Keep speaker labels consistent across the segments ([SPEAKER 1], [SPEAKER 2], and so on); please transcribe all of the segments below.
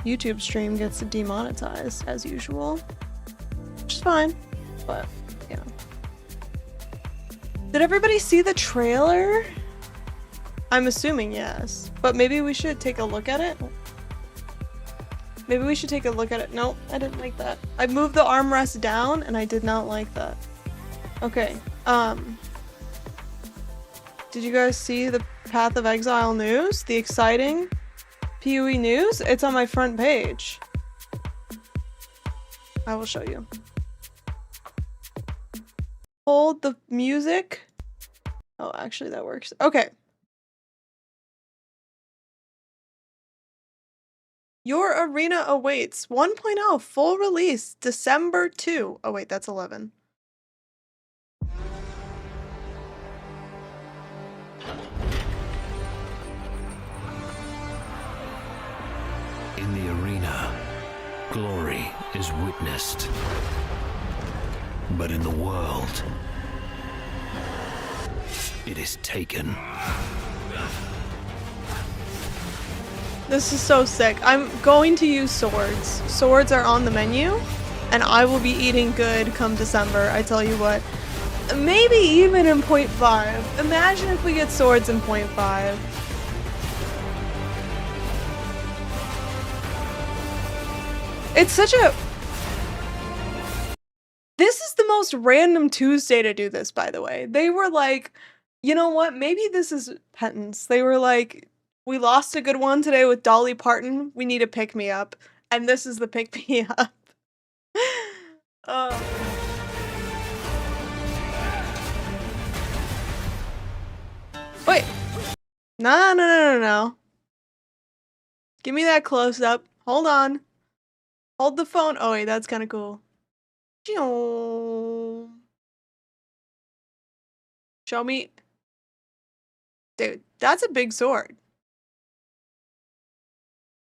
[SPEAKER 1] YouTube stream gets demonetized as usual, which is fine, but you know. Did everybody see the trailer? I'm assuming yes, but maybe we should take a look at it. Maybe we should take a look at it. Nope, I didn't like that. I moved the armrest down and I did not like that. Okay, did you guys see the Path of Exile news? The exciting PoE news? It's on my front page. I will show you. Hold the music. Oh, actually that works. Okay. Your Arena awaits 1.0 full release December 2. Oh wait, that's 11.
[SPEAKER 2] In the arena, glory is witnessed. But in the world, it is taken.
[SPEAKER 1] This is so sick. I'm going to use swords. Swords are on the menu, and I will be eating good come December, I tell you what. Maybe even in 0.5. Imagine if we get swords in 0.5. It's such a... This is the most random Tuesday to do this, by the way. They were like, you know what? Maybe this is penance. They were like, we lost a good one today with Dolly Parton. We need a pick-me-up. And this is the pick-me-up. Wait. No. Give me that close-up. Hold on. Hold the phone. Oh, wait, that's kind of cool. Show me. Dude, that's a big sword.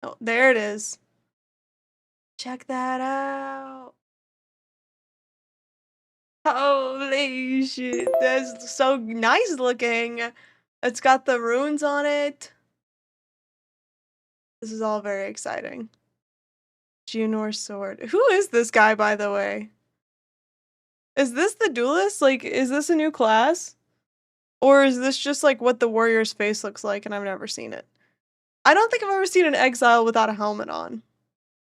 [SPEAKER 1] Oh, there it is. Check that out. Holy shit. That's so nice looking. It's got the runes on it. This is all very exciting. Geonor's sword. Who is this guy, by the way? Is this the duelist? Like, is this a new class? Or is this just like what the warrior's face looks like and I've never seen it? I don't think I've ever seen an exile without a helmet on.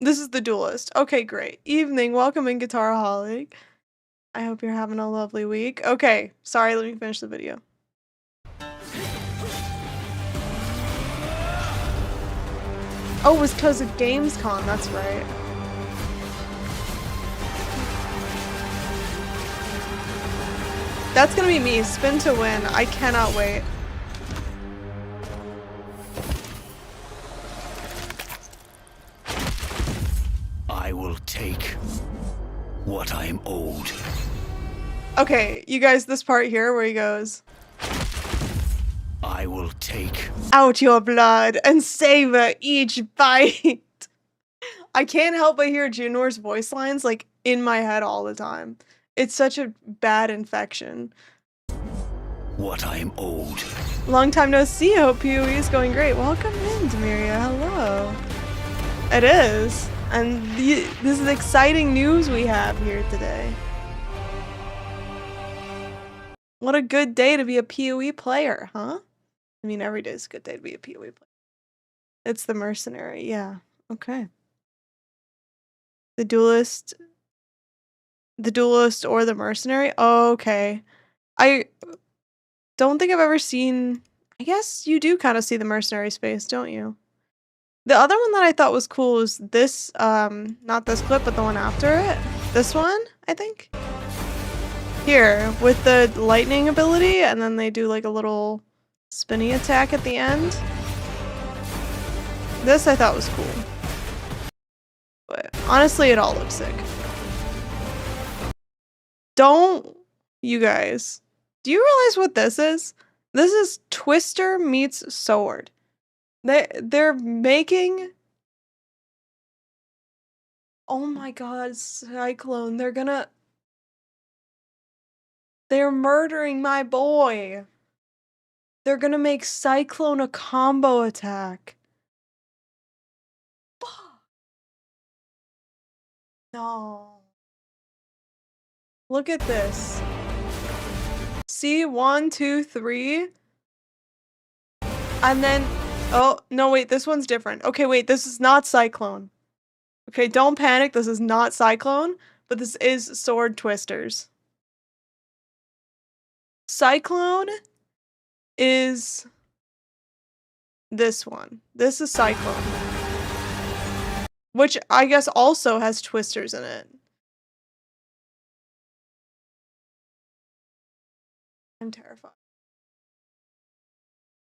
[SPEAKER 1] This is the duelist. Okay, great. Evening, welcome in Guitaraholic. I hope you're having a lovely week. Okay, sorry, let me finish the video. Oh, it was because of Gamescom, that's right. That's gonna be me, spin to win. I cannot wait.
[SPEAKER 2] I will take what I am owed.
[SPEAKER 1] Okay, you guys, this part here where he goes,
[SPEAKER 2] I will take
[SPEAKER 1] out your blood and savor each bite. I can't help but hear Junor's voice lines like in my head all the time. It's such a bad infection.
[SPEAKER 2] what I am owed.
[SPEAKER 1] Long time no see. I hope PoE is going great. Welcome in, Demiria. Hello. It is. And this is exciting news we have here today. What a good day to be a PoE player, huh? I mean, every day is a good day to be a PoE player. It's the Mercenary, yeah. Okay. The duelist or the Mercenary? Oh, okay. I don't think I've ever seen... I guess you do kind of see the Mercenary's face, don't you? The other one that I thought was cool was this, not this clip, but the one after it. This one, I think. Here, with the lightning ability, and then they do like a little spinny attack at the end. This I thought was cool. But honestly, it all looks sick. Don't, you guys, do you realize what this is? This is Twister meets Sword. They're making... Oh my god, Cyclone, they're murdering my boy. They're gonna make Cyclone a combo attack. Fuck. No. Look at this. See, 1, 2, 3. And then, oh, no, wait, this one's different. Okay, wait, this is not Cyclone. Okay, don't panic, this is not Cyclone, but this is Sword Twisters. Cyclone is this one. This is Cyclone. Which I guess also has Twisters in it. I'm terrified.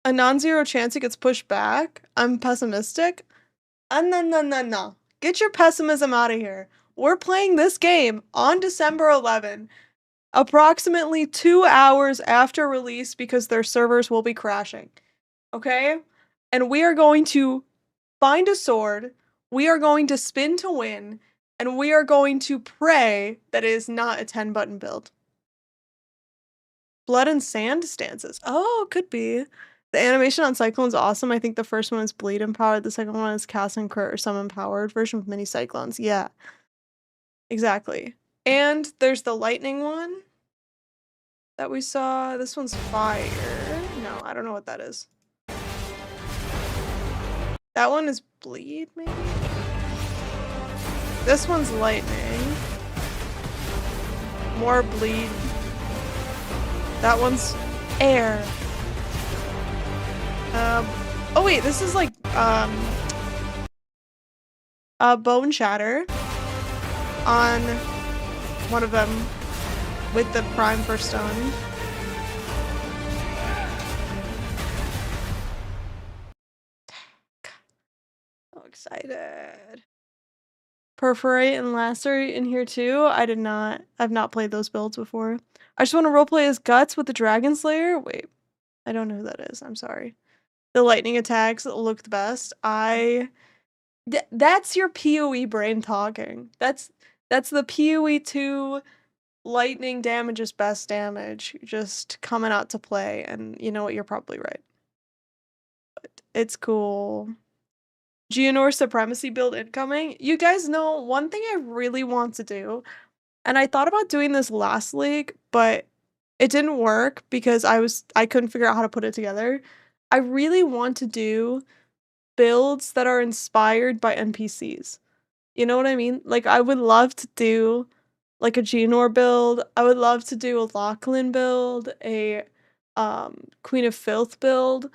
[SPEAKER 1] A non-zero chance it gets pushed back? I'm pessimistic? No. Get your pessimism out of here. We're playing this game on December 11, approximately 2 hours after release because their servers will be crashing. Okay? And we are going to find a sword, we are going to spin to win, and we are going to pray that it is not a 10-button build. Blood and Sand stances. Oh, could be. The animation on Cyclone's awesome. I think the first one is Bleed empowered. The second one is Cast and Crit or some empowered version with mini Cyclones. Yeah. Exactly. And there's the lightning one that we saw. This one's fire. No, I don't know what that is. That one is Bleed, maybe? This one's lightning. More Bleed. That one's air. Oh wait, this is like, Bone Shatter on one of them with the Prime for stun. So excited. Perforate and Lacerate in here too. I've not played those builds before. I just want to roleplay as Guts with the Dragon Slayer. Wait, I don't know who that is. I'm sorry. The lightning attacks look the best. That's your PoE brain talking. That's the PoE 2 lightning damage is best damage just coming out to play, and you know what, you're probably right. But it's cool. Geonor Supremacy build incoming. You guys know one thing I really want to do, and I thought about doing this last league, but it didn't work because I couldn't figure out how to put it together. I really want to do builds that are inspired by NPCs. You know what I mean? Like, I would love to do like a Geonor build. I would love to do a Lachlan build, a Queen of Filth build.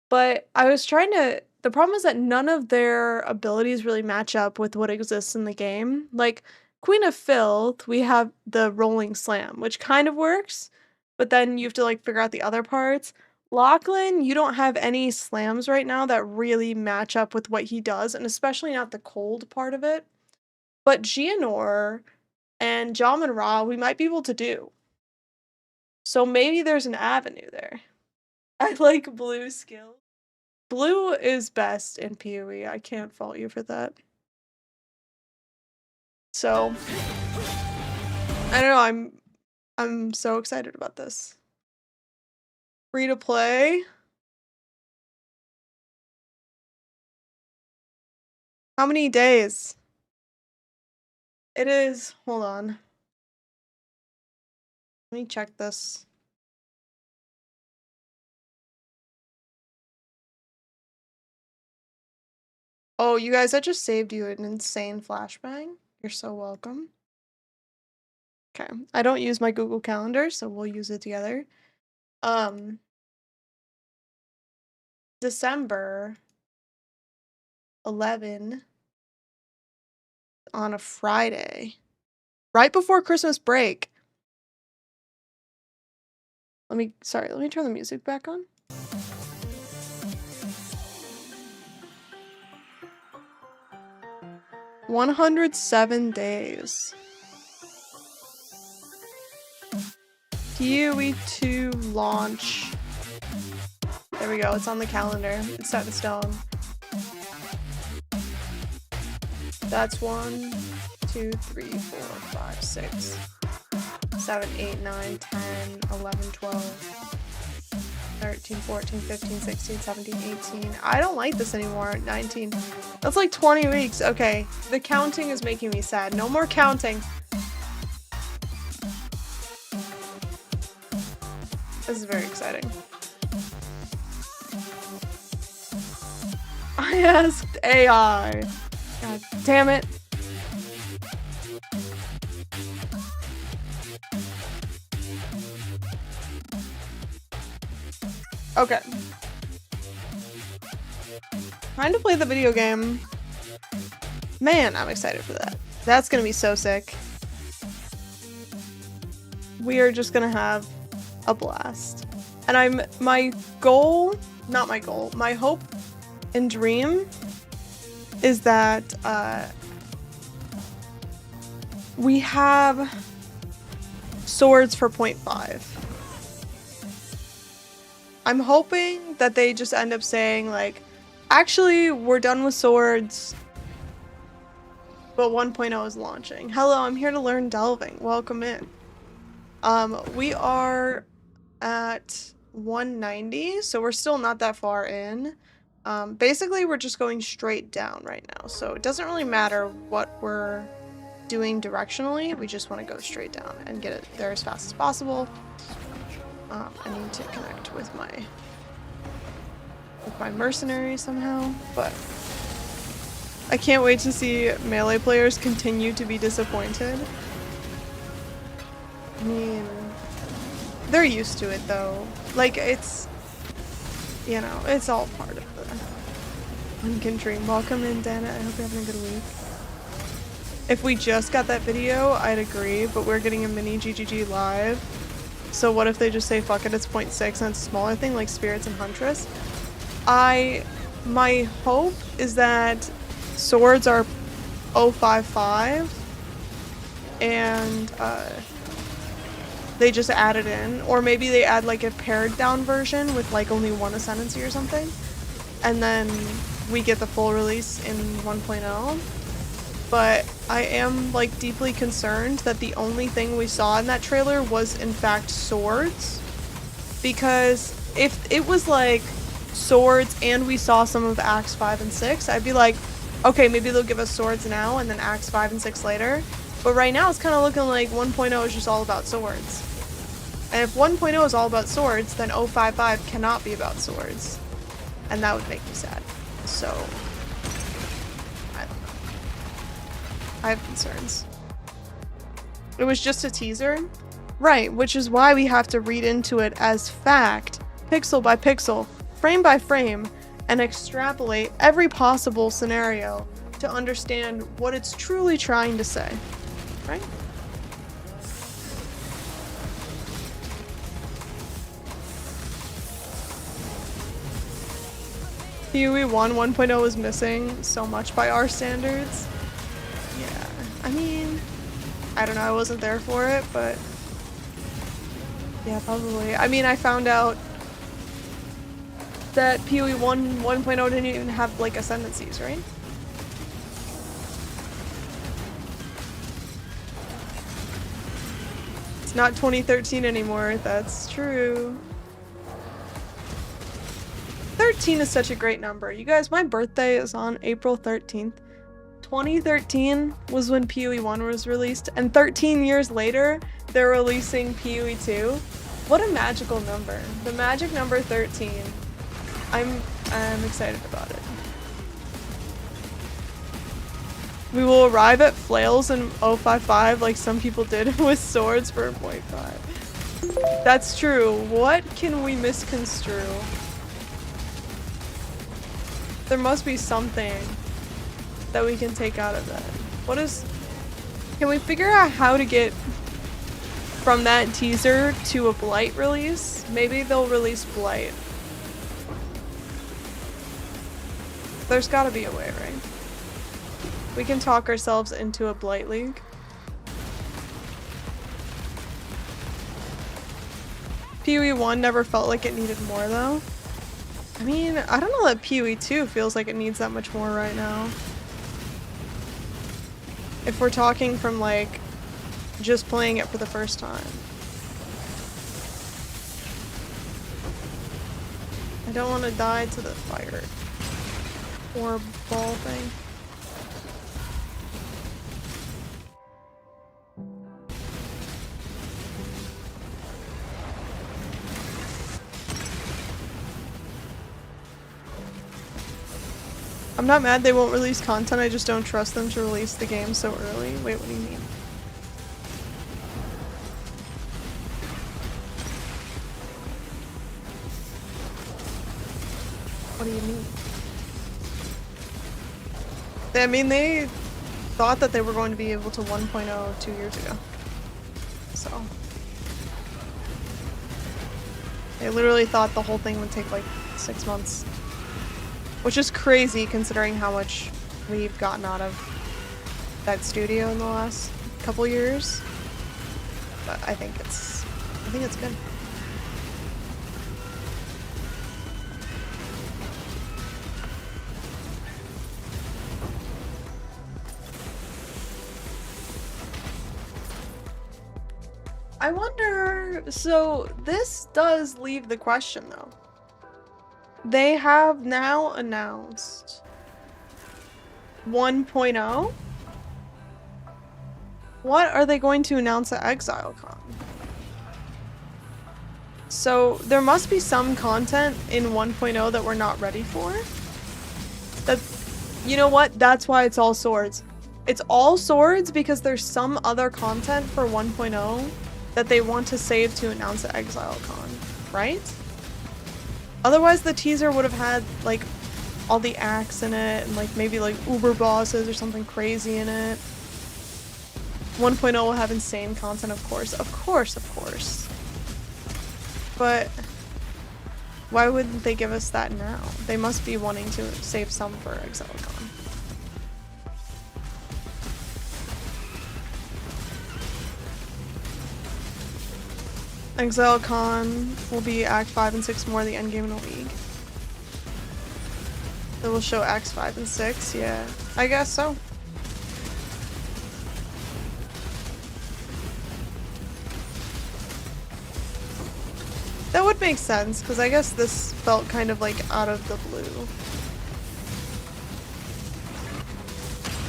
[SPEAKER 1] But I was trying to, the problem is that none of their abilities really match up with what exists in the game. Like, Queen of Filth, we have the Rolling Slam, which kind of works, but then you have to like figure out the other parts. Lachlan, you don't have any slams right now that really match up with what he does, and especially not the cold part of it. But Geonor and Jamin Ra, we might be able to do. So maybe there's an avenue there. I like blue skill. Blue is best in PoE. I can't fault you for that. So I don't know, I'm so excited about this. Free to play. How many days? It is, hold on. Let me check this. Oh, you guys, I just saved you an insane flashbang. You're so welcome. Okay, I don't use my Google Calendar, so we'll use it together. December 11 on a Friday, right before Christmas break. Let me turn the music back on. "107 days. PoE 2 launch. There we go, it's on the calendar. It's set in stone. That's 1, 2, 3, 4, 5, 6, 7, 8, 9, 10, 11, 12, 13, 14, 15, 16, 17, 18. I don't like this anymore. 19. That's like 20 weeks. Okay, the counting is making me sad. No more counting. This is very exciting. I asked AI. God damn it. Okay. Trying to play the video game. Man, I'm excited for that. That's gonna be so sick. We are just gonna have a blast. And my goal, not my goal, my hope and dream is that we have swords for 0.5. I'm hoping that they just end up saying like, actually, we're done with swords, but 1.0 is launching. Hello, I'm here to learn delving. Welcome in. We are at 190, so we're still not that far in. Basically, we're just going straight down right now, so it doesn't really matter what we're doing directionally. We just want to go straight down and get it there as fast as possible. I need to connect with my mercenary somehow, but I can't wait to see melee players continue to be disappointed. I mean, they're used to it though. Like, it's, you know, it's all part of the one can dream. Welcome in, Dana. I hope you're having a good week. If we just got that video, I'd agree, but we're getting a mini GGG live. So what if they just say, fuck it, it's 0.6 and it's a smaller thing like Spirits and Huntress? My hope is that swords are 0.55 and they just add it in, or maybe they add like a pared down version with like only one ascendancy or something, and then we get the full release in 1.0. But I am like deeply concerned that the only thing we saw in that trailer was in fact swords, because if it was like swords and we saw some of Acts 5 and 6, I'd be like, okay, maybe they'll give us swords now and then Acts 5 and 6 later. But right now it's kind of looking like 1.0 is just all about swords. And if 1.0 is all about swords, then 0.55 cannot be about swords. And that would make me sad. So, I don't know. I have concerns. It was just a teaser? Right, which is why we have to read into it as fact, pixel by pixel, frame by frame, and extrapolate every possible scenario to understand what it's truly trying to say. Right? PoE 1.0 was missing so much by our standards. Yeah, I mean, I don't know, I wasn't there for it, but yeah, probably. I mean, I found out that PoE 1.0 didn't even have like ascendancies, right? It's not 2013 anymore, that's true. 13 is such a great number. You guys, my birthday is on April 13th. 2013 was when PoE 1 was released, and 13 years later, they're releasing PoE 2. What a magical number. The magic number 13. I'm excited about it. We will arrive at flails in 0.55 like some people did with swords for 0.5. That's true. What can we misconstrue? There must be something that we can take out of that. Can we figure out how to get from that teaser to a Blight release? Maybe they'll release Blight. There's gotta be a way, right? We can talk ourselves into a Blight League. PoE 1 never felt like it needed more though. I mean, I don't know that PoE 2 feels like it needs that much more right now. If we're talking from like just playing it for the first time. I don't want to die to the fire or ball thing. I'm not mad they won't release content, I just don't trust them to release the game so early. Wait, what do you mean? What do you mean? I mean, they thought that they were going to be able to 1.0 2 years ago. So. They literally thought the whole thing would take like 6 months. Which is crazy considering how much we've gotten out of that studio in the last couple years. But I think it's good. I wonder, so this does leave the question though. They have now announced 1.0. What are they going to announce at ExileCon? So there must be some content in 1.0 that we're not ready for. That, you know what? That's why it's all swords. It's all swords because there's some other content for 1.0 that they want to save to announce at ExileCon, right? Otherwise the teaser would have had like all the acts in it and like maybe like uber bosses or something crazy in it. 1.0 will have insane content, of course. Of course. But why wouldn't they give us that now? They must be wanting to save some for ExileCon. ExileCon will be Act 5 and 6 more the endgame in a league. They will show Acts 5 and 6, yeah. I guess so. That would make sense, because I guess this felt kind of like out of the blue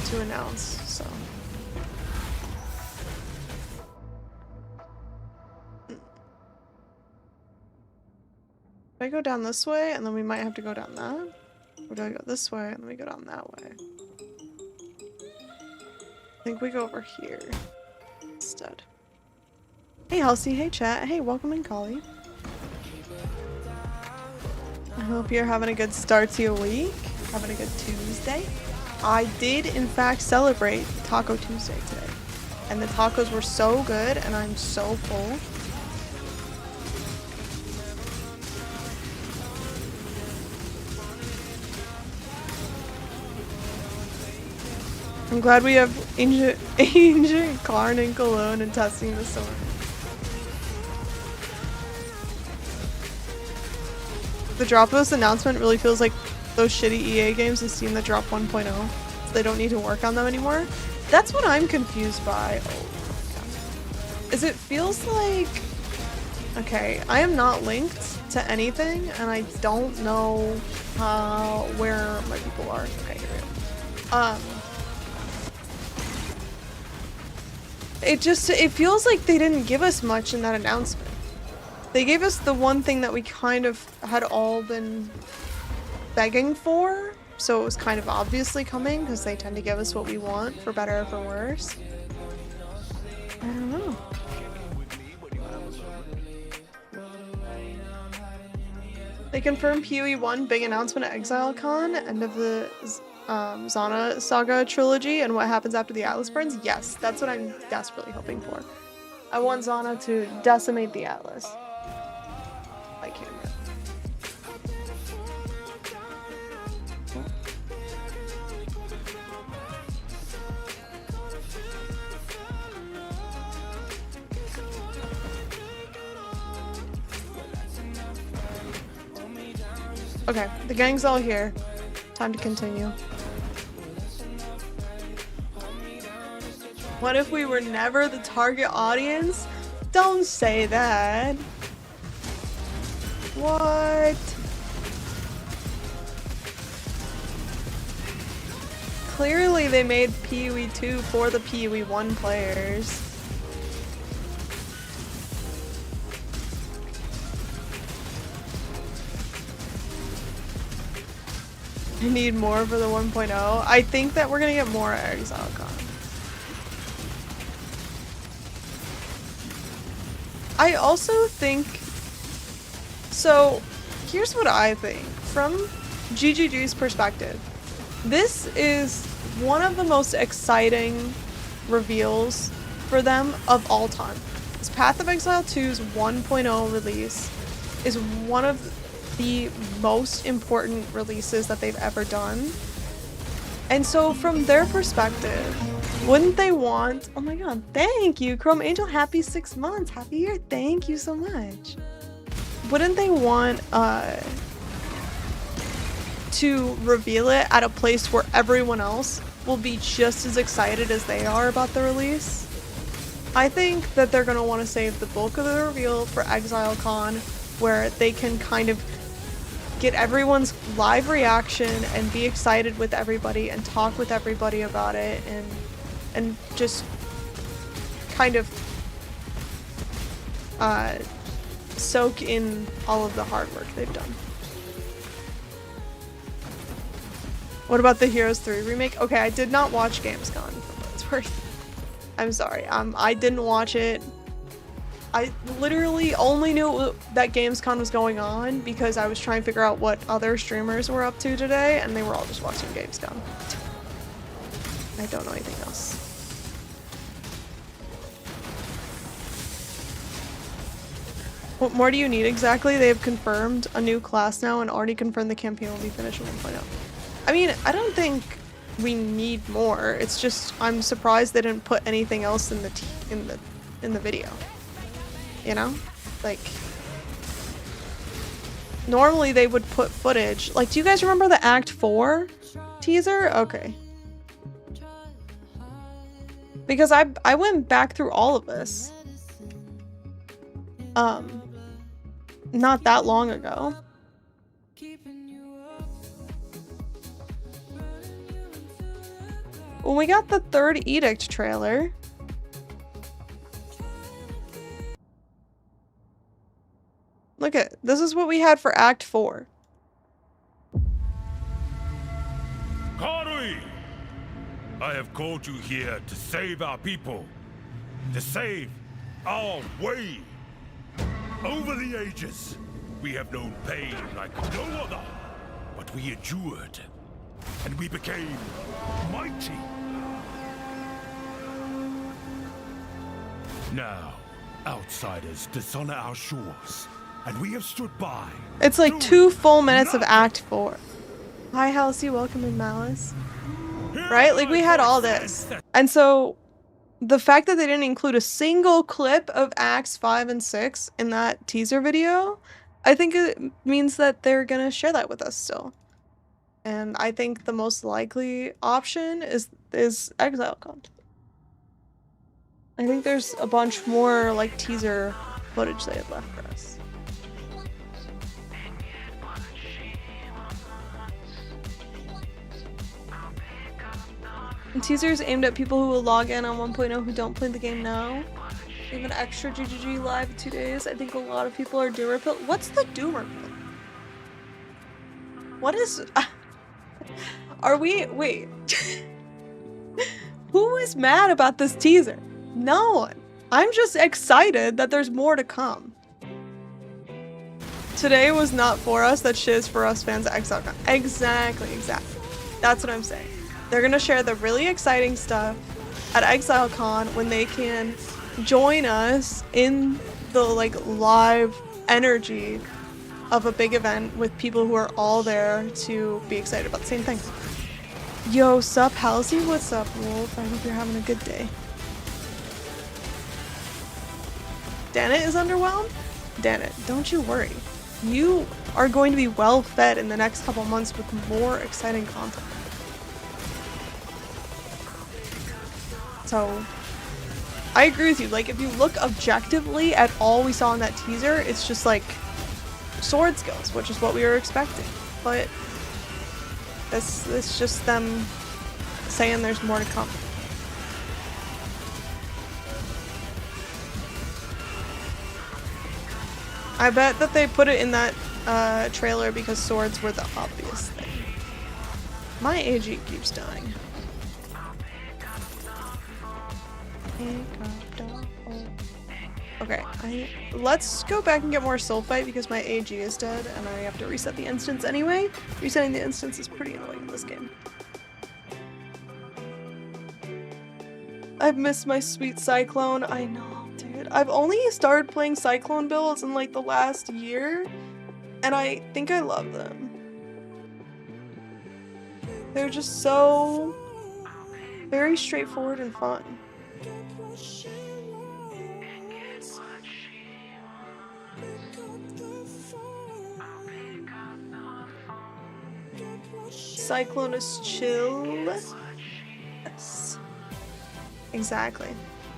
[SPEAKER 1] to announce, so. Do I go down this way and then we might have to go down that? Or do I go this way and then we go down that way? I think we go over here instead. Hey Halsey, hey chat, hey welcome in Collie. I hope you're having a good start to your week, having a good Tuesday. I did in fact celebrate Taco Tuesday today. And the tacos were so good and I'm so full. I'm glad we have Ancient Karn and Cologne and testing the sword. The drop of this announcement really feels like those shitty EA games in Steam that drop 1.0. So they don't need to work on them anymore. That's what I'm confused by. Oh my god. Is it feels like... Okay, I am not linked to anything and I don't know where my people are. Okay, here we go. It feels like they didn't give us much in that announcement. They gave us the one thing that we kind of had all been begging for, so it was kind of obviously coming, because they tend to give us what we want, for better or for worse. I don't know. They confirmed PoE 1 big announcement at ExileCon, end of the Zana Saga trilogy, and what happens after the Atlas burns? Yes, that's what I'm desperately hoping for. I want Zana to decimate the Atlas. I can't. Okay, the gang's all here. Time to continue. What if we were never the target audience? Don't say that. What? Clearly they made PoE 2 for the PoE 1 players. I need more for the 1.0. I think that we're gonna get more at ExileCon. I also think... So, here's what I think. From GGG's perspective, this is one of the most exciting reveals for them of all time. This Path of Exile 2's 1.0 release is one of the most important releases that they've ever done. And so from their perspective, wouldn't they want... Oh my god, thank you, Chrome Angel, happy 6 months, happy year, thank you so much. Wouldn't they want to reveal it at a place where everyone else will be just as excited as they are about the release? I think that they're going to want to save the bulk of the reveal for ExileCon, where they can kind of get everyone's live reaction and be excited with everybody and talk with everybody about it and just kind of soak in all of the hard work they've done. What about the Heroes 3 remake? Okay, I did not watch Gamescom for what it's worth. I'm sorry, I didn't watch it. I literally only knew that Gamescom was going on because I was trying to figure out what other streamers were up to today, and they were all just watching Gamescom. I don't know anything else. What more do you need exactly? They have confirmed a new class now and already confirmed the campaign will be finished at 1.0. I mean, I don't think we need more. It's just I'm surprised they didn't put anything else in the video. You know? Like, normally they would put footage. Like, do you guys remember the Act 4 teaser? Okay. Because I went back through all of this. Not that long ago. When we got the third Edict trailer, look at this is what we had for Act 4.
[SPEAKER 3] Karui! I have called you here to save our people, to save our way. Over the ages, we have known pain like no other, but we endured, and we became mighty. Now, outsiders dishonor our shores, and we have stood by.
[SPEAKER 1] It's like 2 full minutes of Act 4. Hi, Halsey, welcome in, Malice. Right? Like, we had all this. And so, the fact that they didn't include a single clip of Acts 5 and 6 in that teaser video, I think it means that they're gonna share that with us still. And I think the most likely option is ExileCon. I think there's a bunch more, like, teaser footage they had left for us. And teasers aimed at people who will log in on 1.0 who don't play the game now. Even extra GGG live 2 days. I think a lot of people are Doomer Pill. What's the Doomer Pill? What is... Are we... Wait. Who is mad about this teaser? No one. I'm just excited that there's more to come. Today was not for us, that shit is for us fans at ExileCon. Exactly. That's what I'm saying. They're gonna share the really exciting stuff at ExileCon when they can join us in the, like, live energy of a big event with people who are all there to be excited about the same thing. Yo, sup, Halsey? What's up, Wolf? I hope you're having a good day. Dannit is underwhelmed? Dannit, don't you worry. You are going to be well fed in the next couple months with more exciting content. So, I agree with you. Like, if you look objectively at all we saw in that teaser, it's just like sword skills, which is what we were expecting. But it's just them saying there's more to come. I bet that they put it in that trailer because swords were the obvious thing. My AG keeps dying. Okay, let's go back and get more sulfite because my AG is dead and I have to reset the instance anyway. Resetting the instance is pretty annoying in this game. I've missed my sweet Cyclone. I know, dude. I've only started playing Cyclone builds in like the last year, and I think I love them. They're just so very straightforward and fun. Cyclone is chill. Yes. Exactly.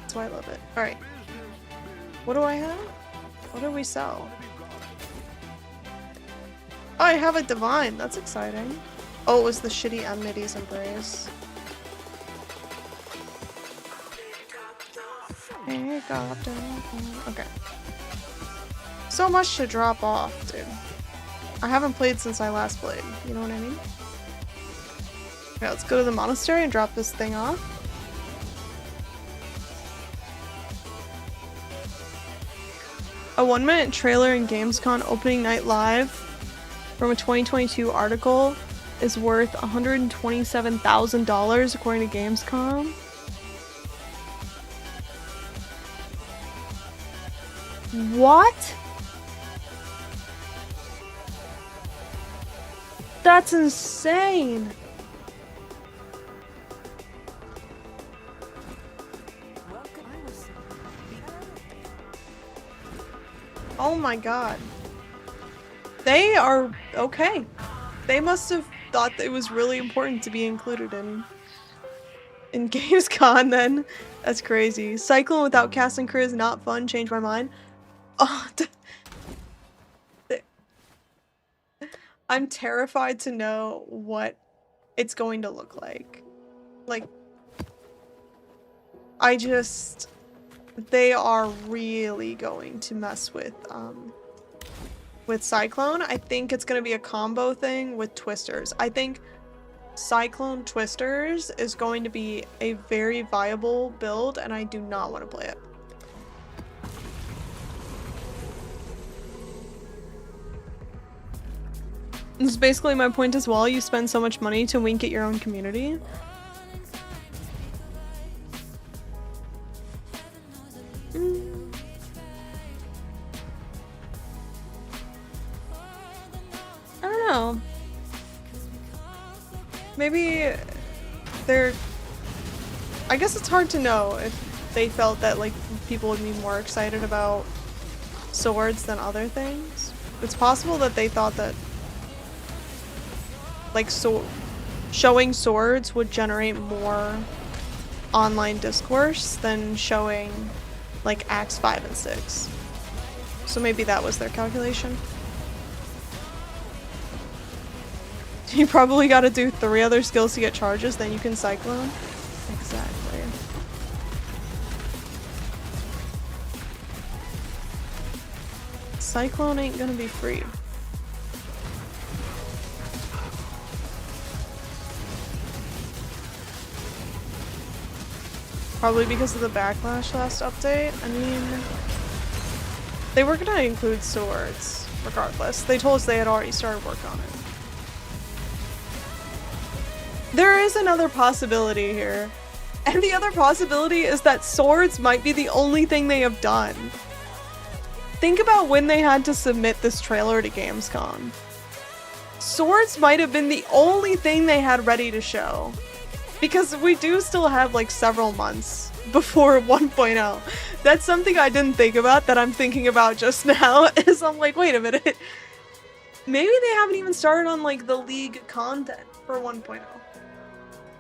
[SPEAKER 1] That's why I love it. Alright. What do I have? What do we sell? Oh, I have a divine. That's exciting. Oh, it was the shitty Enmity's Embrace. Okay. So much to drop off, dude. I haven't played since I last played. You know what I mean? Okay, let's go to the monastery and drop this thing off. A 1-minute trailer in Gamescom opening night live from a 2022 article is worth $127,000 according to Gamescom. What? That's insane. Oh my god. They are okay. They must have thought that it was really important to be included in Gamescom then. That's crazy. Cyclone without casting crew is not fun. Change my mind. Oh, I'm terrified to know what it's going to look like. Like, they are really going to mess with Cyclone. I think it's gonna be a combo thing with Twisters. I think Cyclone Twisters is going to be a very viable build, and I do not want to play it. This is basically my point as well. You spend so much money to wink at your own community. I don't know. Maybe they're... I guess it's hard to know if they felt that like people would be more excited about swords than other things. It's possible that they thought that like showing swords would generate more online discourse than showing like Acts 5 and 6. So maybe that was their calculation. You probably gotta do 3 other skills to get charges, then you can Cyclone. Exactly. Cyclone ain't gonna be free. Probably because of the backlash last update. I mean, they were gonna include swords, regardless. They told us they had already started work on it. There is another possibility here. And the other possibility is that swords might be the only thing they have done. Think about when they had to submit this trailer to Gamescom. Swords might have been the only thing they had ready to show. Because we do still have like several months before 1.0. That's something I didn't think about that I'm thinking about just now, is I'm like, wait a minute. Maybe they haven't even started on like the League content for 1.0.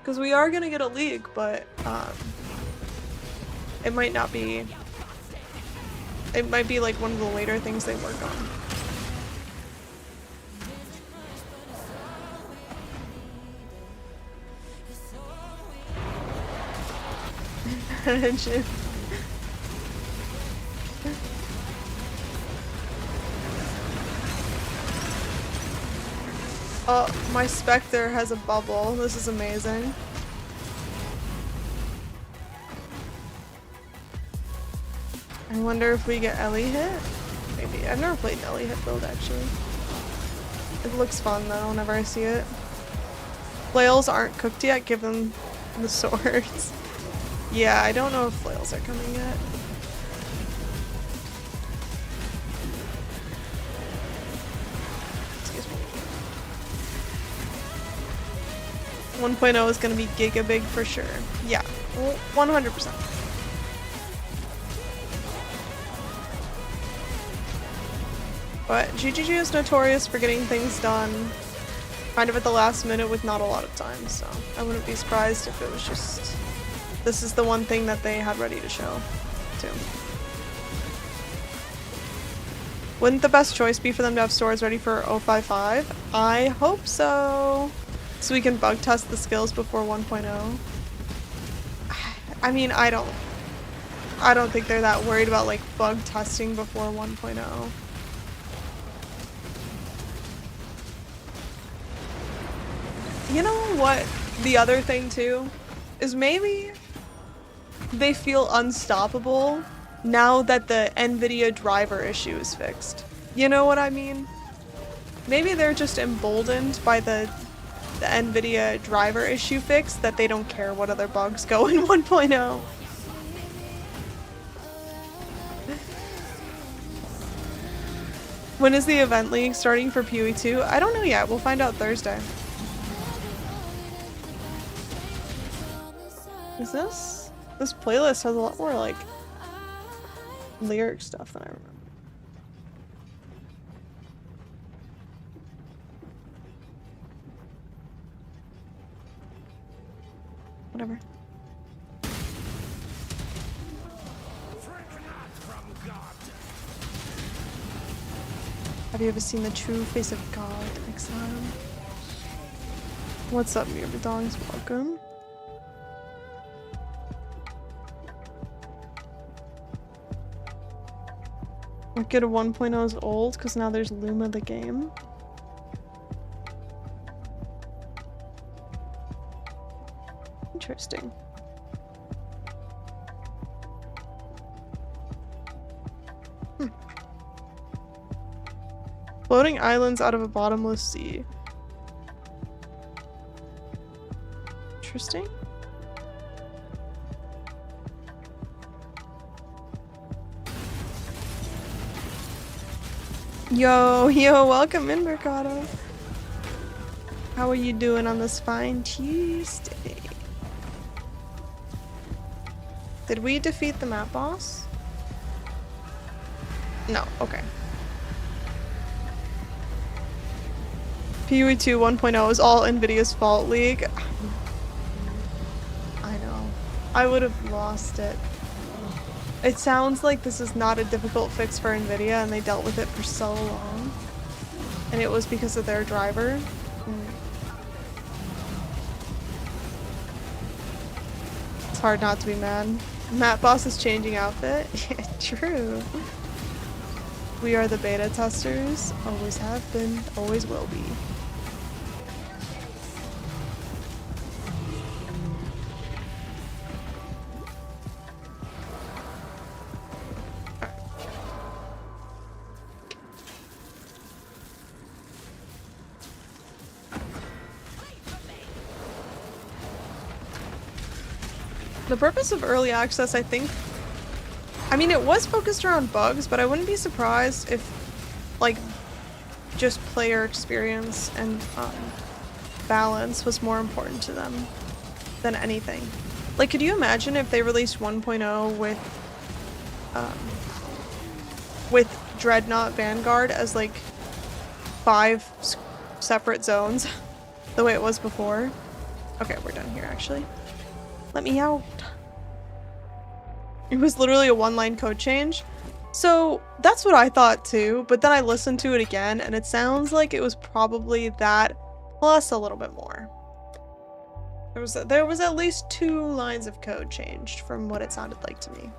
[SPEAKER 1] Because we are gonna get a League, but it might not be... It might be like one of the later things they work on. Imagine. Oh, my Spectre has a bubble. This is amazing. I wonder if we get Ellie hit? Maybe. I've never played an Ellie hit build actually. It looks fun though whenever I see it. Flails aren't cooked yet, give them the swords. Yeah, I don't know if flails are coming yet. Excuse me. 1.0 is gonna be giga big for sure. Yeah, 100%. But GGG is notorious for getting things done kind of at the last minute with not a lot of time, so I wouldn't be surprised if it was just this is the one thing that they had ready to show too. Wouldn't the best choice be for them to have swords ready for 055? I hope so. So we can bug test the skills before 1.0. I mean, I don't think they're that worried about like bug testing before 1.0. You know what? The other thing too is maybe they feel unstoppable now that the NVIDIA driver issue is fixed. You know what I mean? Maybe they're just emboldened by the NVIDIA driver issue fix that they don't care what other bugs go in 1.0. When is the event league starting for PoE 2? I don't know yet. We'll find out Thursday. Is this? This playlist has a lot more like lyric stuff than I remember. Whatever. Have you ever seen the true face of God, Exile? What's up, Mirabadongs? Welcome. Wicked 1.0 is old because now there's Luma the game. Interesting. Floating islands out of a bottomless sea. Interesting. Yo, welcome in, Mercado. How are you doing on this fine Tuesday? Did we defeat the map boss? No, okay. PoE 2 1.0 is all NVIDIA's fault, League. I know. I would have lost it. It sounds like this is not a difficult fix for NVIDIA and they dealt with it for so long. And it was because of their driver. It's hard not to be mad. Matt Boss is changing outfit. Yeah, true. We are the beta testers. Always have been, always will be. The purpose of early access, I think, I mean, it was focused around bugs, but I wouldn't be surprised if, like, just player experience and balance was more important to them than anything. Like, could you imagine if they released 1.0 with Dreadnought Vanguard as, like, 5 separate zones, the way it was before? Okay, we're done here, actually. Let me out. It was literally a one-line code change. So that's what I thought too, but then I listened to it again and it sounds like it was probably that plus a little bit more. There was at least 2 lines of code changed from what it sounded like to me.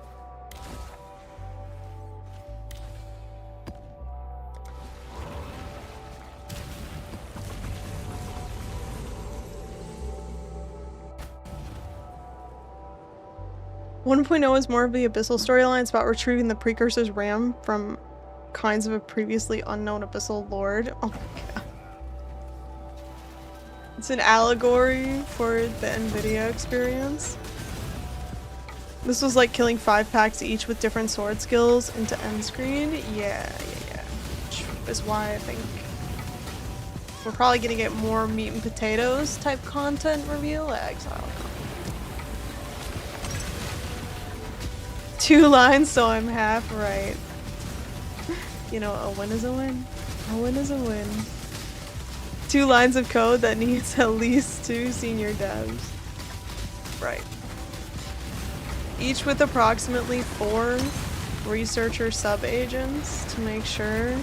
[SPEAKER 1] One point oh is more of the Abyssal storyline. It's about retrieving the Precursor's RAM from kinds of a previously unknown Abyssal Lord. Oh my god. It's an allegory for the NVIDIA experience. This was like killing 5 packs each with different sword skills into end screen. Yeah. Which is why I think we're probably gonna get more meat and potatoes type content reveal at Exile. 2 lines, so I'm half right. You know, a win is a win. A win is a win. 2 lines of code that needs at least 2 senior devs. Right. Each with approximately 4 researcher sub-agents to make sure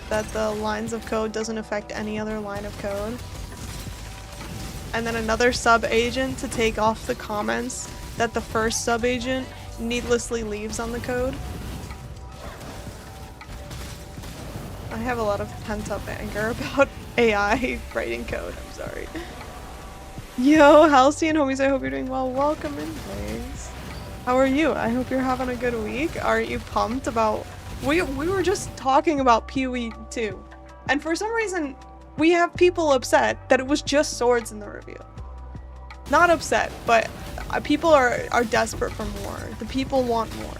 [SPEAKER 1] that the lines of code doesn't affect any other line of code. And then another sub-agent to take off the comments that the first sub-agent needlessly leaves on the code. I have a lot of pent-up anger about AI writing code, I'm sorry. Yo, Halcyon and homies, I hope you're doing well. Welcome in, please. How are you? I hope you're having a good week. Aren't you pumped about... We were just talking about PoE 2. And for some reason, we have people upset that it was just swords in the review. Not upset, but people are desperate for more. The people want more.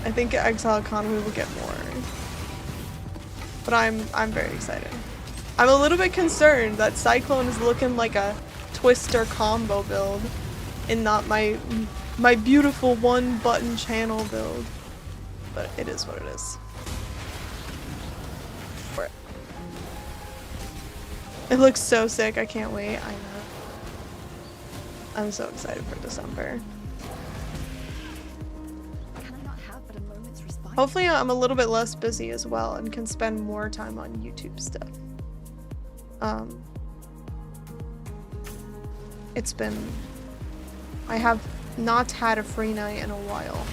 [SPEAKER 1] I think at ExileCon we will get more. But I'm very excited. I'm a little bit concerned that Cyclone is looking like a Twister combo build and not my beautiful 1-button channel build. But it is what it is. It looks so sick, I can't wait. I know. I'm so excited for December. Hopefully I'm a little bit less busy as well and can spend more time on YouTube stuff. It's been... I have not had a free night in a while.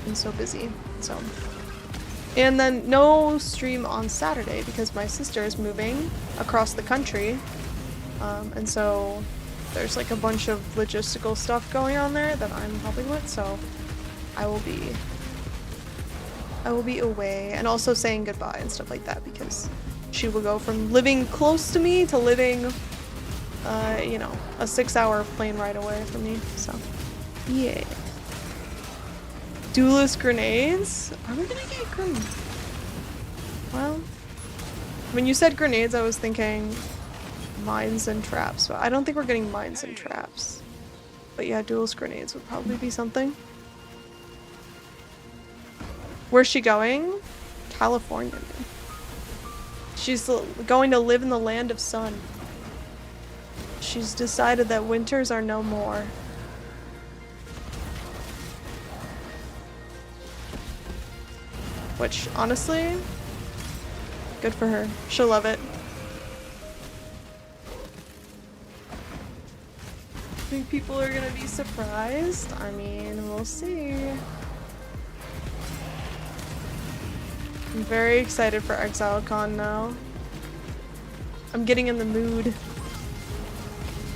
[SPEAKER 1] I'm so busy, so... And then no stream on Saturday because my sister is moving across the country. And so there's like a bunch of logistical stuff going on there that I'm helping with, so I will be away and also saying goodbye and stuff like that because she will go from living close to me to living, you know, a 6-hour plane ride away from me, so yeah. Duelist grenades? Are we gonna get grenades? Well, when you said grenades, I was thinking mines and traps, but I don't think we're getting mines and traps. But yeah, duelist grenades would probably be something. Where's she going? California. She's going to live in the land of sun. She's decided that winters are no more. Which, honestly, good for her. She'll love it. Think people are gonna be surprised? I mean, we'll see. I'm very excited for ExileCon now. I'm getting in the mood.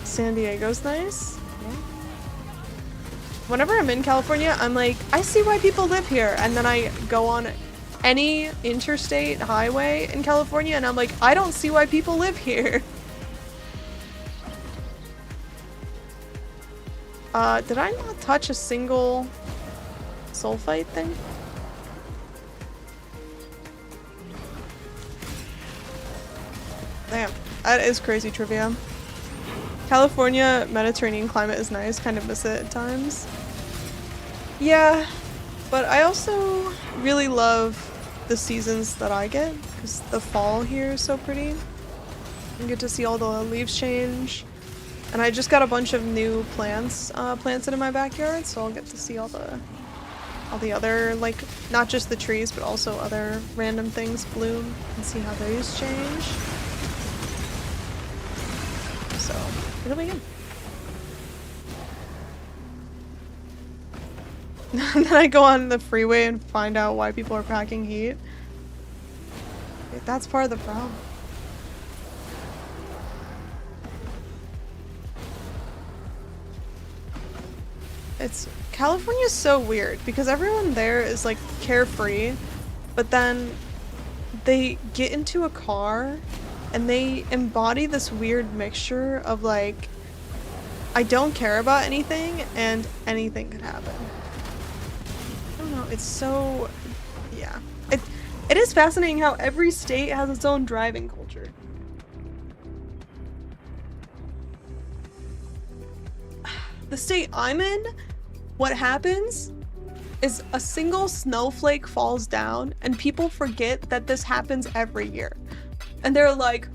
[SPEAKER 1] San Diego's nice. Yeah. Whenever I'm in California, I'm like, I see why people live here. And then I go on any interstate highway in California and I'm like, I don't see why people live here. Did I not touch a single soul fight thing? Damn, that is crazy trivia. California Mediterranean climate is nice, kind of miss it at times. Yeah, but I also really love the seasons that I get, because the fall here is so pretty. You get to see all the leaves change. And I just got a bunch of new plants planted in my backyard, so I'll get to see all the other, like, not just the trees, but also other random things bloom and see how those change. So, it'll be good. And then I go on the freeway and find out why people are packing heat. That's part of the problem. California's so weird because everyone there is like carefree, but then they get into a car and they embody this weird mixture of like, I don't care about anything and anything could happen. I don't know, it's so, yeah. It is fascinating how every state has its own driving culture. The state I'm in, what happens is a single snowflake falls down and people forget that this happens every year. And they're like,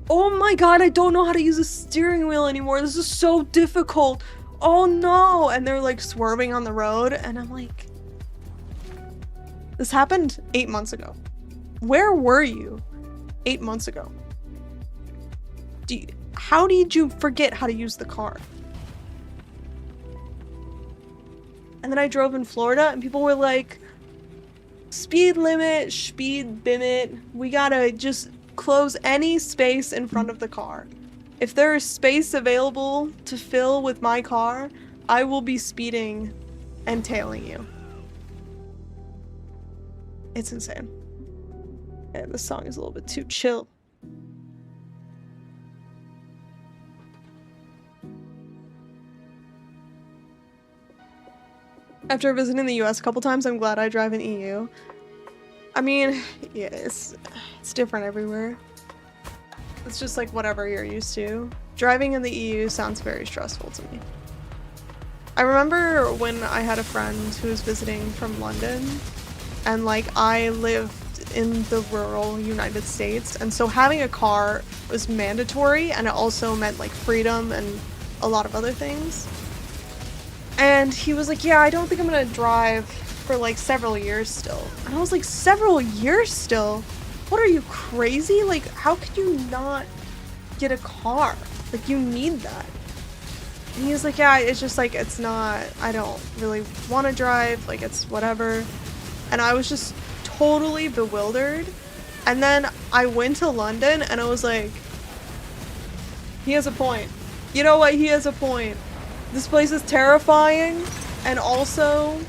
[SPEAKER 1] oh my god, I don't know how to use a steering wheel anymore. This is so difficult. Oh no. And they're like swerving on the road. And I'm like, this happened 8 months ago. Where were you 8 months ago? How did you forget how to use the car? And then I drove in Florida and people were like, speed limit, speed limit. We gotta just close any space in front of the car. If there is space available to fill with my car, I will be speeding and tailing you. It's insane. Yeah, this song is a little bit too chill. After visiting the US a couple times, I'm glad I drive in EU. I mean, yeah, it's different everywhere. It's just like whatever you're used to. Driving in the EU sounds very stressful to me. I remember when I had a friend who was visiting from London, and like I lived in the rural United States, and so having a car was mandatory, and it also meant like freedom and a lot of other things. And he was like, yeah, I don't think I'm gonna drive for like several years still. And I was like, several years still? What are you, crazy? Like, how could you not get a car? Like, you need that. And he was like, yeah, it's just like, it's not, I don't really want to drive, like, it's whatever. And I was just totally bewildered. And then I went to London and I was like, he has a point. You know what? He has a point. This place is terrifying, and also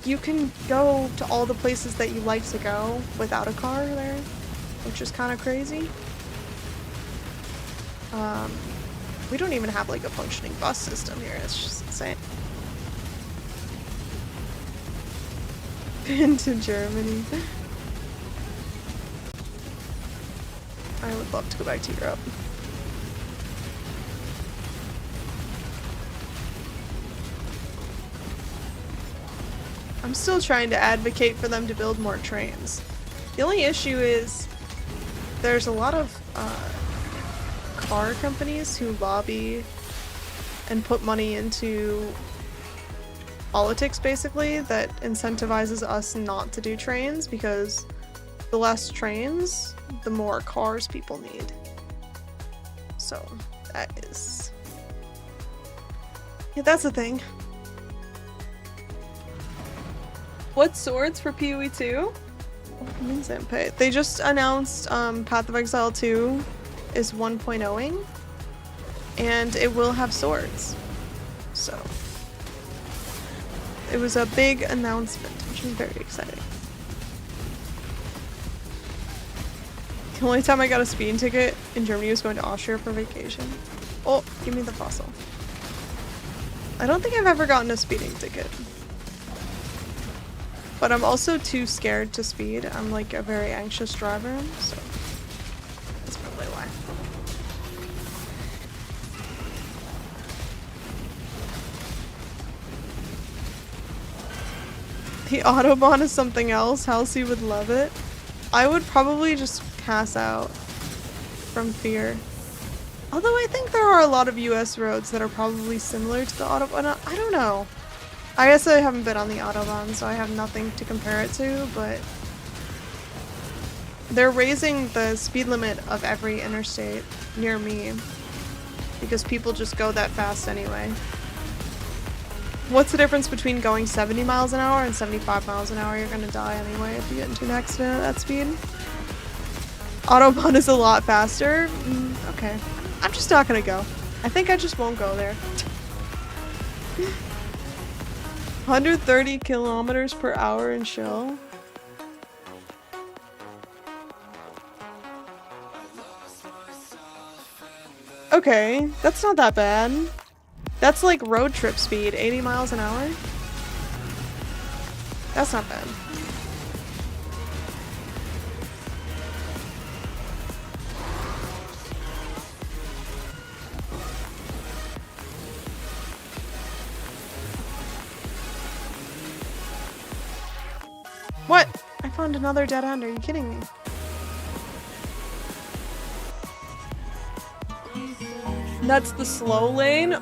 [SPEAKER 1] you can go to all the places that you like to go without a car there, which is kind of crazy. We don't even have like a functioning bus system here. It's just insane. Been to Germany. I would love to go back to Europe. I'm still trying to advocate for them to build more trains. The only issue is there's a lot of car companies who lobby and put money into politics, basically, that incentivizes us not to do trains, because the less trains, the more cars people need. So that is... yeah, that's the thing. What swords for PoE 2? They just announced Path of Exile 2 is 1.0ing, and it will have swords. So it was a big announcement, which is very exciting. The only time I got a speeding ticket in Germany was going to Austria for vacation. Oh, give me the fossil. I don't think I've ever gotten a speeding ticket. But I'm also too scared to speed. I'm like a very anxious driver, so that's probably why. The Autobahn is something else. Halsey would love it. I would probably just pass out from fear. Although I think there are a lot of US roads that are probably similar to the Autobahn. I don't know. I guess I haven't been on the Autobahn, so I have nothing to compare it to, but they're raising the speed limit of every interstate near me because people just go that fast anyway. What's the difference between going 70 miles an hour and 75 miles an hour? You're gonna die anyway if you get into an accident at that speed. Autobahn is a lot faster. Okay. I'm just not gonna go. I think I just won't go there. 130 kilometers per hour in shell. Okay, that's not that bad. That's like road trip speed, 80 miles an hour. That's not bad. What? I found another dead end. Are you kidding me? That's the slow lane.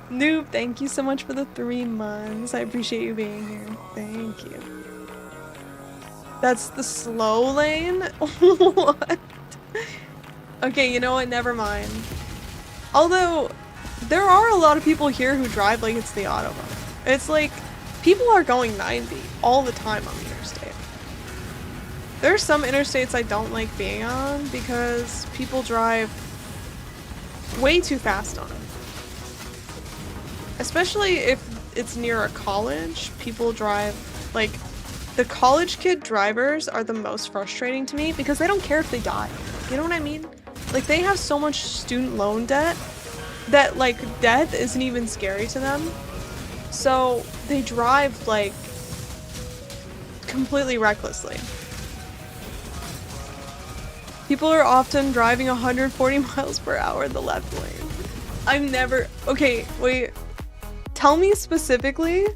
[SPEAKER 1] Noob, thank you so much for the 3 months. I appreciate you being here. Thank you. That's the slow lane? What? Okay, you know what? Never mind. Although, there are a lot of people here who drive like it's the Autobahn. It's like, people are going 90 all the time on the interstate. There are some interstates I don't like being on because people drive way too fast on it. Especially if it's near a college, people drive, like, the college kid drivers are the most frustrating to me because they don't care if they die. You know what I mean? Like, they have so much student loan debt that, like, death isn't even scary to them. So, they drive, like, completely recklessly. People are often driving 140 miles per hour in the left lane. I'm never- okay, wait. Tell me specifically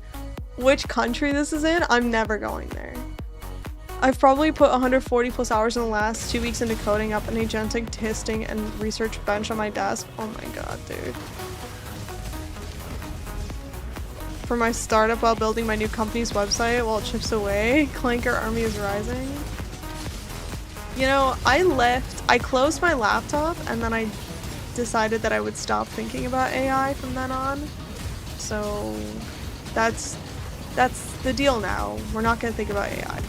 [SPEAKER 1] which country this is in. I'm never going there. I've probably put 140 plus hours in the last 2 weeks into coding up an agentic testing and research bench on my desk. Oh my god, dude. For my startup while building my new company's website while it chips away. Clanker army is rising. You know, I closed my laptop and then I decided that I would stop thinking about AI from then on. So that's the deal now. We're not gonna think about AI.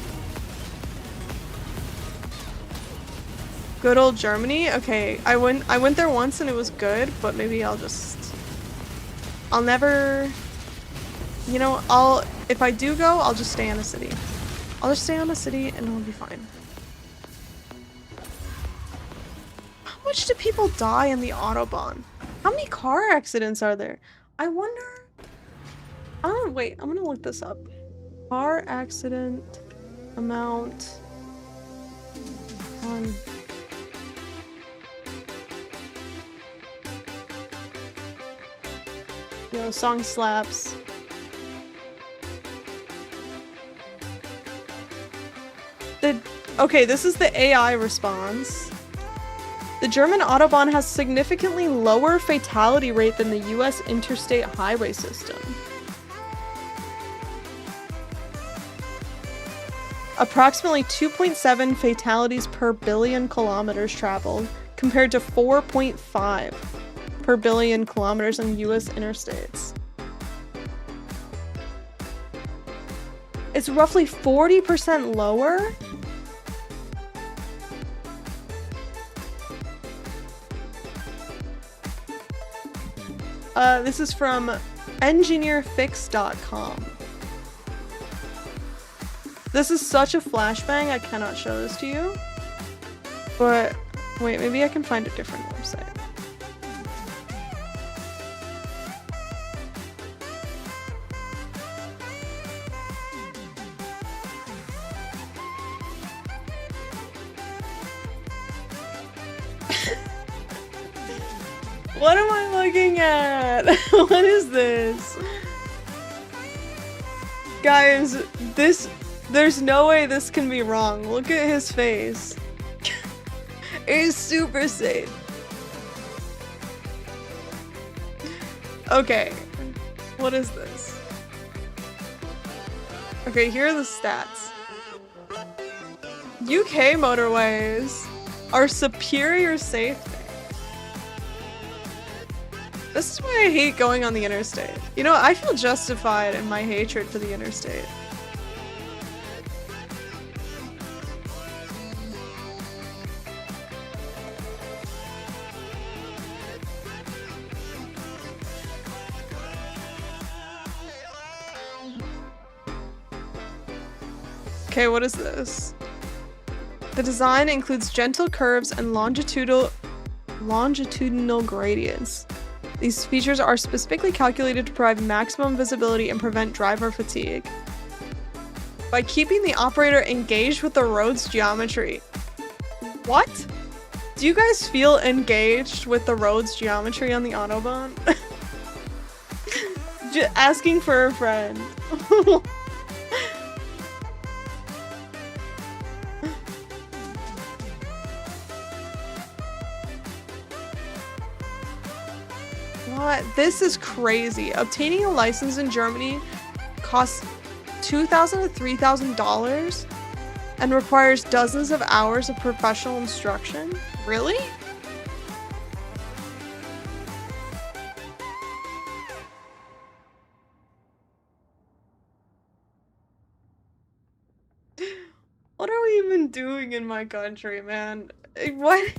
[SPEAKER 1] Good old Germany? Okay, I went there once and it was good, but maybe I'll never, you know, if I do go, I'll just stay in a city. I'll just stay on a city and it'll be fine. How much do people die in the Autobahn? How many car accidents are there? I wonder. Oh, wait, I'm gonna look this up. Car accident amount on. Yo, song slaps. Okay, this is the AI response. The German Autobahn has significantly lower fatality rate than the US interstate highway system. Approximately 2.7 fatalities per billion kilometers traveled, compared to 4.5 per billion kilometers in US interstates. It's roughly 40% lower. This is from engineerfix.com. This is such a flashbang, I cannot show this to you. But, wait, maybe I can find a different website. What am I looking at? What is this? Guys, there's no way this can be wrong. Look at his face. It's super safe. Okay, what is this? Okay, here are the stats. UK motorways are superior safety. This is why I hate going on the interstate. You know, I feel justified in my hatred for the interstate. Okay, what is this? The design includes gentle curves and longitudinal gradients. These features are specifically calculated to provide maximum visibility and prevent driver fatigue by keeping the operator engaged with the road's geometry. What? Do you guys feel engaged with the road's geometry on the Autobahn? Just asking for a friend. What? This is crazy. Obtaining a license in Germany costs $2,000 to $3,000 and requires dozens of hours of professional instruction. Really? What are we even doing in my country, man? What?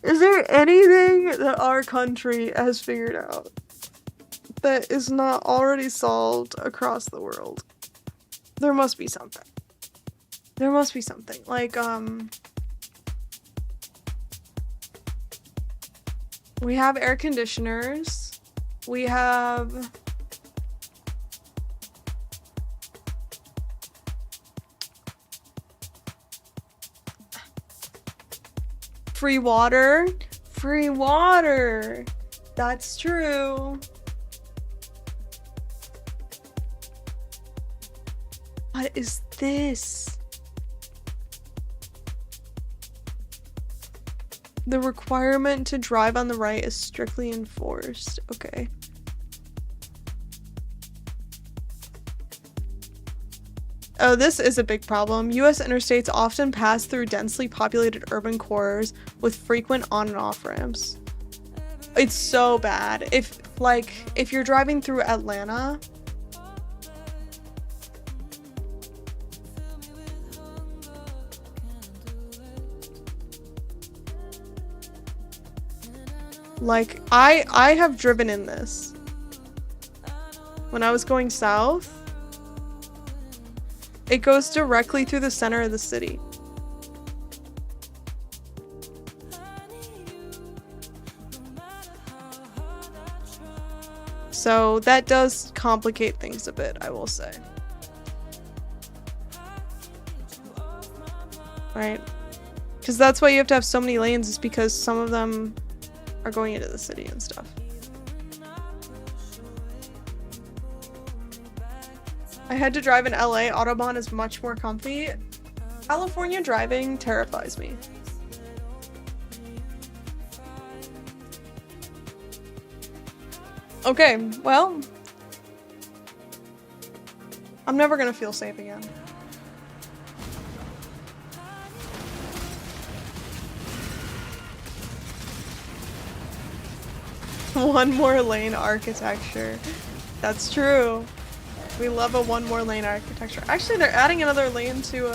[SPEAKER 1] Is there anything that our country has figured out that is not already solved across the world? There must be something. There must be something. Like, we have air conditioners. We have... free water. Free water. That's true. What is this? The requirement to drive on the right is strictly enforced. Okay. Oh, this is a big problem. US interstates often pass through densely populated urban cores with frequent on and off ramps. It's so bad. If you're driving through Atlanta, like, I have driven in this when I was going south. It goes directly through the center of the city. So that does complicate things a bit, I will say. Right? Because that's why you have to have so many lanes, is because some of them are going into the city and stuff. I had to drive in LA. Autobahn is much more comfy. California driving terrifies me. Okay, well, I'm never gonna feel safe again. One more lane architecture. That's true. We love a one more lane architecture. Actually, they're adding another lane to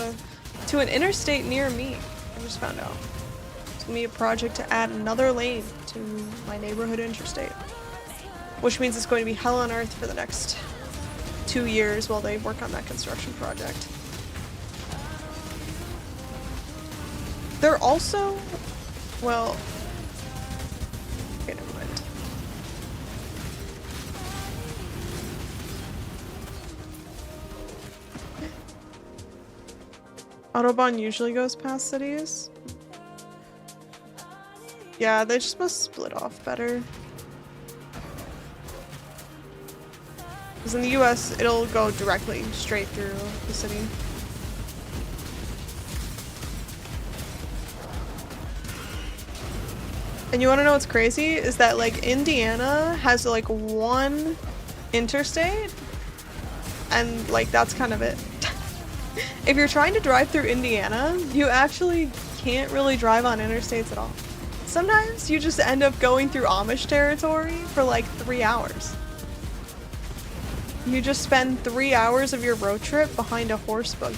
[SPEAKER 1] an interstate near me. I just found out. It's gonna be a project to add another lane to my neighborhood interstate. Which means it's going to be hell on earth for the next 2 years while they work on that construction project. They're also, well, okay, never mind. Autobahn usually goes past cities. Yeah, they just must split off better. Because in the US, it'll go directly straight through the city. And you want to know what's crazy? Is that, like, Indiana has, like, one interstate, and, like, that's kind of it. If you're trying to drive through Indiana, you actually can't really drive on interstates at all. Sometimes you just end up going through Amish territory for like 3 hours. You just spend 3 hours of your road trip behind a horse buggy.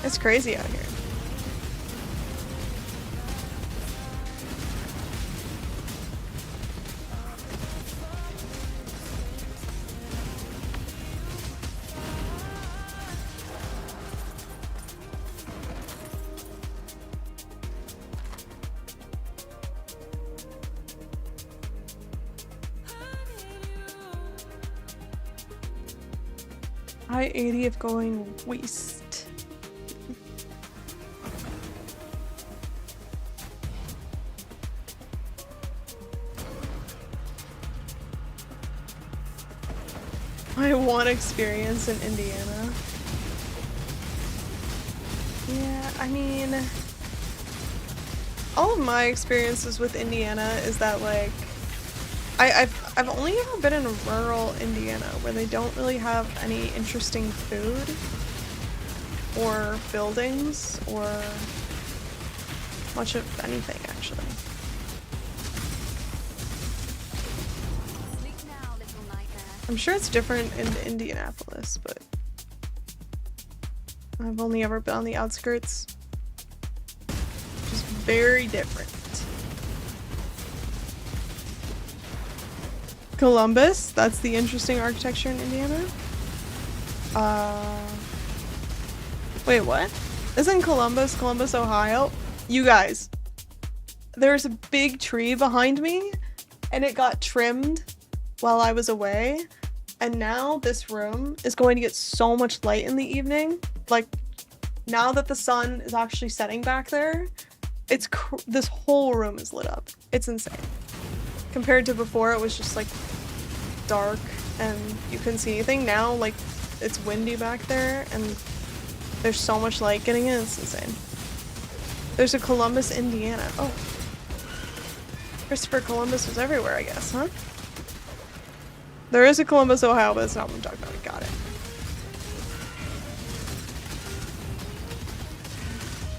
[SPEAKER 1] It's crazy out here. I-80 of going west. My one experience in Indiana. Yeah, I mean, all of my experiences with Indiana is that like I've only ever been in rural Indiana where they don't really have any interesting food or buildings or much of anything actually. I'm sure it's different in Indianapolis, but I've only ever been on the outskirts. Just very different. Columbus, that's the interesting architecture in Indiana. Wait, what? Isn't Columbus, Ohio? You guys, there's a big tree behind me and it got trimmed while I was away. And now this room is going to get so much light in the evening. Like, now that the sun is actually setting back there, this whole room is lit up. It's insane. Compared to before, it was just like dark and you couldn't see anything. Now, like, it's windy back there and there's so much light getting in. It's insane. There's a Columbus, Indiana. Oh. Christopher Columbus was everywhere, I guess, huh? There is a Columbus, Ohio, but that's not what I'm talking about. Got it.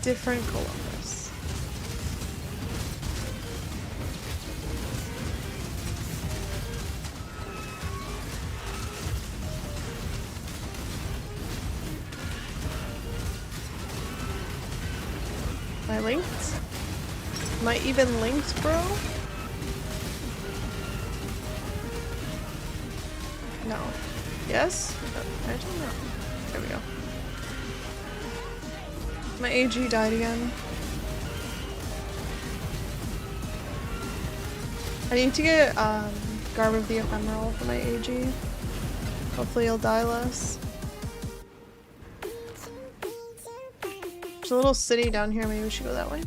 [SPEAKER 1] Different Columbus. Am I linked? Am I even linked, bro? No. Yes? I don't know. There we go. My AG died again. I need to get Garb of the Ephemeral for my AG. Hopefully he'll die less. There's a little city down here, maybe we should go that way.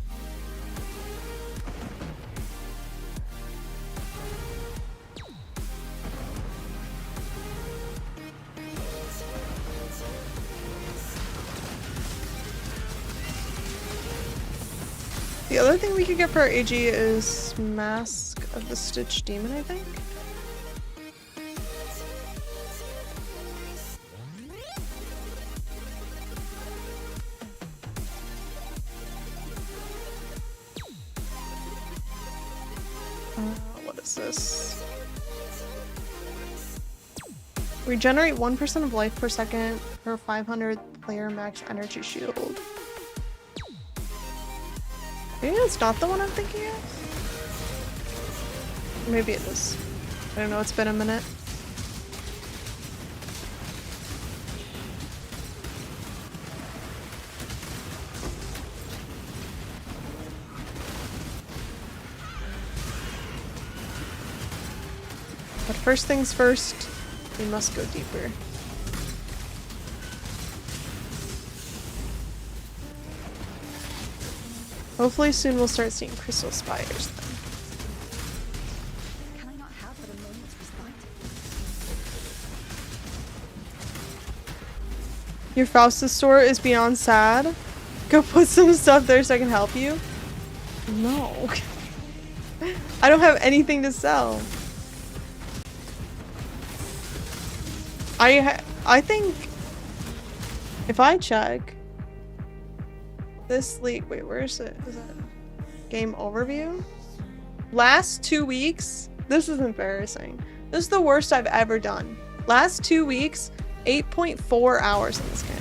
[SPEAKER 1] The other thing we could get for our AG is Mask of the Stitch Demon, I think. What is this? Regenerate 1% of life per second for 500 player max energy shield. Maybe it's not the one I'm thinking of? Maybe it is. I don't know, it's been a minute. But first things first, we must go deeper. Hopefully soon we'll start seeing crystal spiders then.
[SPEAKER 4] Can I not have but a moment's respite?
[SPEAKER 1] Your Faustus store is beyond sad. Go put some stuff there so I can help you. No. I don't have anything to sell. I think if I check this leak, wait, where is it? Is that Game overview. Last 2 weeks, this is embarrassing. This is the worst I've ever done. Last 2 weeks, 8.4 hours in this game.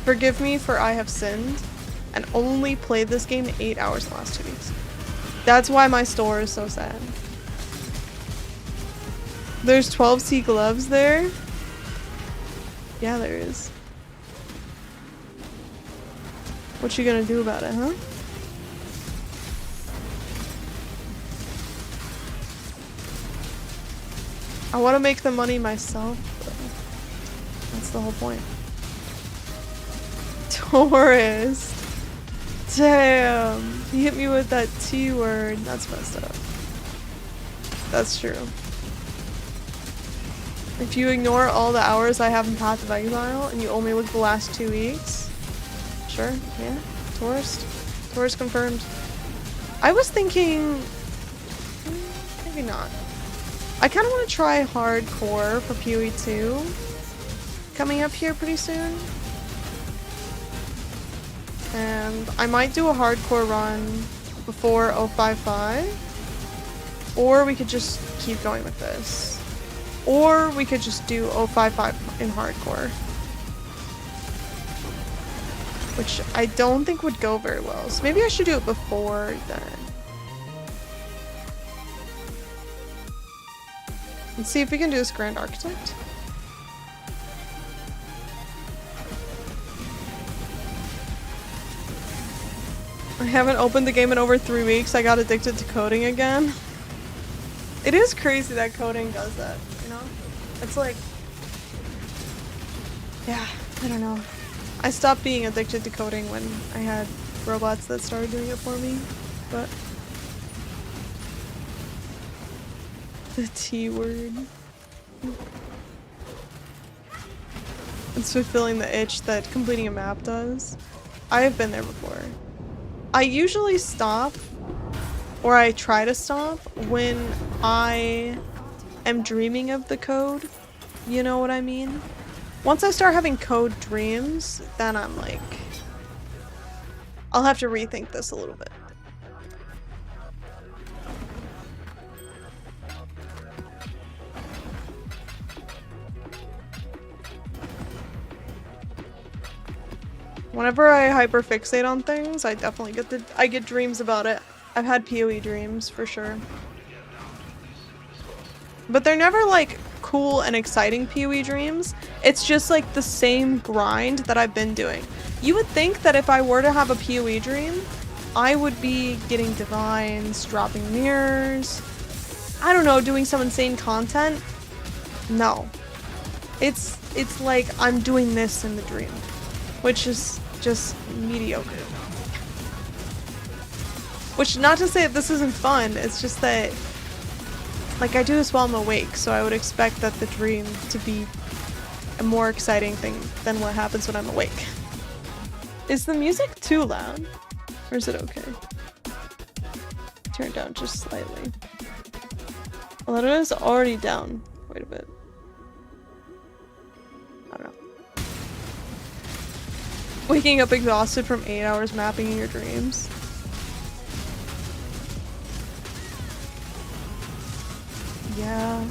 [SPEAKER 1] Forgive me for I have sinned and only played this game 8 hours in the last 2 weeks. That's why my store is so sad. There's 12C gloves there. Yeah, there is. What you gonna do about it, huh? I want to make the money myself, but that's the whole point. Tourist. Damn. He hit me with that T word. That's messed up. That's true. If you ignore all the hours I have in Path of Exile and you only look the last 2 weeks, sure, yeah, tourist. Tourist confirmed. I was thinking, maybe not. I kind of want to try hardcore for PoE 2 coming up here pretty soon. And I might do a hardcore run before 055. Or we could just keep going with this. Or we could just do 055 in hardcore. Which I don't think would go very well. So maybe I should do it before then. Let's see if we can do this Grand Architect. I haven't opened the game in over 3 weeks. I got addicted to coding again. It is crazy that coding does that, you know? It's like... yeah, I don't know. I stopped being addicted to coding when I had robots that started doing it for me, but... the T word. It's fulfilling the itch that completing a map does. I have been there before. I usually stop, or I try to stop, when I am dreaming of the code. You know what I mean? Once I start having code dreams, then I'm like... I'll have to rethink this a little bit. Whenever I hyperfixate on things, I definitely get dreams about it. I've had PoE dreams for sure. But they're never like cool and exciting PoE dreams. It's just like the same grind that I've been doing. You would think that if I were to have a PoE dream, I would be getting divines, dropping mirrors, I don't know, doing some insane content. No. It's like I'm doing this in the dream, which is just mediocre. Which, not to say that this isn't fun, it's just that, like, I do this while I'm awake, so I would expect that the dream to be a more exciting thing than what happens when I'm awake. Is the music too loud? Or is it okay? Turn it down just slightly. Well, it is already down quite a bit. I don't know. Waking up exhausted from 8 hours mapping in your dreams. Yeah.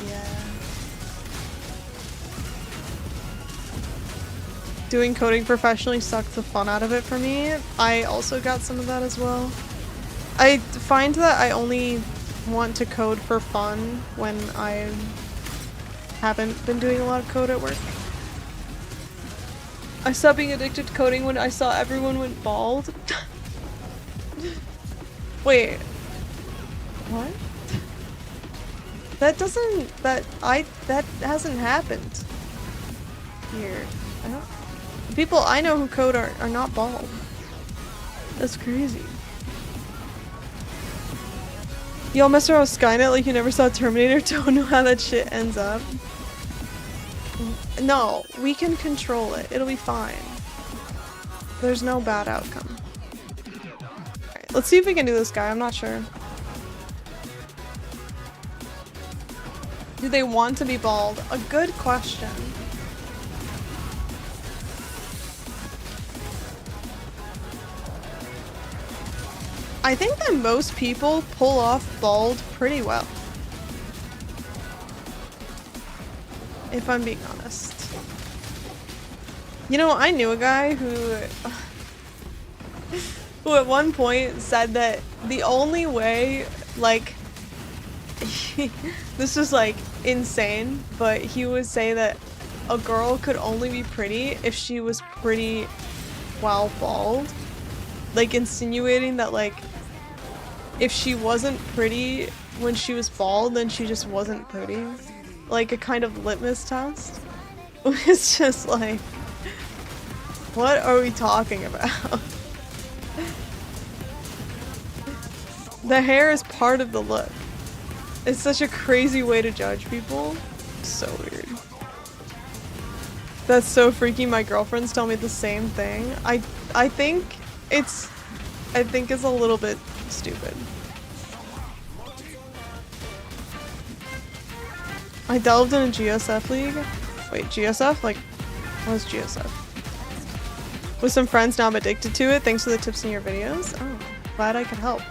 [SPEAKER 1] Yeah. Doing coding professionally sucked the fun out of it for me. I also got some of that as well. I find that I only want to code for fun when I haven't been doing a lot of code at work. I stopped being addicted to coding when I saw everyone went bald. Wait. What? That hasn't happened here. The people I know who code are not bald. That's crazy. Y'all mess around with Skynet like you never saw Terminator, don't know how that shit ends up. No, we can control it. It'll be fine. There's no bad outcome. Alright, let's see if we can do this guy. I'm not sure. Do they want to be bald? A good question. I think that most people pull off bald pretty well. If I'm being honest. You know, I knew a guy who at one point said that the only way, like, this was like insane, but he would say that a girl could only be pretty if she was pretty while bald. Like insinuating that like if she wasn't pretty when she was bald, then she just wasn't pretty. Like a kind of litmus test. It's just like, what are we talking about? The hair is part of the look. It's such a crazy way to judge people. So weird. That's so freaky. My girlfriends tell me the same thing. I think it's a little bit stupid. I delved in a GSF league. Wait, GSF? Like, what is GSF? With some friends, now I'm addicted to it. Thanks for the tips in your videos. Oh, glad I could help.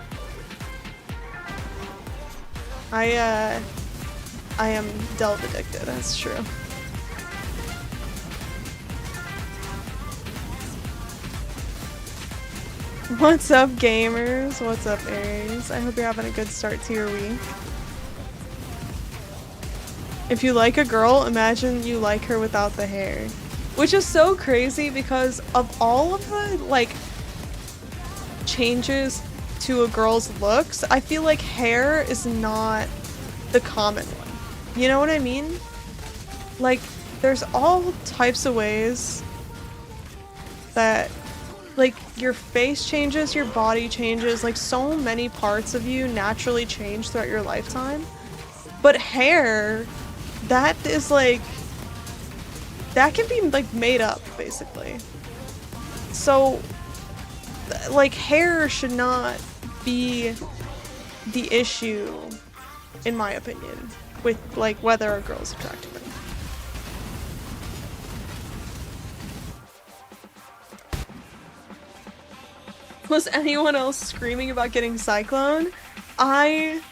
[SPEAKER 1] I am delve addicted, that's true. What's up, gamers? What's up, Aries? I hope you're having a good start to your week. If you like a girl, imagine you like her without the hair. Which is so crazy because of all of the, like, changes to a girl's looks, I feel like hair is not the common one. You know what I mean? Like, there's all types of ways that, like, your face changes, your body changes, like, so many parts of you naturally change throughout your lifetime. But hair, that is, like, that can be, like, made up, basically. So, like, hair should not be the issue, in my opinion, with, like, whether a girl's attractive or not. Was anyone else screaming about getting Cyclone? I'm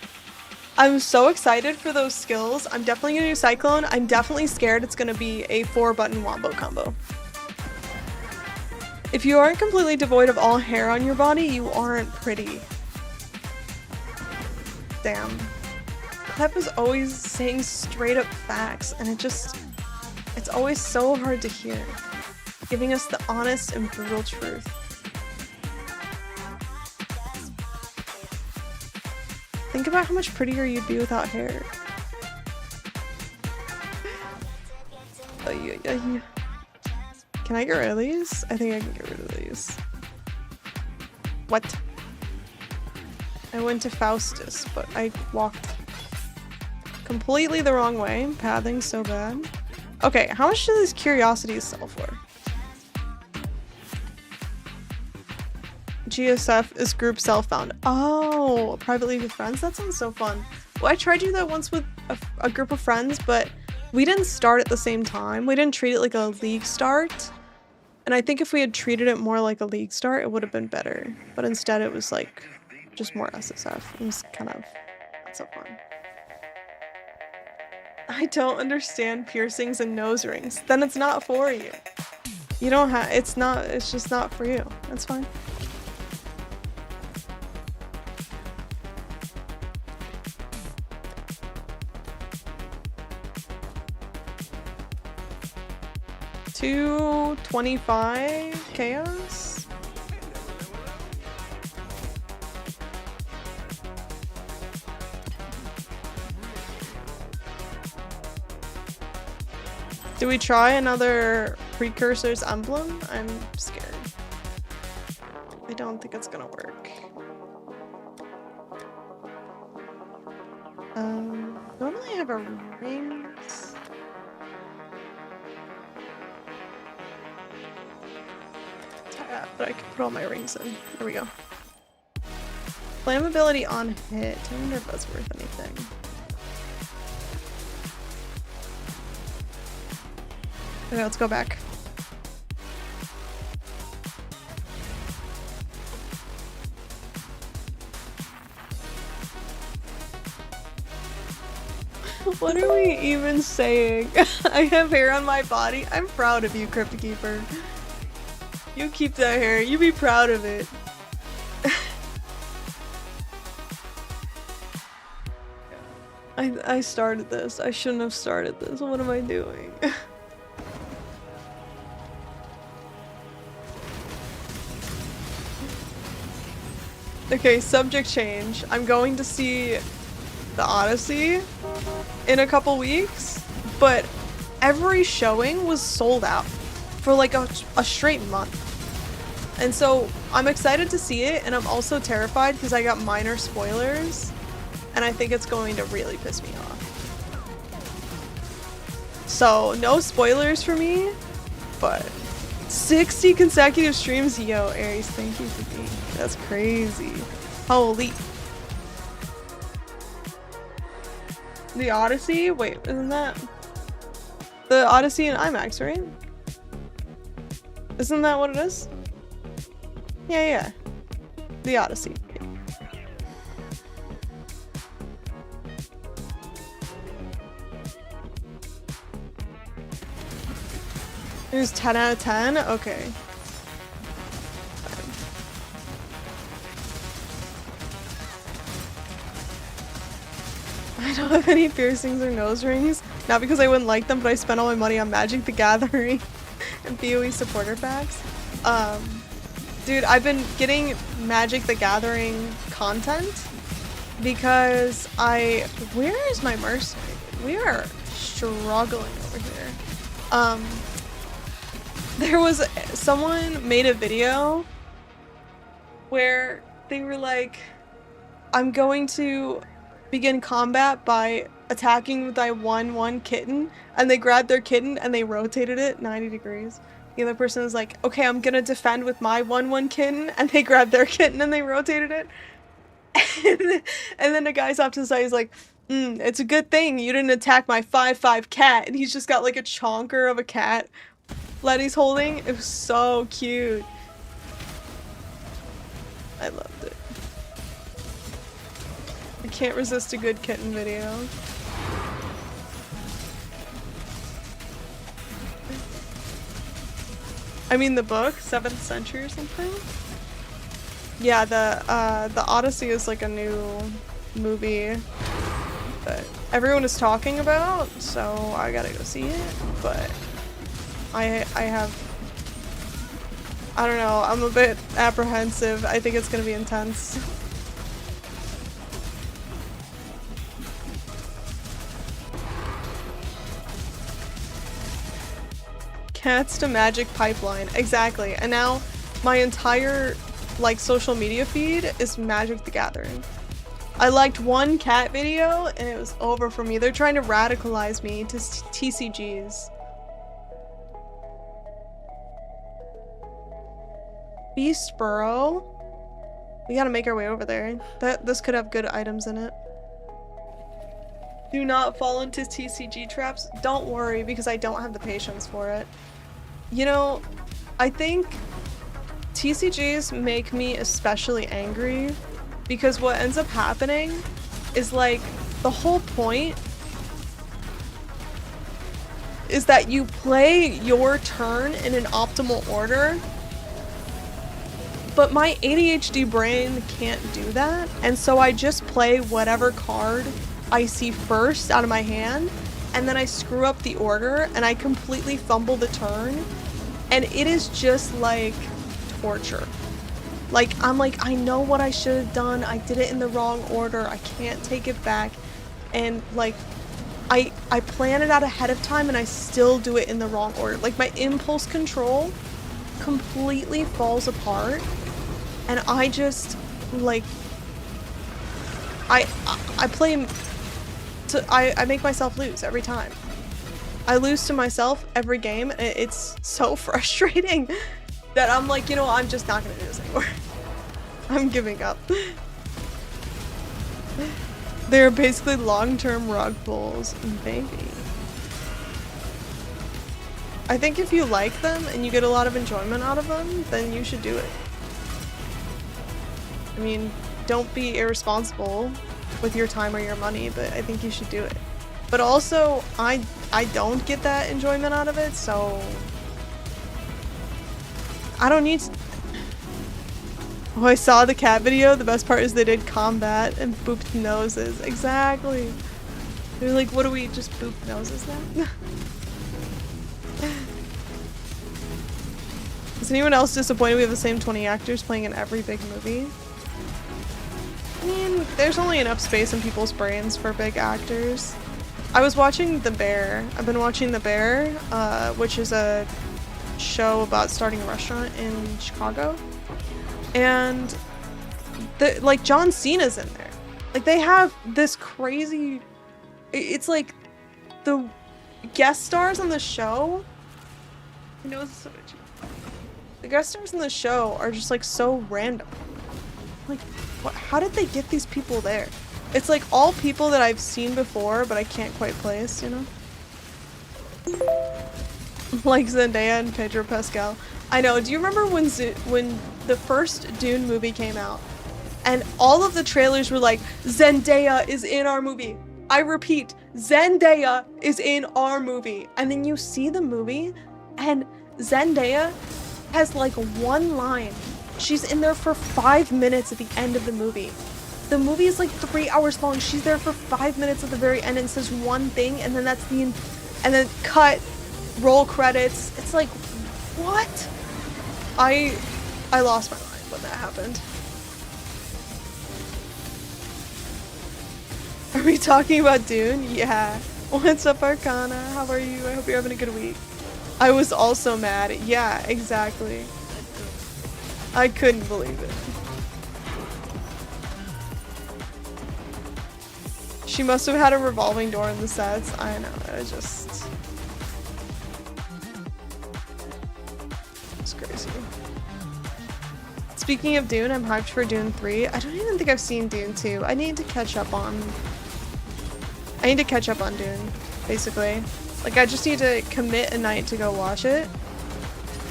[SPEAKER 1] so excited for those skills. I'm definitely gonna do Cyclone. I'm definitely scared it's gonna be a 4-button wombo combo. If you aren't completely devoid of all hair on your body, you aren't pretty. Damn. Clep is always saying straight up facts, and it's always so hard to hear. Giving us the honest and brutal truth. Think about how much prettier you'd be without hair. Can I get rid of these? I think I can get rid of these. What? I went to Faustus, but I walked completely the wrong way. Pathing so bad. Okay, how much do these curiosities sell for? GSF is group self-found. Oh, privately with friends? That sounds so fun. Well, I tried to do that once with a group of friends, but we didn't start at the same time. We didn't treat it like a league start. And I think if we had treated it more like a league start, it would have been better. But instead it was like, just more SSF. It was kind of not so fun. I don't understand piercings and nose rings. Then it's not for you. You don't have, it's just not for you. That's fine. $225 chaos? Do we try another Precursor's emblem? I'm scared. I don't think it's gonna work. Normally I have a ring. But I can put all my rings in. There we go. Flammability on hit. I wonder if that's worth anything. Okay, let's go back. What are we even saying? I have hair on my body. I'm proud of you, Crypt Keeper. You keep that hair. You be proud of it. I started this. I shouldn't have started this. What am I doing? Okay, subject change. I'm going to see the Odyssey in a couple weeks, but every showing was sold out for like a straight month. And so I'm excited to see it, and I'm also terrified because I got minor spoilers, and I think it's going to really piss me off. So no spoilers for me, but 60 consecutive streams. Yo, Aries, thank you for being here. That's crazy. Holy. The Odyssey? Wait, isn't that the Odyssey in IMAX, right? Isn't that what it is? Yeah. The Odyssey. It was 10 out of 10? Okay. I don't have any piercings or nose rings. Not because I wouldn't like them, but I spent all my money on Magic the Gathering and BOE supporter packs. Dude, I've been getting Magic the Gathering content because where is my Mercenary? We are struggling over here. There was someone made a video where they were like, I'm going to begin combat by attacking with my 1/1 kitten, and they grabbed their kitten and they rotated it 90 degrees. The other person is like, okay, I'm gonna defend with my 1/1 kitten, and they grabbed their kitten and they rotated it. And then the guy's off to the side, he's like, it's a good thing you didn't attack my 5/5 cat, and he's just got like a chonker of a cat Letty's holding. It was so cute. I loved it. I can't resist a good kitten video. I mean the book, 7th century or something? Yeah, the Odyssey is like a new movie that everyone is talking about, so I gotta go see it, but I don't know, I'm a bit apprehensive. I think it's gonna be intense. Cats to Magic pipeline. Exactly. And now my entire like social media feed is Magic the Gathering. I liked one cat video and it was over for me. They're trying to radicalize me to TCGs. Beast Burrow. We gotta make our way over there. This could have good items in it. Do not fall into TCG traps. Don't worry, because I don't have the patience for it. You know, I think TCGs make me especially angry because what ends up happening is like the whole point is that you play your turn in an optimal order, but my ADHD brain can't do that, and so I just play whatever card I see first out of my hand, and then I screw up the order and I completely fumble the turn, and it is just like torture. Like, I'm like, I know what I should have done, I did it in the wrong order, I can't take it back, and like I plan it out ahead of time and I still do it in the wrong order. Like, my impulse control completely falls apart, and I just like I play I make myself lose every time. I lose to myself every game, and it's so frustrating that I'm like, you know, I'm just not gonna do this anymore. I'm giving up. They're basically long-term rug pulls, maybe. I think if you like them and you get a lot of enjoyment out of them, then you should do it. I mean, don't be irresponsible with your time or your money, but I think you should do it. But also, I don't get that enjoyment out of it, so I don't need to. Oh, I saw the cat video. The best part is they did combat and booped noses. Exactly. They're like, what do we just boop noses now? Is anyone else disappointed we have the same 20 actors playing in every big movie? I mean, there's only enough space in people's brains for big actors. I was watching The Bear. I've been watching The Bear, which is a show about starting a restaurant in Chicago. And like John Cena's in there. Like they have this crazy, it's like the guest stars on the show. I know this is so itchy. The guest stars in the show are just like so random. Like, what? How did they get these people there? It's like all people that I've seen before, but I can't quite place, you know? Like Zendaya and Pedro Pascal. I know. Do you remember when the first Dune movie came out, and all of the trailers were like, Zendaya is in our movie. I repeat, Zendaya is in our movie. And then you see the movie, and Zendaya has like one line. She's in there for 5 minutes at the end of the movie. The movie is like 3 hours long. She's there for 5 minutes at the very end and says one thing, and then that's and then cut, roll credits. It's like, what? I lost my mind when that happened. Are we talking about Dune? Yeah. What's up, Arcana? How are you? I hope you're having a good week. I was also mad. Yeah, exactly. I couldn't believe it. She must have had a revolving door in the sets. I know, it's crazy. Speaking of Dune, I'm hyped for Dune 3. I don't even think I've seen Dune 2. I need to catch up on Dune, basically. Like, I just need to commit a night to go watch it.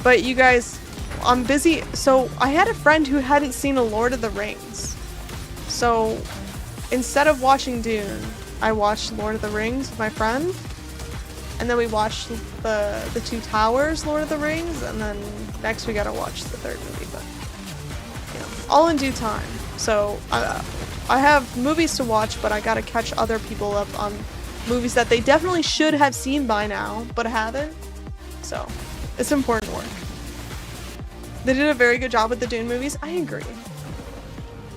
[SPEAKER 1] But you guys, I'm busy. So I had a friend who hadn't seen a Lord of the Rings. So instead of watching Dune, I watched Lord of the Rings with my friend. And then we watched the Two Towers, Lord of the Rings. And then next we gotta watch the third movie. But, you know, all in due time. So I have movies to watch, but I gotta catch other people up on movies that they definitely should have seen by now, but haven't. So, it's important work. They did a very good job with the Dune movies. I agree.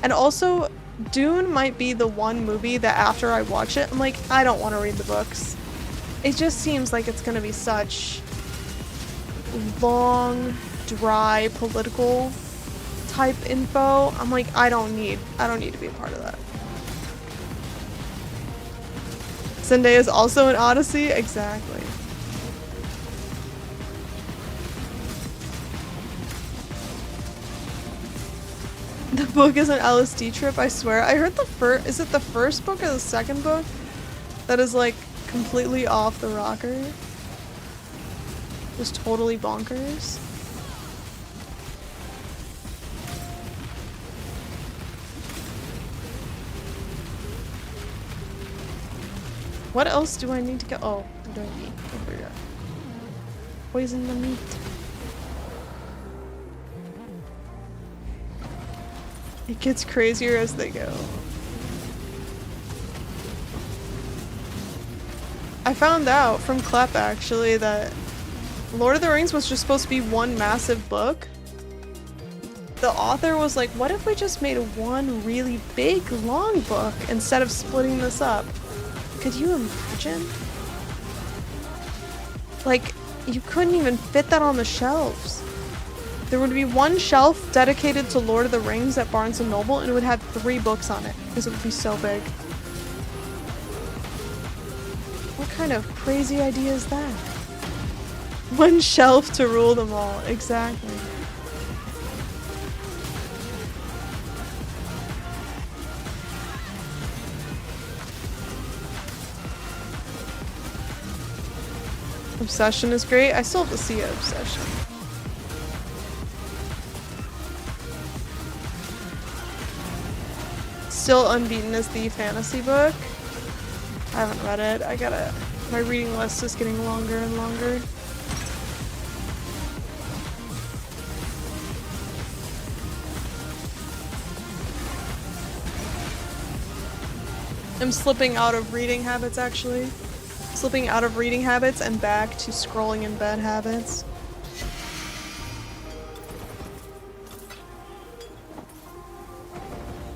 [SPEAKER 1] And also, Dune might be the one movie that after I watch it, I'm like, I don't want to read the books. It just seems like it's gonna be such long, dry, political type info. I'm like, I don't need to be a part of that. Zendaya is also an Odyssey? Exactly. The book is an LSD trip, I swear. I heard is it the first book or the second book that is like completely off the rocker? Just totally bonkers. What else do I need to get? Oh, I'm doing meat. I forgot. Poison the meat. It gets crazier as they go. I found out from Clep actually that Lord of the Rings was just supposed to be one massive book. The author was like, what if we just made one really big, long book instead of splitting this up? Could you imagine? Like, you couldn't even fit that on the shelves. There would be one shelf dedicated to Lord of the Rings at Barnes & Noble, and it would have 3 books on it, because it would be so big. What kind of crazy idea is that? One shelf to rule them all, exactly. Obsession is great. I still have to see Obsession. Still unbeaten as the fantasy book. I haven't read it. My reading list is getting longer and longer. I'm slipping out of reading habits, actually. Slipping out of reading habits and back to scrolling in bed habits.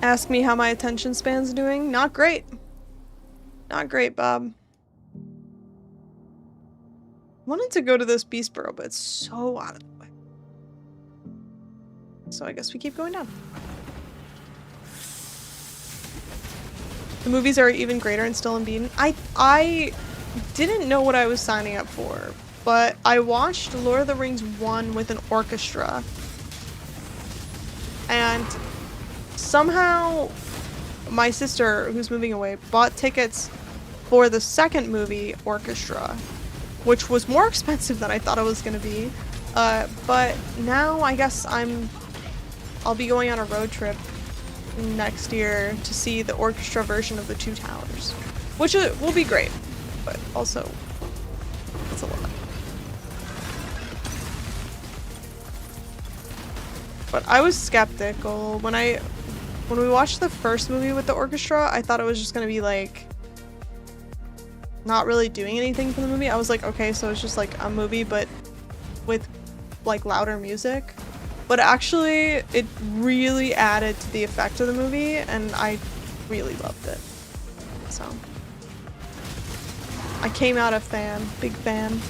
[SPEAKER 1] Ask me how my attention span's doing. Not great. Not great, Bob. Wanted to go to this Beast Burrow, but it's so out of the way. So I guess we keep going down. The movies are even greater and still unbeaten. I didn't know what I was signing up for, but I watched Lord of the Rings 1 with an orchestra. And somehow my sister, who's moving away, bought tickets for the second movie, Orchestra, which was more expensive than I thought it was gonna be. But now I guess I'll be going on a road trip next year to see the orchestra version of The Two Towers, which will be great, but also it's a lot. But I was skeptical when we watched the first movie with the orchestra. I thought it was just gonna be like not really doing anything for the movie. I was like, okay, so it's just like a movie but with like louder music. But actually, it really added to the effect of the movie, and I really loved it. So I came out a fan, big fan.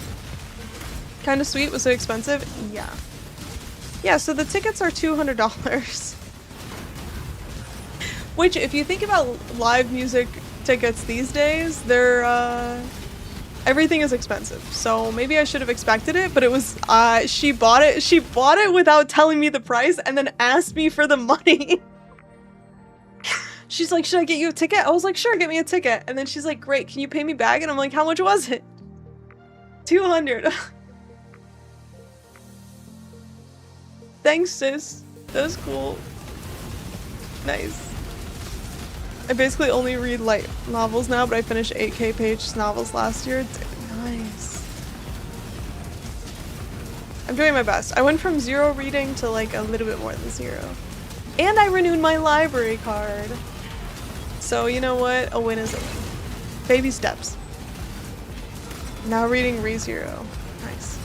[SPEAKER 1] Kind of sweet. Was it expensive? Yeah. Yeah, so the tickets are $200. Which, if you think about live music tickets these days, they're everything is expensive. So maybe I should have expected it, but it was she bought it without telling me the price and then asked me for the money. She's like, "Should I get you a ticket?" I was like, "Sure, get me a ticket." And then she's like, "Great, can you pay me back?" And I'm like, "How much was it?" 200. Thanks, sis. That was cool. Nice. I basically only read light novels now, but I finished 8K page novels last year. Nice. I'm doing my best. I went from 0 reading to like a little bit more than 0. And I renewed my library card. So you know what? A win is a win. Baby steps. Now reading ReZero. Nice.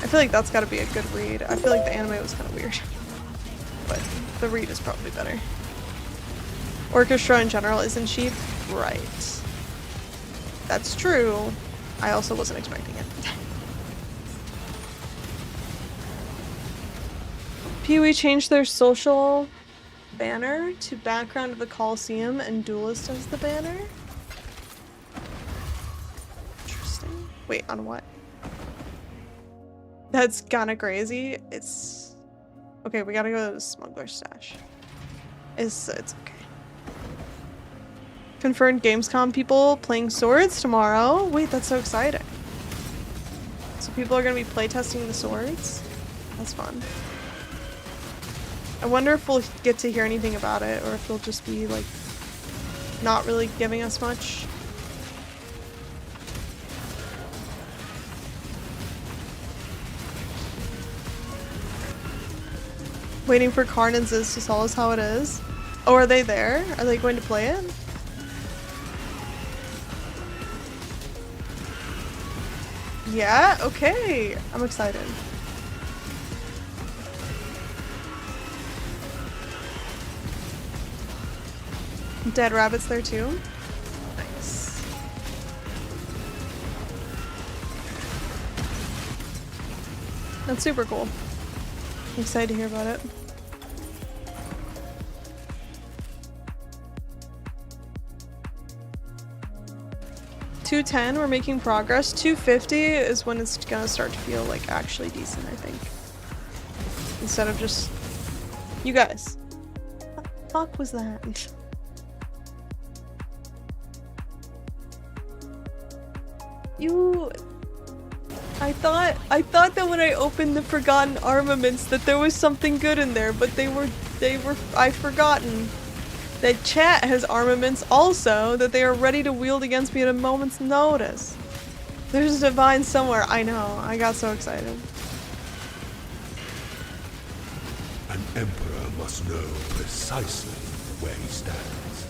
[SPEAKER 1] I feel like that's gotta be a good read. I feel like the anime was kind of weird. But the read is probably better. Orchestra in general isn't cheap. Right. That's true. I also wasn't expecting it. Pee-wee changed their social banner to background of the Coliseum and Duelist as the banner. Interesting. Wait, on what? That's kinda crazy. It's... Okay, we gotta go to the Smuggler's Stash. It's okay. Confirmed Gamescom people playing swords tomorrow. Wait, that's so exciting. So people are gonna be playtesting the swords? That's fun. I wonder if we'll get to hear anything about it, or if they'll just be like not really giving us much. Waiting for Carnan's to tell us how it is. Oh, are they there? Are they going to play it? Yeah, okay. I'm excited. Dead rabbits there too. Nice. That's super cool. I'm excited to hear about it. $210, we're making progress. $250 is when it's gonna start to feel like actually decent, I think. Instead of just... You guys. What the fuck was that? You... I thought that when I opened the Forgotten Armaments that there was something good in there, but I've forgotten. That chat has armaments also that they are ready to wield against me at a moment's notice. There's a divine somewhere. I know. I got so excited.
[SPEAKER 5] An emperor must know precisely where he stands.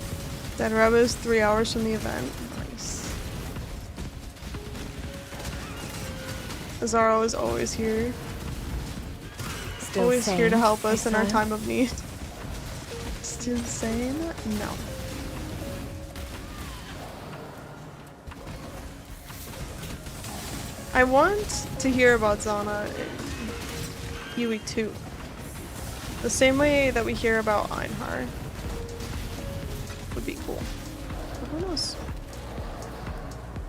[SPEAKER 1] Dead Rebbe is 3 hours from the event. Nice. Azaro is always here.
[SPEAKER 4] Still
[SPEAKER 1] Always here to
[SPEAKER 4] sane,
[SPEAKER 1] help us in our
[SPEAKER 4] exile?
[SPEAKER 1] time of need. Still sane? No. I want to hear about Zana in Huey 2. The same way that we hear about Einhar. Would be cool. But who knows?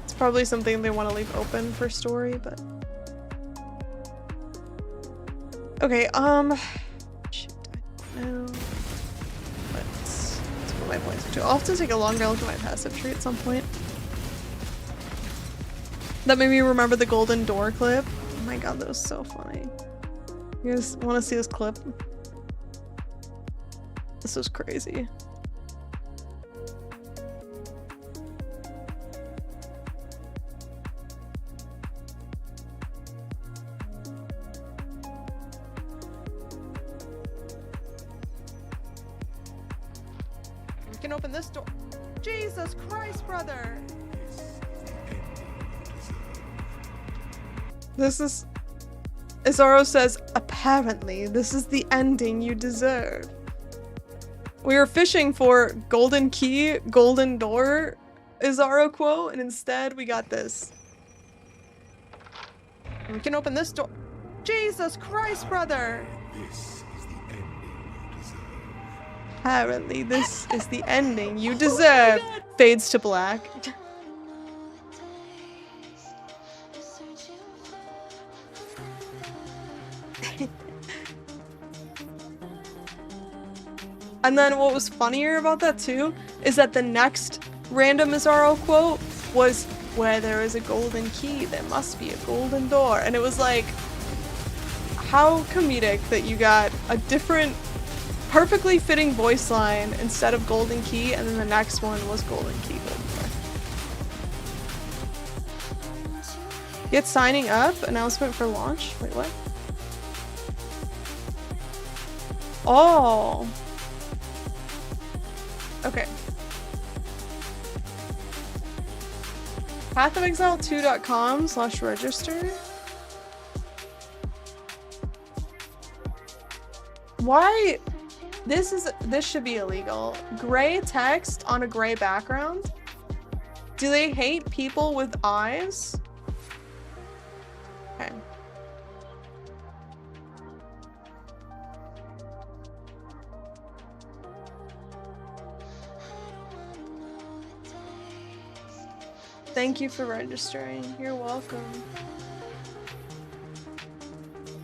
[SPEAKER 1] It's probably something they want to leave open for story, but... Okay, shit, I don't know. Let's put my points to. I'll have to take a longer look at my passive tree at some point. That made me remember the golden door clip. Oh my god, that was so funny. You guys want to see this clip? This was crazy. We can open this door. Jesus Christ, brother! This is... Azaro says, apparently, this is the ending you deserve. We were fishing for golden key, golden door, Azaro quote, and instead we got this. We can open this door. Jesus Christ, brother!
[SPEAKER 5] This is the ending you deserve.
[SPEAKER 1] Apparently, this is the ending you deserve. Fades to black. And then what was funnier about that too is that the next random Azaro quote was, where there is a golden key, there must be a golden door. And it was like, how comedic that you got a different, perfectly fitting voice line instead of golden key, and then the next one was golden key, golden door. Get signing up, announcement for launch. Wait, what? Oh. Okay. pathofexile2.com/register. Why? This should be illegal. Gray text on a gray background? Do they hate people with eyes? Okay. Thank you for registering. You're welcome.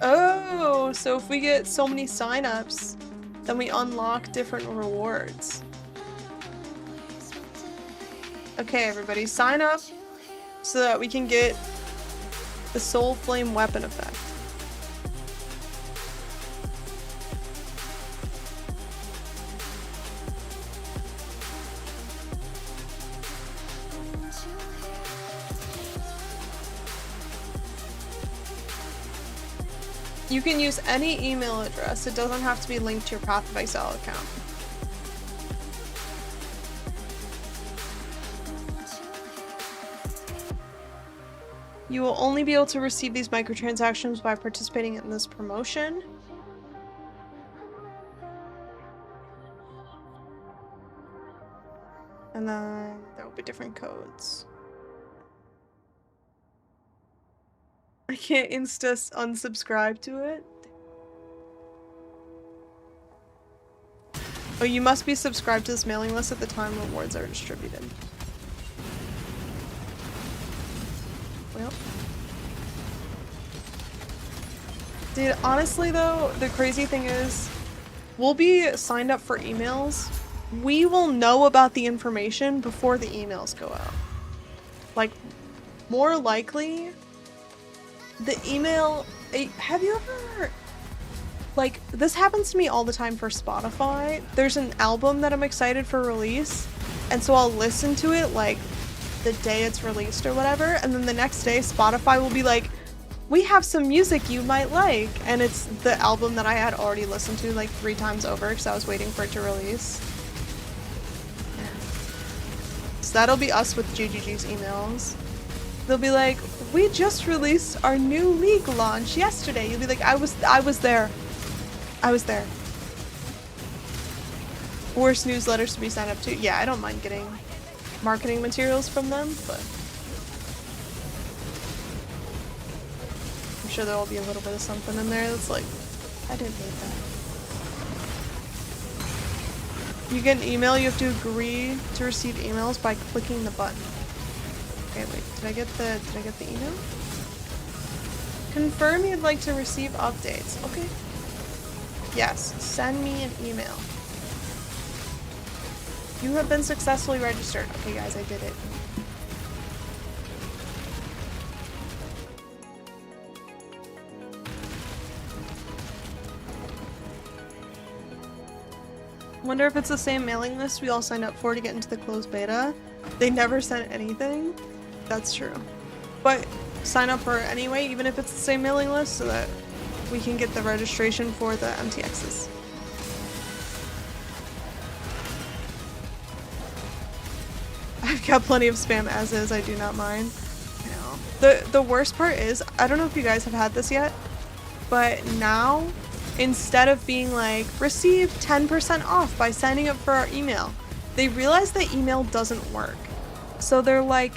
[SPEAKER 1] Oh, so if we get so many signups, then we unlock different rewards. Okay, everybody, sign up so that we can get the Soul Flame weapon effect. You can use any email address. It doesn't have to be linked to your Path of Exile account. You will only be able to receive these microtransactions by participating in this promotion. And then there will be different codes. I can't insta unsubscribe to it. Oh, you must be subscribed to this mailing list at the time rewards are distributed. Well. Dude, honestly though, the crazy thing is, we'll be signed up for emails. We will know about the information before the emails go out. Like, more likely, the email... Have you ever... like, this happens to me all the time for Spotify. There's an album that I'm excited for release, and so I'll listen to it, like, the day it's released or whatever, and then the next day Spotify will be like, we have some music you might like, and it's the album that I had already listened to like 3 times over because I was waiting for it to release. So that'll be us with GGG's emails. They'll be like, we just released our new league launch yesterday. You'll be like, I was there. I was there. Worst newsletters to be signed up to. Yeah, I don't mind getting marketing materials from them, but I'm sure there will be a little bit of something in there that's like, I didn't need that. You get an email, you have to agree to receive emails by clicking the button. Okay, wait, did I get the email? Confirm you'd like to receive updates. Okay. Yes, send me an email. You have been successfully registered. Okay, guys, I did it. Wonder if it's the same mailing list we all signed up for to get into the closed beta. They never sent anything. That's true. But sign up for it anyway, even if it's the same mailing list, so that we can get the registration for the MTXs. I've got plenty of spam as is, I do not mind. The worst part is, I don't know if you guys have had this yet, but now, instead of being like, receive 10% off by signing up for our email, they realize that email doesn't work. So they're like,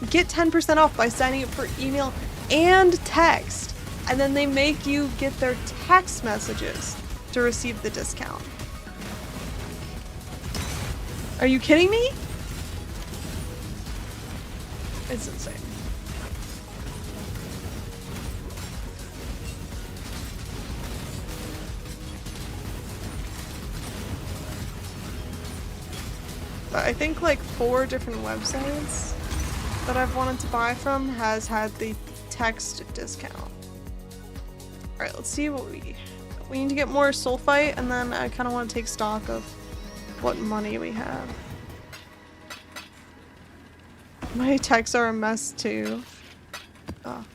[SPEAKER 1] get 10% off by signing up for email and text. And then they make you get their text messages to receive the discount. Are you kidding me? It's insane. But I think like 4 different websites that I've wanted to buy from has had the text discount. Alright, let's see what we need to get more sulfite, and then I kind of want to take stock of what money we have. My texts are a mess too. Oh.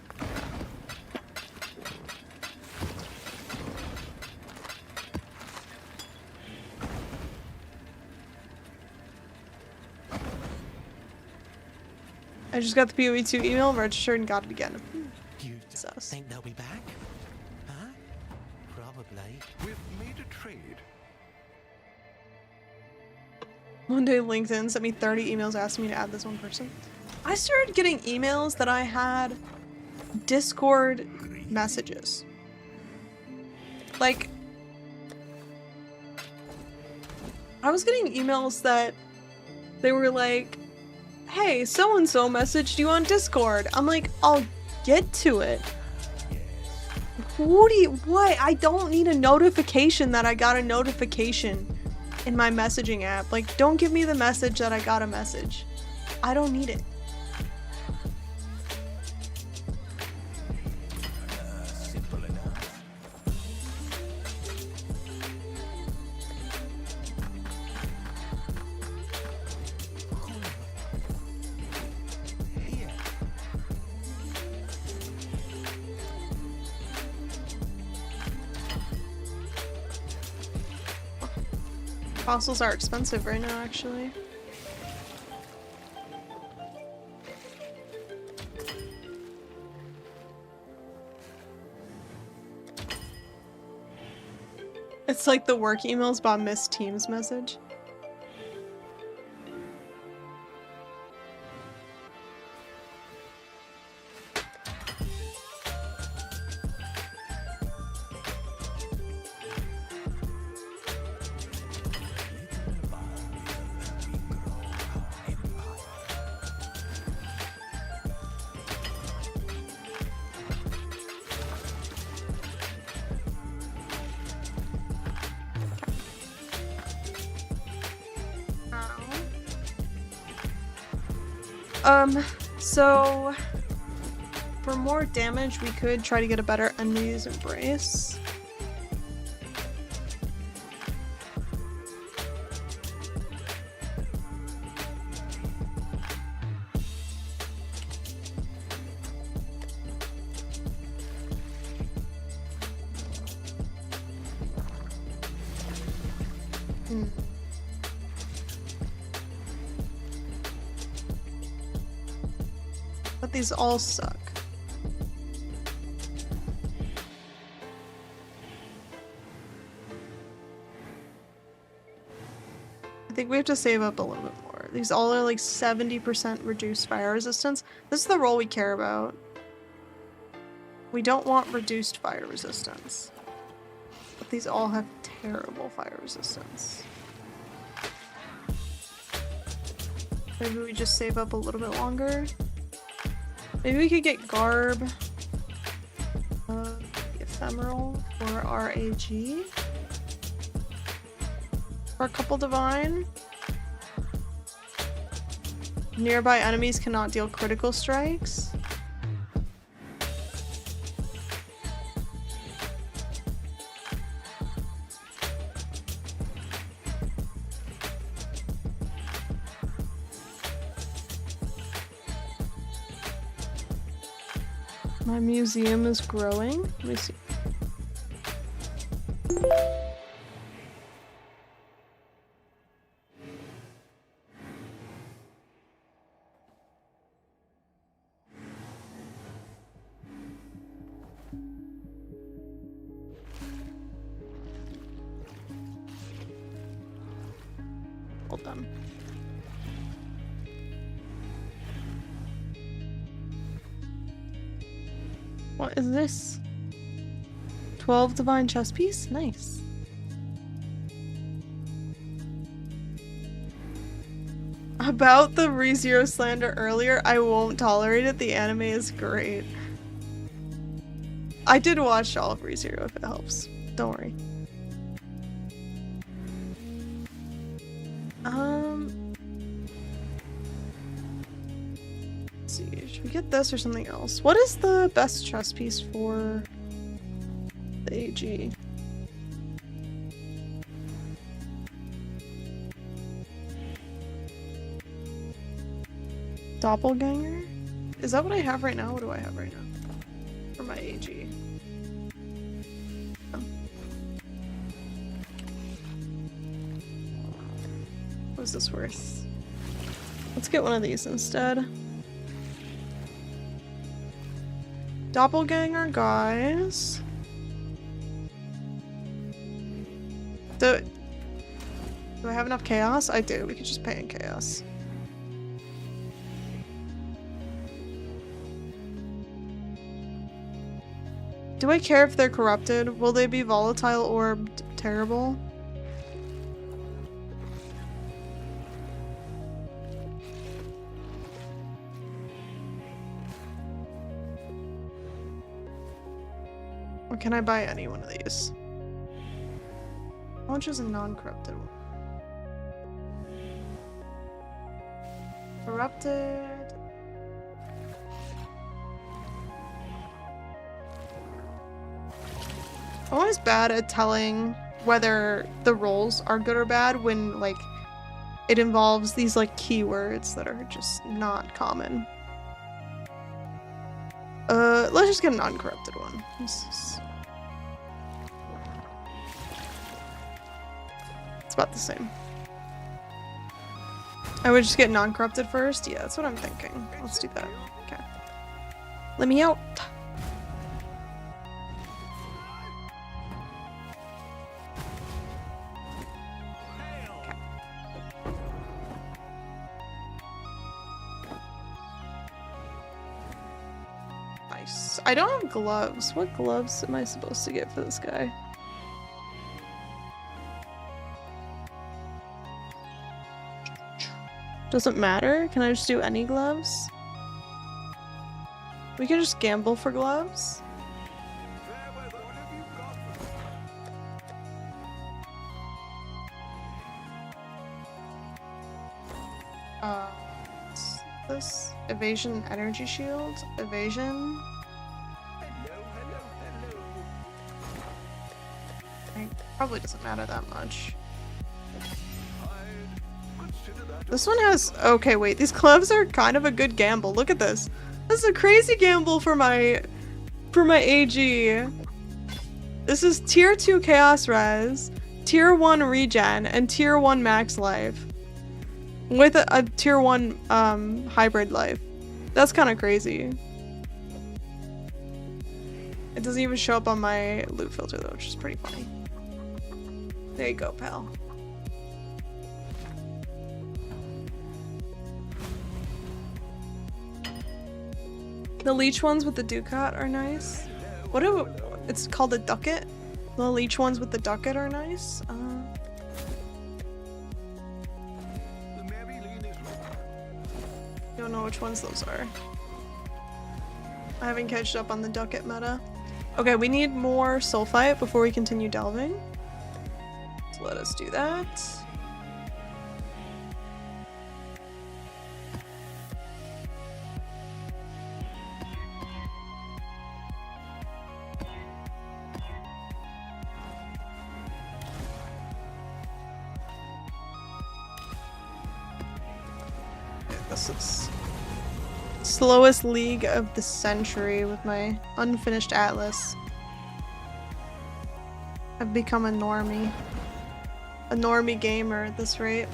[SPEAKER 1] I just got the PoE2 email, registered, and got it again.
[SPEAKER 6] You
[SPEAKER 1] Sus.
[SPEAKER 6] think they'll be back? Huh? Probably.
[SPEAKER 5] We've made a trade.
[SPEAKER 1] One day LinkedIn sent me 30 emails asking me to add this one person. I started getting emails that I had Discord messages. Like, I was getting emails that they were like, hey, so-and-so messaged you on Discord. I'm like, I'll get to it. What? I don't need a notification that I got a notification in my messaging app. Like, don't give me the message that I got a message. I don't need it.
[SPEAKER 2] Simple enough.
[SPEAKER 6] Here.
[SPEAKER 1] Fossils are expensive right now, actually. It's like the work emails about missed Teams message. So for more damage, we could try to get a better enemy's embrace. These all suck. I think we have to save up a little bit more. These all are like 70% reduced fire resistance. This is the role we care about. We don't want reduced fire resistance. But these all have terrible fire resistance. Maybe we just save up a little bit longer. Maybe we could get Garb, Ephemeral, or RAG. For a couple Divine. Nearby enemies cannot deal critical strikes. My museum is growing. Let me see. Hold on. What is this? 12 divine chess piece? Nice. About the ReZero slander earlier, I won't tolerate it. The anime is great. I did watch all of ReZero if it helps. Don't worry. Let's see, should we get this or something else? What is the best chess piece for the AG? Doppelganger? Is that what I have right now? What do I have right now? For my AG. Oh. What is this worth? Let's get one of these instead. Doppelganger, guys. Do I have enough chaos? I do. We could just pay in chaos. Do I care if they're corrupted? Will they be volatile or terrible? Or can I buy any one of these? How much is a non-corrupted one? Corrupted. I'm always bad at telling whether the rolls are good or bad when, like, it involves these, like, keywords that are just not common. Let's just get an uncorrupted one. It's about the same. I would just get non-corrupted first? Yeah, that's what I'm thinking. Let's do that. Okay. Let me out! I don't have gloves. What gloves am I supposed to get for this guy? Doesn't matter. Can I just do any gloves? We can just gamble for gloves. What's this? Evasion energy shield? Evasion? Probably doesn't matter that much. This one has... Okay, wait. These gloves are kind of a good gamble. Look at this. This is a crazy gamble for my AG. This is tier 2 chaos res, tier 1 regen, and tier 1 max life. With a tier 1 hybrid life. That's kind of crazy. It doesn't even show up on my loot filter though, which is pretty funny. There you go, pal. The leech ones with the ducat are nice. What do it's called a ducat? The leech ones with the ducat are nice. Don't know which ones those are. I haven't catched up on the ducat meta. Okay, we need more sulfite before we continue delving. So let us do that. This is slowest league of the century with my unfinished atlas. I've become a normie. A normie gamer at this rate.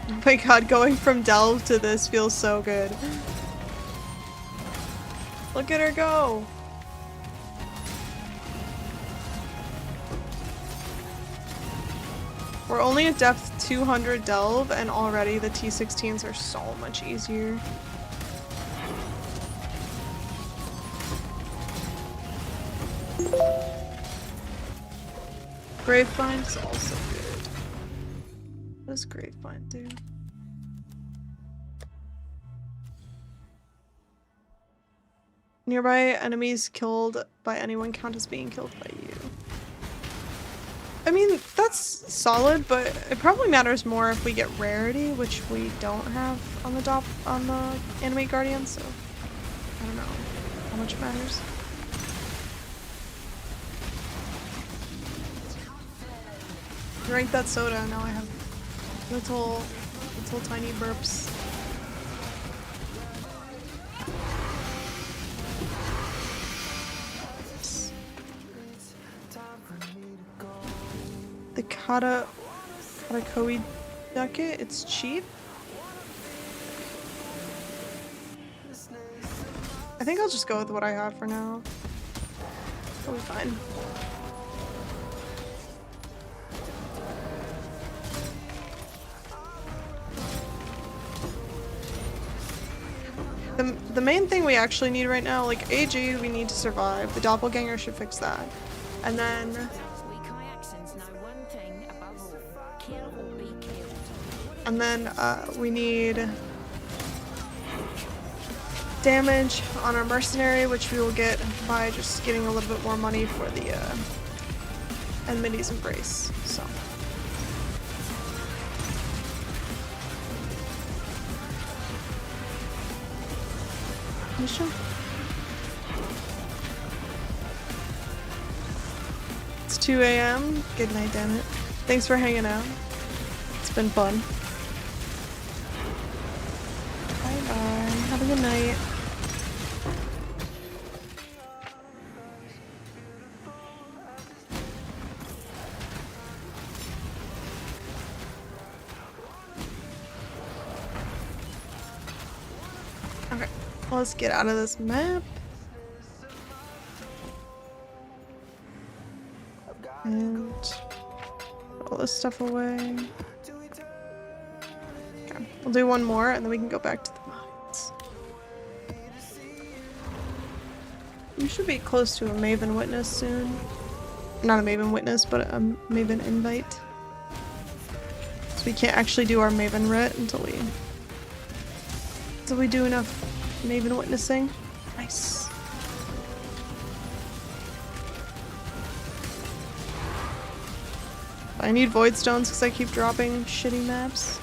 [SPEAKER 1] Oh my god, going from delve to this feels so good. Look at her go! We're only at depth 200 delve and already the T16s are so much easier. Gravebind is also good. What does Gravebind do? Nearby enemies killed by anyone count as being killed by you. I mean, that's solid, but it probably matters more if we get rarity, which we don't have on the Animate Guardian, so I don't know how much it matters. Drank that soda, now I have little tiny burps. The Katakoi ducat, it's cheap. I think I'll just go with what I have for now. It'll be fine. The main thing we actually need right now, like AG, we need to survive. The doppelganger should fix that. And then we need damage on our mercenary, which we will get by just getting a little bit more money for the Enmity's Embrace. So. Misha? It's 2 AM. Good night, damn it. Thanks for hanging out. It's been fun. Bye-bye. Have a good night. Okay, let's get out of this map. And put all this stuff away. Okay, we'll do one more and then we can go back to the mines. We should be close to a Maven Witness soon. Not a Maven Witness, but a Maven Invite. So we can't actually do our Maven Writ until we do enough Maven Witnessing. Nice. I need Void Stones because I keep dropping shitty maps.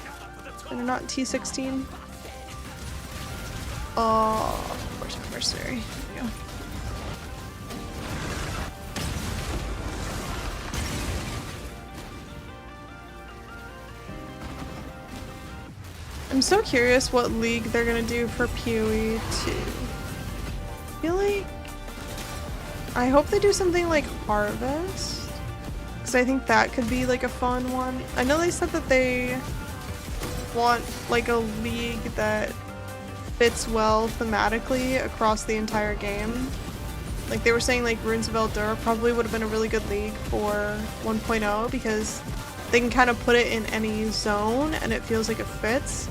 [SPEAKER 1] And they're not T16. Oh, where's my mercenary? There we go. I'm so curious what league they're gonna do for PoE 2. I feel like I hope they do something like Harvest. Because I think that could be like a fun one. I know they said that they want like a league that fits well thematically across the entire game. Like they were saying like Runes of Eldur probably would have been a really good league for 1.0 because they can kind of put it in any zone and it feels like it fits.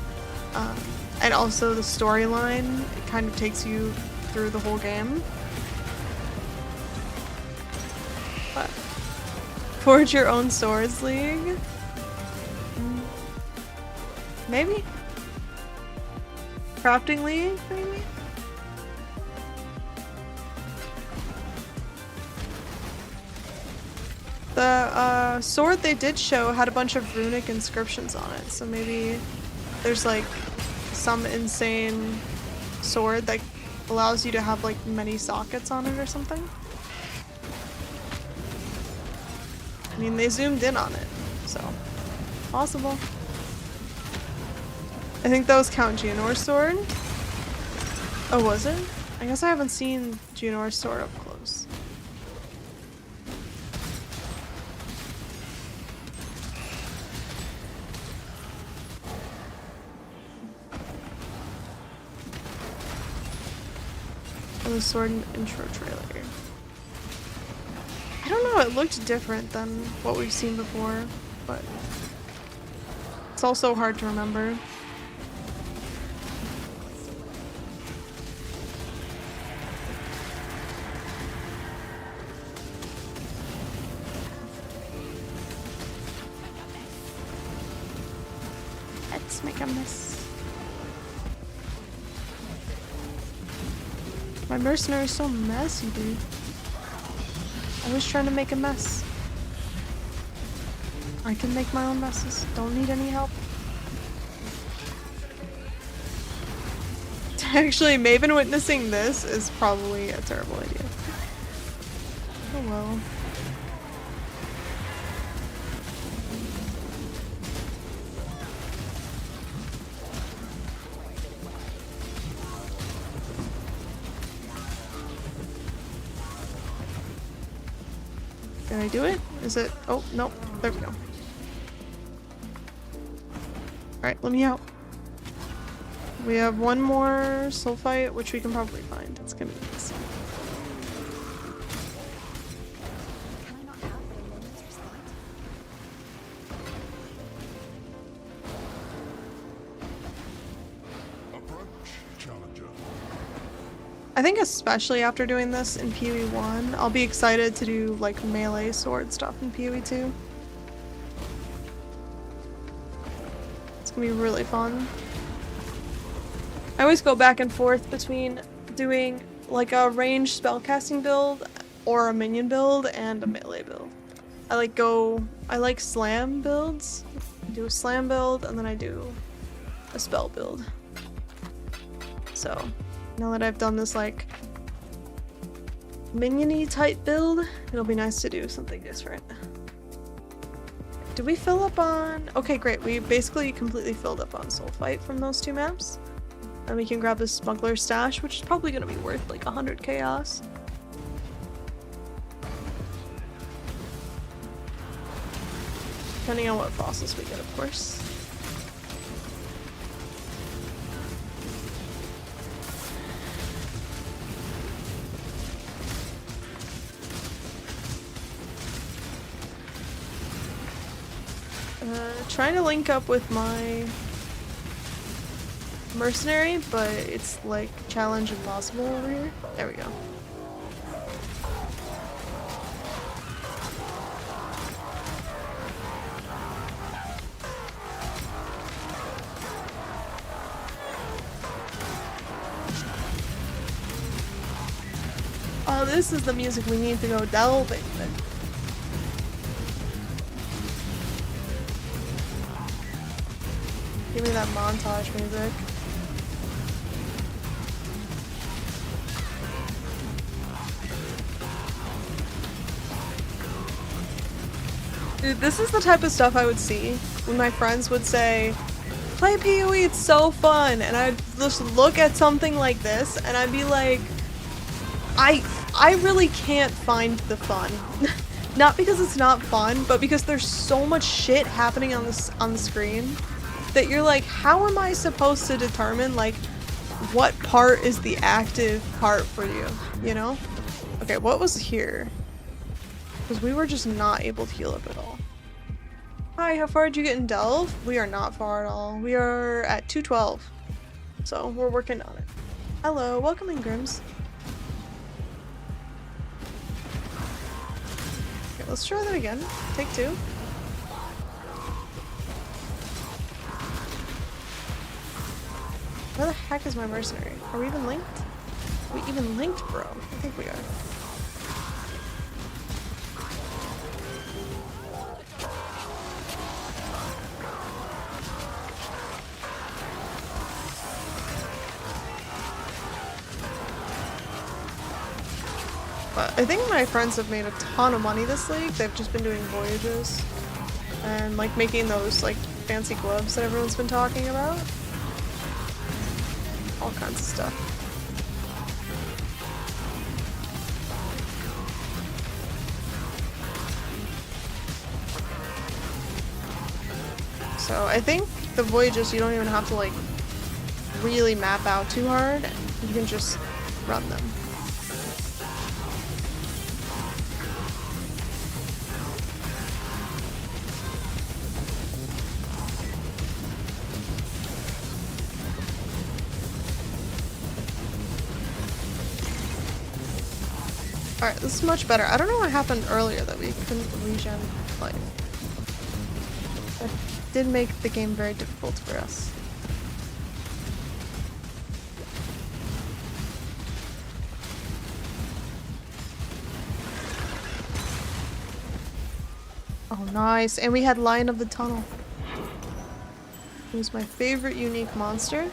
[SPEAKER 1] And also the storyline, it kind of takes you through the whole game. But forge your own swords league? Maybe? Crafting league, maybe? The sword they did show had a bunch of runic inscriptions on it, so maybe there's like some insane sword that allows you to have like many sockets on it or something. I mean, they zoomed in on it, so possible. I think that was Count Geonor's sword. Oh, was it? I guess I haven't seen Geonor's sword up close. Oh, the sword intro trailer. I don't know, it looked different than what we've seen before, but it's also hard to remember. Let's make a mess. My mercenary is so messy, dude. Always trying to make a mess. I can make my own messes. Don't need any help. Actually, Maven witnessing this is probably a terrible idea. Oh well. Did I do it? Is it? Oh, no. There we go. Alright, let me out. We have one more soul fight, which we can probably find. It's gonna be easy. I think especially after doing this in PoE 1, I'll be excited to do like melee sword stuff in PoE 2. It's gonna be really fun. I always go back and forth between doing like a ranged spellcasting build or a minion build and a melee build. I like slam builds. I do a slam build and then I do a spell build. So now that I've done this like minion-y type build, it'll be nice to do something different. Did we fill up on... Okay, great. We basically completely filled up on Soul Fight from those two maps. And we can grab the Smuggler Stash, which is probably going to be worth like 100 chaos. Depending on what fossils we get, of course. Trying to link up with my Mercenary, but it's like challenge impossible over here. There we go. Oh, this is the music we need to go delving with. Give me that montage music. Dude, this is the type of stuff I would see when my friends would say, play PoE, it's so fun, and I'd just look at something like this and I'd be like, I really can't find the fun. Not because it's not fun, but because there's so much shit happening on the screen that you're like, how am I supposed to determine like what part is the active part for you, you know? Okay, what was here? Because we were just not able to heal up at all. Hi, how far did you get in Delve? We are not far at all. We are at 212. So we're working on it. Hello, welcome in, Grims. Okay, let's try that again. Take 2. Where the heck is my mercenary? Are we even linked? Are we even linked, bro? I think we are. But I think my friends have made a ton of money this league. They've just been doing voyages and like making those like fancy gloves that everyone's been talking about. All kinds of stuff. So I think the voyages you don't even have to like really map out too hard. You can just run them. Alright, this is much better. I don't know what happened earlier that we couldn't regen life. That did make the game very difficult for us. Oh, nice. And we had Lion of the Tunnel. He was my favorite unique monster.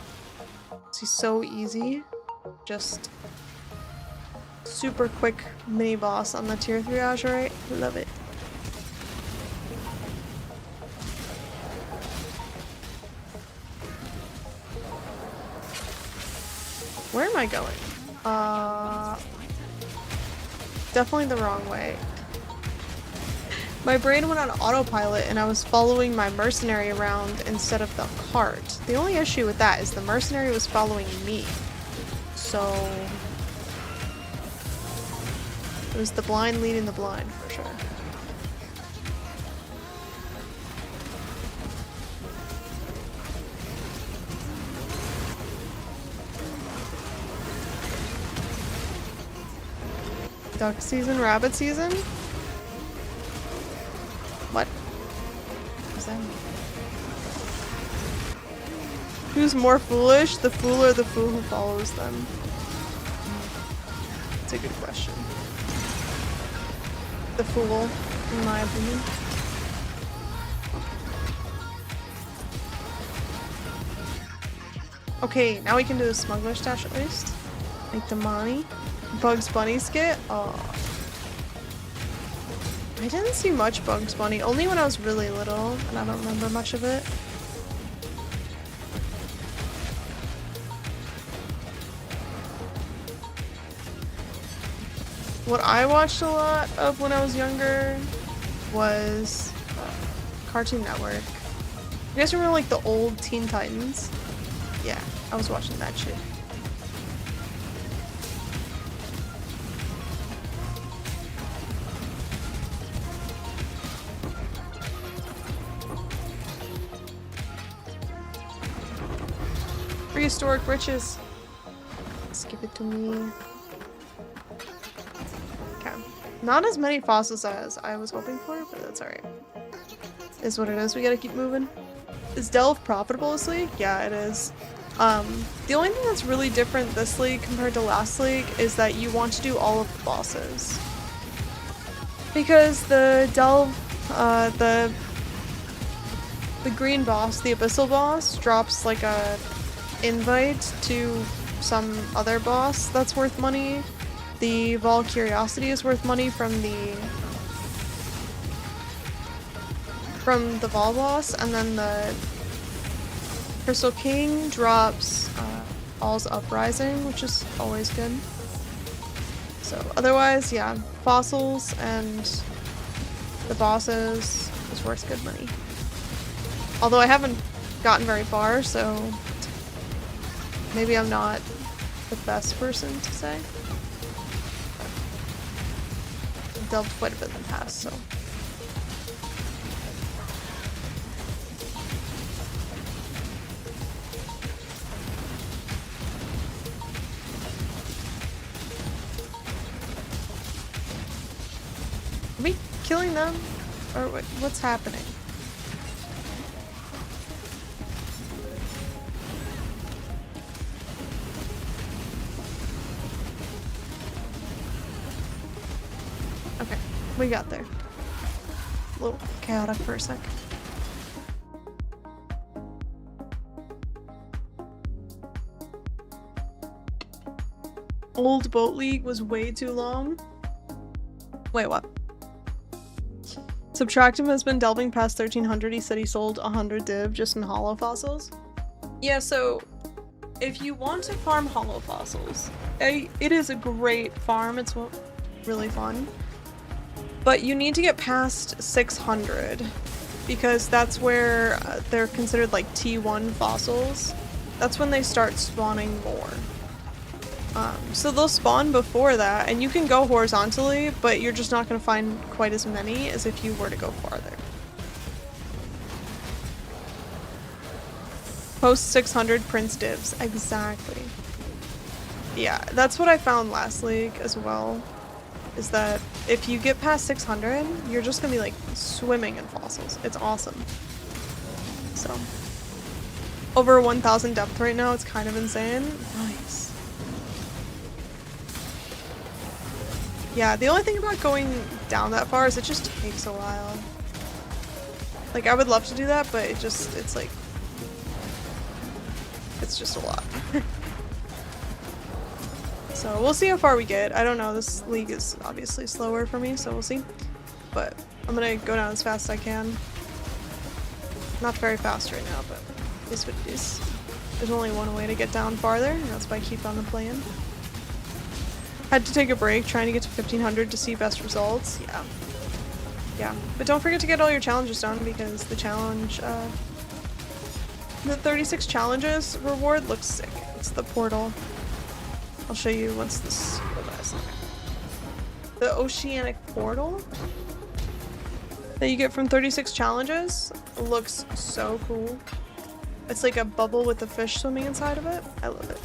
[SPEAKER 1] He's so easy. Just super quick mini boss on the tier 3 Azurite. Love it. Where am I going? Definitely the wrong way. My brain went on autopilot and I was following my mercenary around instead of the cart. The only issue with that is the mercenary was following me. So it was the blind leading the blind for sure. Duck season, rabbit season? What? What does that mean? Who's more foolish, the fool or the fool who follows them? That's a good question. The fool, in my opinion. Okay, now we can do the smuggler stash at least. Make the money. Bugs Bunny skit? Oh. I didn't see much Bugs Bunny, only when I was really little, and I don't remember much of it. What I watched a lot of when I was younger was Cartoon Network. You guys remember like the old Teen Titans? Yeah, I was watching that shit. Prehistoric riches. Let's give it to me. Okay. Not as many fossils as I was hoping for, but that's alright. Is what it is. We gotta keep moving. Is Delve profitable this league? Yeah, it is. The only thing that's really different this league compared to last league is that you want to do all of the bosses. Because the Delve, the green boss, the Abyssal boss, drops like a invite to some other boss that's worth money. The Vol Curiosity is worth money from the Vol boss, and then the Crystal King drops All's Uprising, which is always good. So otherwise, yeah, fossils and the bosses is worth good money. Although I haven't gotten very far, so maybe I'm not the best person to say. I've delved quite a bit in the past, so. Are we killing them? Or what's happening? Okay, we got there. A little chaotic for a sec. Old Boat League was way too long. Wait, what? Subtractive has been delving past 1300. He said he sold 100 div just in hollow fossils. Yeah, so if you want to farm hollow fossils, it is a great farm. It's really fun. But you need to get past 600 because that's where they're considered like T1 fossils. That's when they start spawning more. So they'll spawn before that, and you can go horizontally, but you're just not going to find quite as many as if you were to go farther. Post 600 Prince divs. Exactly. Yeah, that's what I found last league as well, is that if you get past 600, you're just going to be like swimming in fossils. It's awesome. So, over 1,000 depth right now, it's kind of insane. Nice. Yeah, the only thing about going down that far is it just takes a while. Like, I would love to do that, but it's just a lot. So, we'll see how far we get. I don't know, this league is obviously slower for me, so we'll see. But I'm gonna go down as fast as I can. Not very fast right now, but it is what it is. There's only one way to get down farther, and that's by keep on the plan. Had to take a break trying to get to 1500 to see best results. Yeah, but don't forget to get all your challenges done because the challenge, the 36 challenges reward looks sick. It's the portal. I'll show you once this. The oceanic portal that you get from 36 challenges looks so cool. It's like a bubble with a fish swimming inside of it. I love it.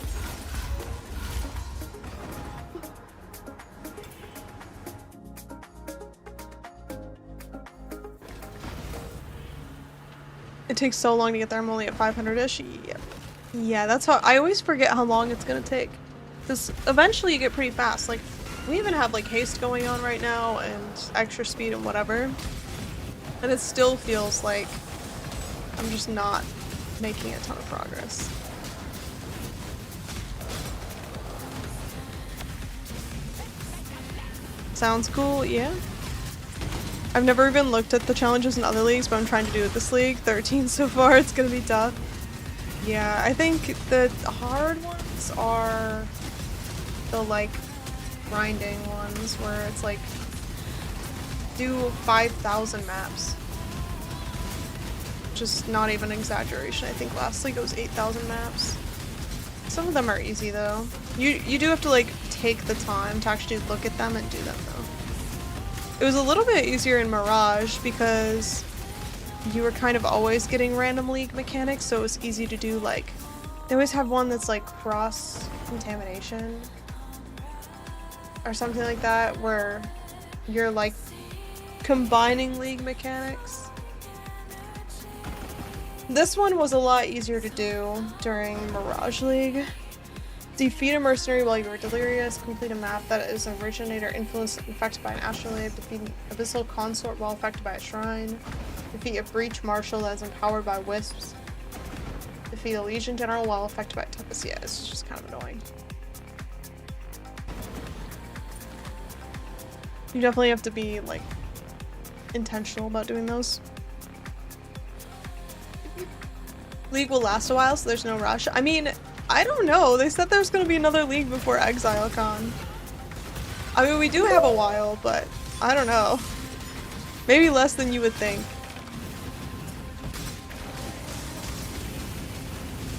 [SPEAKER 1] It takes so long to get there. I'm only at 500-ish. Yep. Yeah, that's how- I always forget how long it's gonna take. Because eventually you get pretty fast. Like, we even have like haste going on right now and extra speed and whatever. And it still feels like I'm just not making a ton of progress. Sounds cool, yeah. I've never even looked at the challenges in other leagues, but I'm trying to do it this league. 13 so far, it's gonna be tough. Yeah, I think the hard ones are the like grinding ones where it's like do 5,000 maps. Just not even an exaggeration. I think last league it was 8,000 maps. Some of them are easy though. You do have to like take the time to actually look at them and do them though. It was a little bit easier in Mirage because you were kind of always getting random league mechanics, so it was easy to do like, they always have one that's like cross contamination or something like that where you're like combining league mechanics. This one was a lot easier to do during Mirage League. Defeat a mercenary while you are delirious. Complete a map that is originator influenced and affected by an astrolabe. Defeat an abyssal consort while affected by a shrine. Defeat a breach marshal that is empowered by wisps. Defeat a legion general while affected by tempest. Yeah, it's just kind of annoying. You definitely have to be like intentional about doing those. League will last a while, so there's no rush. I mean, I don't know. They said there's gonna be another league before ExileCon. I mean, we do have a while, but I don't know. Maybe less than you would think.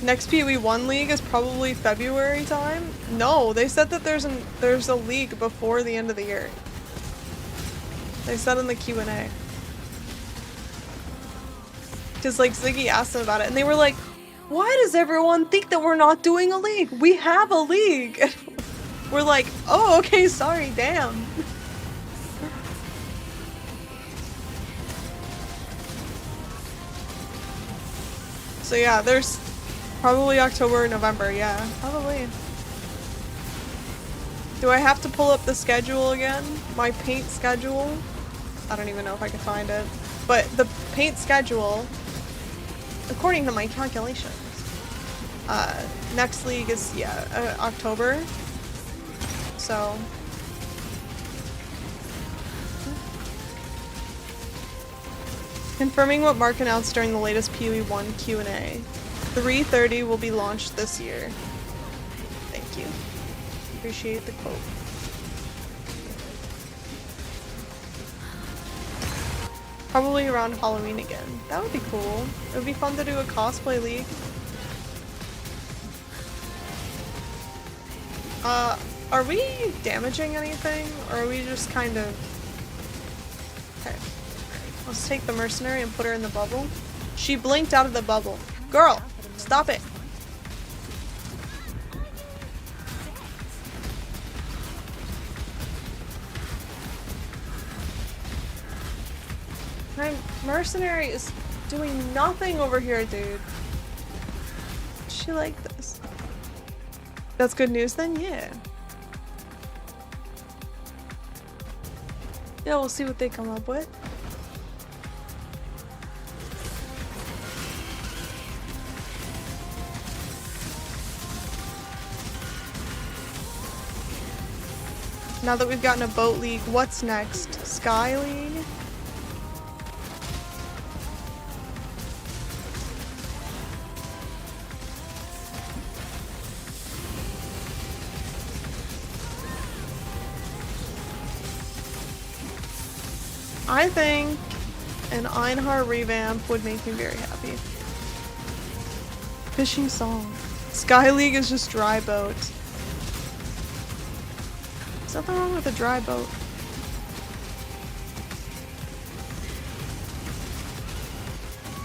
[SPEAKER 1] Next PoE1 league is probably February time? No, they said that there's a league before the end of the year. They said in the Q&A. Because like Ziggy asked them about it and they were like, why does everyone think that we're not doing a league? We have a league! We're like, oh, okay, sorry, damn. So yeah, there's probably October or November, yeah, probably. Do I have to pull up the schedule again? My paint schedule? I don't even know if I can find it. But the paint schedule, according to my calculations, next league is, yeah, October. So. Confirming what Mark announced during the latest PoE1 Q&A. 3:30 will be launched this year. Thank you. Appreciate the quote. Probably around Halloween again. That would be cool. It would be fun to do a cosplay league. Are we damaging anything? Or are we just kind of... Okay. Let's take the Mercenary and put her in the bubble. She blinked out of the bubble. Girl! Stop it! My Mercenary is doing nothing over here, dude. She like this. That's good news then? Yeah. Yeah, we'll see what they come up with. Now that we've gotten a boat league, what's next? Sky League? I think an Einhar revamp would make me very happy. Fishing song. Sky League is just dry boat. There's nothing wrong with a dry boat.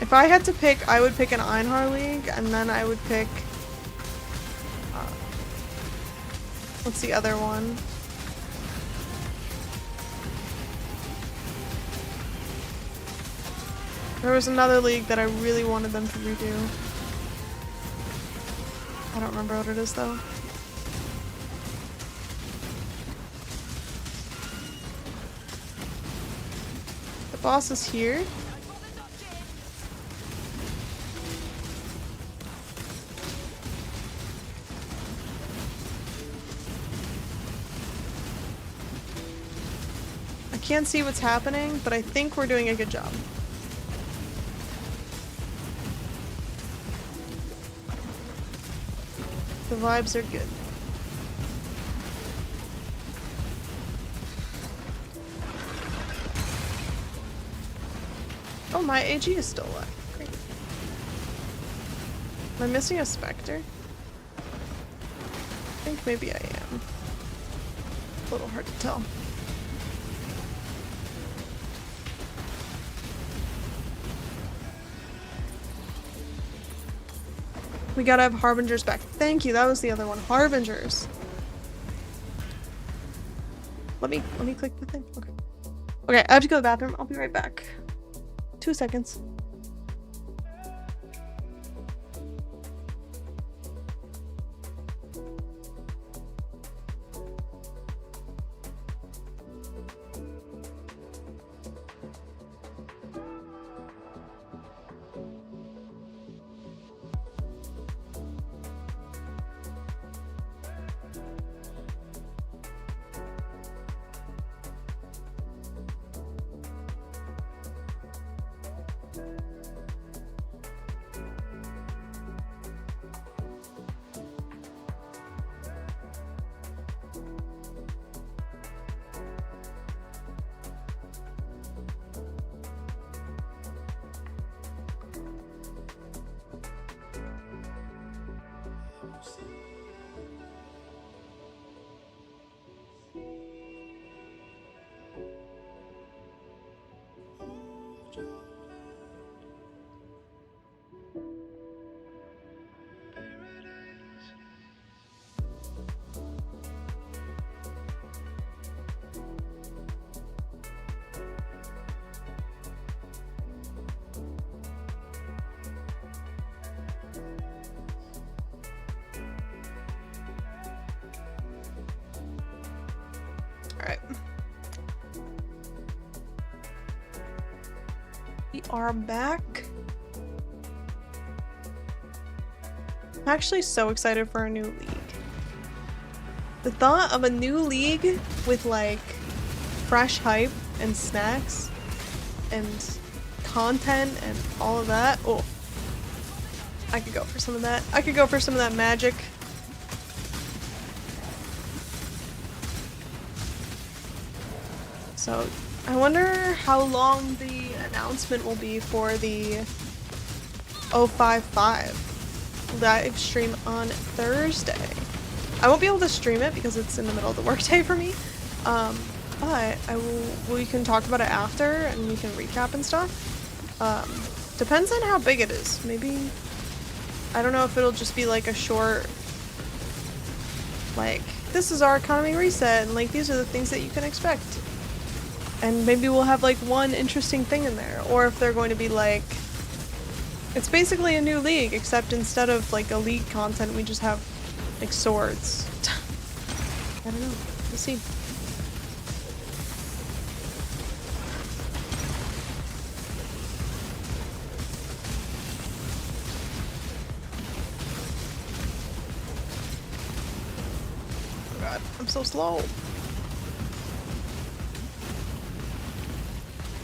[SPEAKER 1] If I had to pick, I would pick an Einhar League, and then I would pick... what's the other one? There was another league that I really wanted them to redo. I don't remember what it is though. The boss is here. I can't see what's happening, but I think we're doing a good job. The vibes are good. Oh, my AG is still alive. Great. Am I missing a Spectre? I think maybe I am. A little hard to tell. We gotta have Harbingers back. Thank you, that was the other one. Harbingers. Let me click the thing. Okay. Okay, I have to go to the bathroom. I'll be right back. 2 seconds. Alright. We are back. I'm actually so excited for a new league. The thought of a new league with like fresh hype and snacks and content and all of that. Oh, I could go for some of that. I could go for some of that magic. So I wonder how long the announcement will be for the 055 live stream on Thursday. I won't be able to stream it because it's in the middle of the workday for me. But we can talk about it after and we can recap and stuff. Depends on how big it is. Maybe, I don't know if it'll just be like a short, like, this is our economy reset and like these are the things that you can expect. And maybe we'll have like one interesting thing in there. Or if they're going to be like, it's basically a new league, except instead of like a league content, we just have like swords. I don't know. We'll see. Oh god, I'm so slow.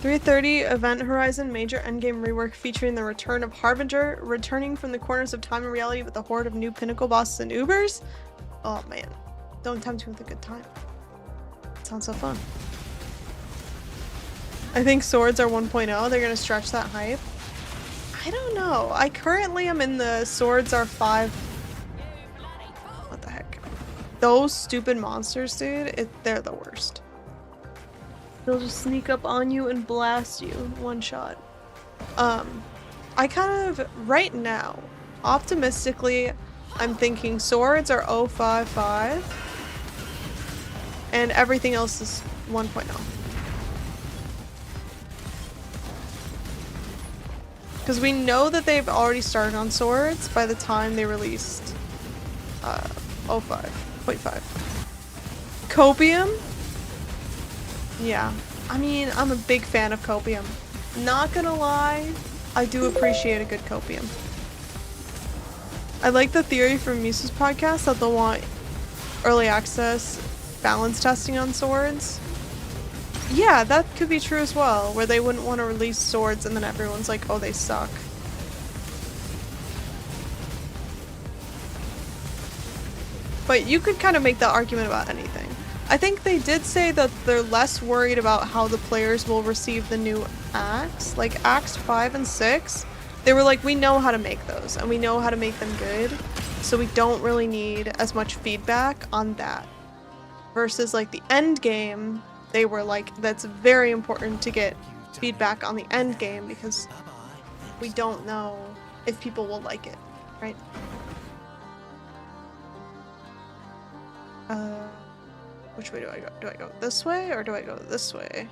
[SPEAKER 1] 3:30 Event Horizon Major Endgame Rework featuring the return of Harbinger, returning from the corners of time and reality with a horde of new pinnacle bosses and Ubers. Oh man, don't tempt me with a good time. Sounds so fun. I think swords are 1.0. They're gonna stretch that hype. I don't know. I currently am in the swords are 5. What the heck? Those stupid monsters, dude. They're the worst. They'll just sneak up on you and blast you one shot. I kind of, right now, optimistically, I'm thinking swords are 055 and everything else is 1.0. Because we know that they've already started on swords by the time they released 0.5. Copium? Yeah, I mean, I'm a big fan of Copium. Not gonna lie, I do appreciate a good Copium. I like the theory from Misa's podcast that they'll want early access balance testing on swords. Yeah, that could be true as well, where they wouldn't want to release swords and then everyone's like, oh, they suck. But you could kind of make that argument about anything. I think they did say that they're less worried about how the players will receive the new acts. Like acts 5 and 6, they were like, we know how to make those and we know how to make them good. So we don't really need as much feedback on that. Versus like the end game, they were like, that's very important to get feedback on the end game because we don't know if people will like it, right? Which way do I go? Do I go this way or do I go this way?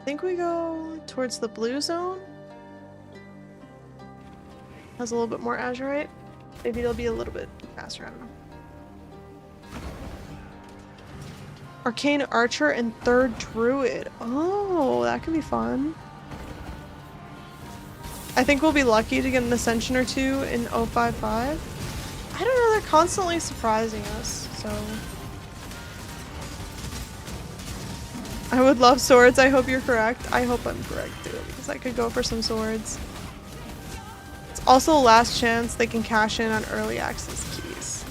[SPEAKER 1] I think we go towards the blue zone. Has a little bit more azurite. Maybe it'll be a little bit faster, I don't know. Arcane Archer and 3rd Druid. Oh, that could be fun. I think we'll be lucky to get an Ascension or 2 in 055. I don't know, they're constantly surprising us, so... I would love swords. I hope you're correct. I hope I'm correct too, because I could go for some swords. It's also a last chance they can cash in on early access keys.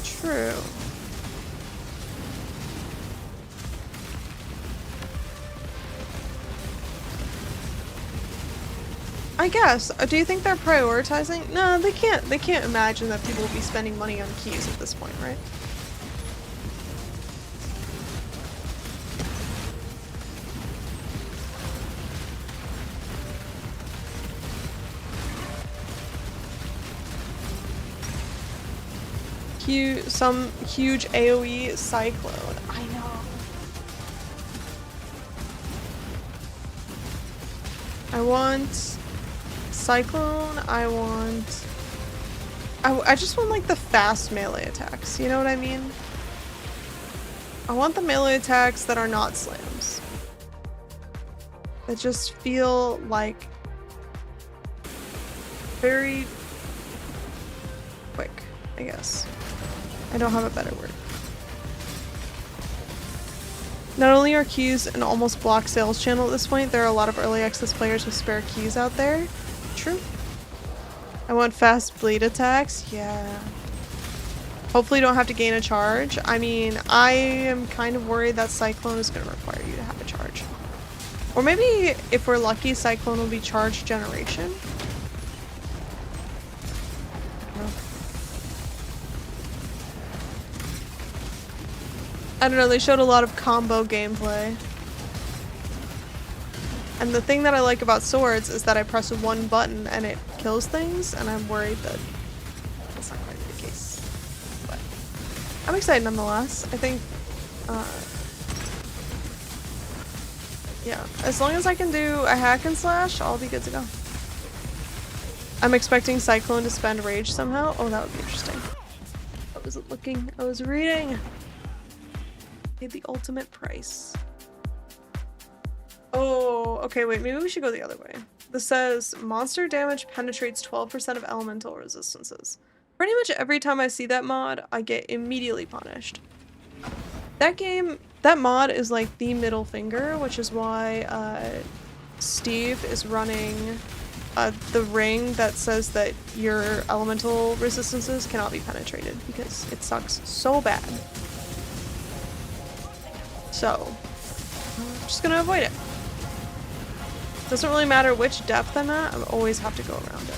[SPEAKER 1] True. I guess. Do you think they're prioritizing? No, they can't. They can't imagine that people will be spending money on keys at this point, right? Some huge AoE cyclone. I know. I want cyclone. I just want like the fast melee attacks. You know what I mean? I want the melee attacks that are not slams. That just feel like very quick, I guess. I don't have a better word. Not only are keys an almost blocked sales channel at this point, there are a lot of early access players with spare keys out there. True. I want fast bleed attacks. Yeah. Hopefully you don't have to gain a charge. I mean, I am kind of worried that Cyclone is going to require you to have a charge. Or maybe, if we're lucky, Cyclone will be charge generation. I don't know, they showed a lot of combo gameplay. And the thing that I like about swords is that I press one button and it kills things, and I'm worried that that's not quite the case. But I'm excited nonetheless. I think, yeah, as long as I can do a hack and slash, I'll be good to go. I'm expecting Cyclone to spend rage somehow. Oh, that would be interesting. I wasn't looking, I was reading. The ultimate price. Oh, okay, wait, maybe we should go the other way. This says monster damage penetrates 12% of elemental resistances. Pretty much every time I see that mod, I get immediately punished. That mod is like the middle finger, which is why Steve is running the ring that says that your elemental resistances cannot be penetrated because it sucks so bad. So, I'm just gonna avoid it. Doesn't really matter which depth I'm at, I always have to go around it.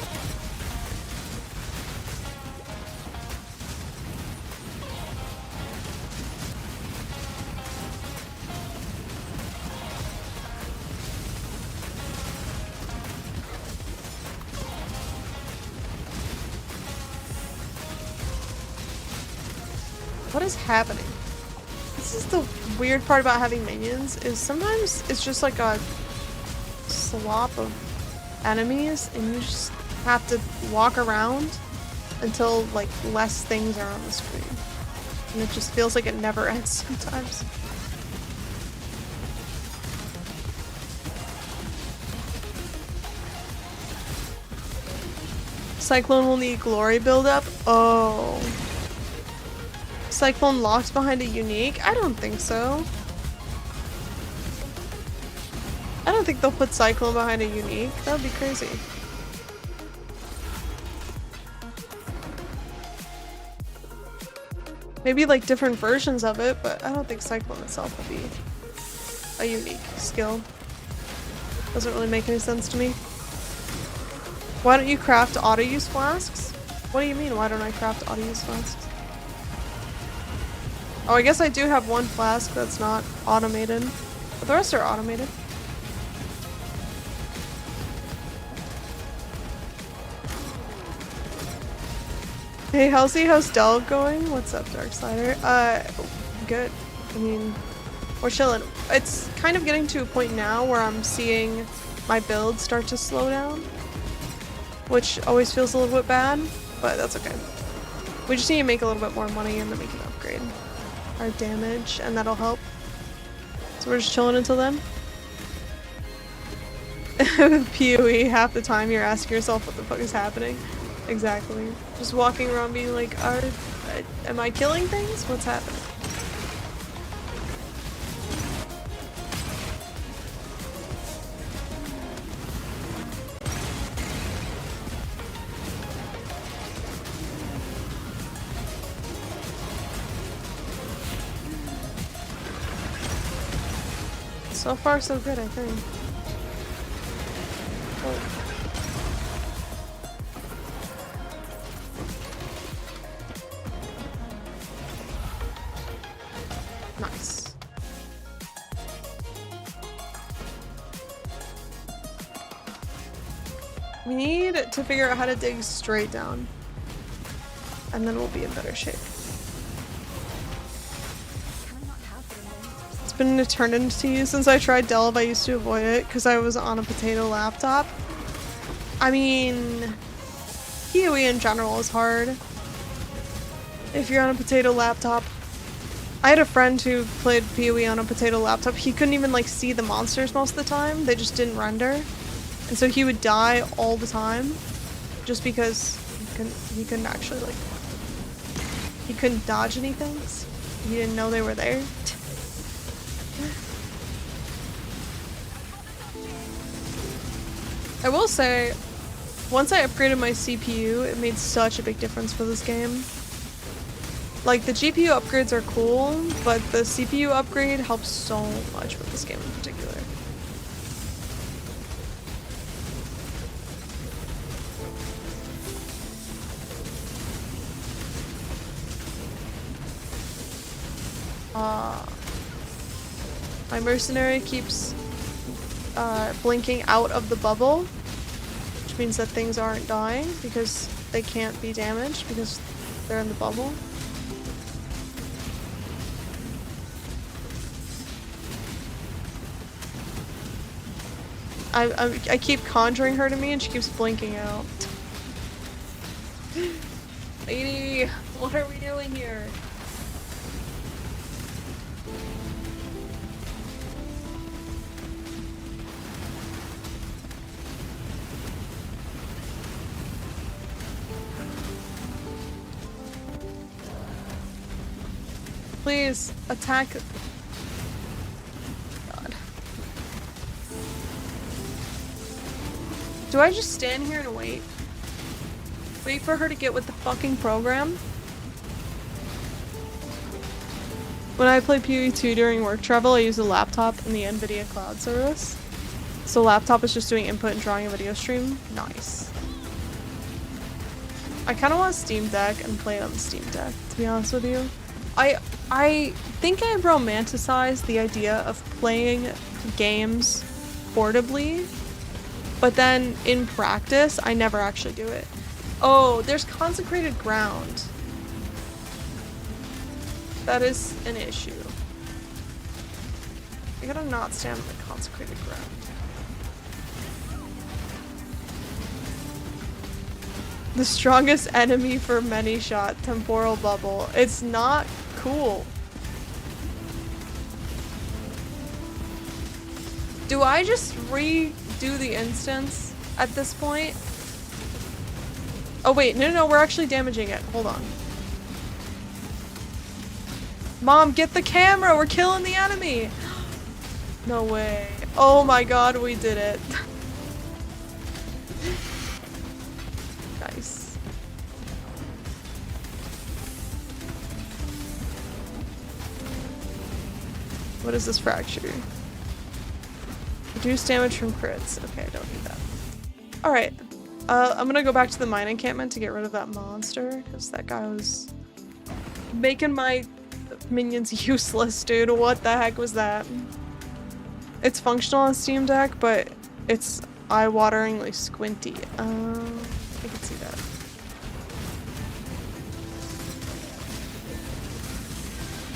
[SPEAKER 1] What is happening? This is the weird part about having minions, is sometimes it's just like a slop of enemies and you just have to walk around until like less things are on the screen. And it just feels like it never ends sometimes. Cyclone will need glory buildup? Oh. Cyclone locked behind a unique? I don't think so. I don't think they'll put Cyclone behind a unique. That would be crazy. Maybe like different versions of it, but I don't think Cyclone itself will be a unique skill. Doesn't really make any sense to me. Why don't you craft auto-use flasks? What do you mean, why don't I craft auto-use flasks? Oh, I guess I do have one flask that's not automated, but the rest are automated. Hey, how's Delve going? What's up, Darksider? Good. I mean, we're chilling. It's kind of getting to a point now where I'm seeing my build start to slow down, which always feels a little bit bad, but that's okay. We just need to make a little bit more money and then we can upgrade our damage, and that'll help. So we're just chilling until then. PoE, half the time you're asking yourself what the fuck is happening. Exactly. Just walking around being like, am I killing things? What's happening? So far, so good, I think. Oh. Nice. We need to figure out how to dig straight down, and then we'll be in better shape. been an eternity since I tried Delve. I used to avoid it because I was on a potato laptop. I mean, PoE in general is hard if you're on a potato laptop. I had a friend who played PoE on a potato laptop. He couldn't even like see the monsters most of the time. They just didn't render. And so he would die all the time just because he couldn't actually like, he couldn't dodge anything. He didn't know they were there. I will say, once I upgraded my CPU, it made such a big difference for this game. Like, the GPU upgrades are cool, but the CPU upgrade helps so much with this game in particular. My mercenary keeps blinking out of the bubble, which means that things aren't dying because they can't be damaged because they're in the bubble. I keep conjuring her to me and she keeps blinking out. Lady, what are we doing here? Please, attack. God. Do I just stand here and wait? Wait for her to get with the fucking program? When I play PoE 2 during work travel, I use a laptop in the NVIDIA cloud service. So laptop is just doing input and drawing a video stream. Nice. I kind of want a Steam Deck and play it on the Steam Deck, to be honest with you. I think I romanticize the idea of playing games portably, but then in practice, I never actually do it. Oh, there's consecrated ground. That is an issue. I gotta not stand on the consecrated ground. The strongest enemy for many shot, temporal bubble. It's not cool. Do I just redo the instance at this point? Oh wait, no, we're actually damaging it. Hold on. Mom, get the camera! We're killing the enemy! No way. Oh my god, we did it. Nice. What is this fracture? Reduce damage from crits. Okay, I don't need that. Alright. I'm gonna go back to the mine encampment to get rid of that monster, because that guy was making my minions useless, dude. What the heck was that? It's functional on Steam Deck, but it's eye-wateringly squinty. I can see that.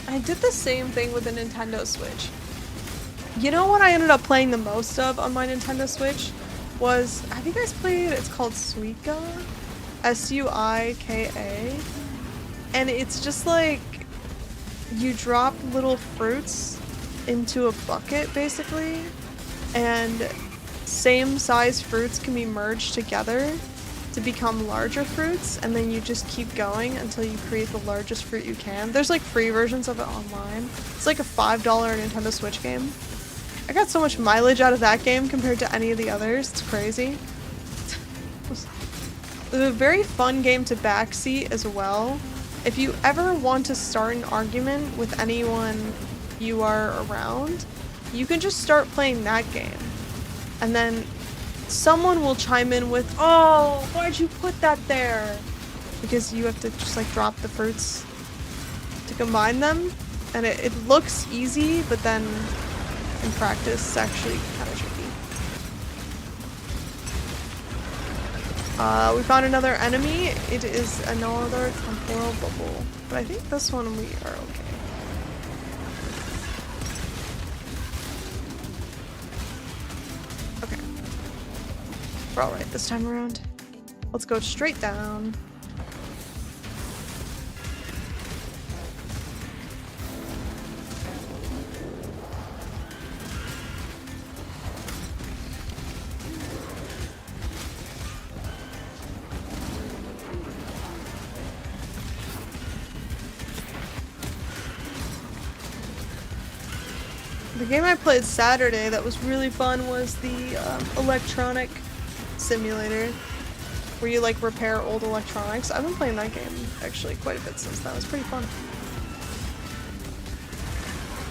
[SPEAKER 1] I did the same thing with the Nintendo Switch. You know what I ended up playing the most of on my Nintendo Switch was, have you guys played, it's called Suika? S-U-I-K-A. And it's just like, you drop little fruits into a bucket, basically, and same size fruits can be merged together to become larger fruits, and then you just keep going until you create the largest fruit you can. There's like free versions of it online. It's like a $5 Nintendo Switch game. I got so much mileage out of that game compared to any of the others. It's crazy. It's a very fun game to backseat as well. If you ever want to start an argument with anyone you are around, you can just start playing that game. And then someone will chime in with, oh, why'd you put that there? Because you have to just like drop the fruits to combine them. And it looks easy, but then in practice it's actually kind of tricky. We found another enemy. It is another temporal bubble. But I think this one we are okay. Okay. We're alright this time around. Let's go straight down. The game I played Saturday that was really fun was the electronic simulator, where you like repair old electronics. I've been playing that game actually quite a bit since then. It was pretty fun.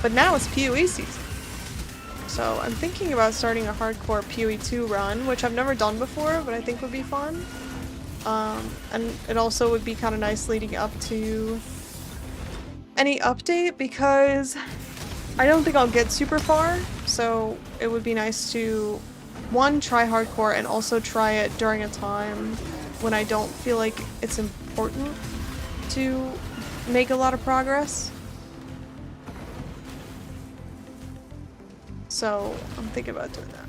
[SPEAKER 1] But now it's PoE season. So I'm thinking about starting a hardcore PoE 2 run, which I've never done before, but I think would be fun. And it also would be kind of nice leading up to any update, because I don't think I'll get super far, so it would be nice to, one, try hardcore, and also try it during a time when I don't feel like it's important to make a lot of progress. So I'm thinking about doing that.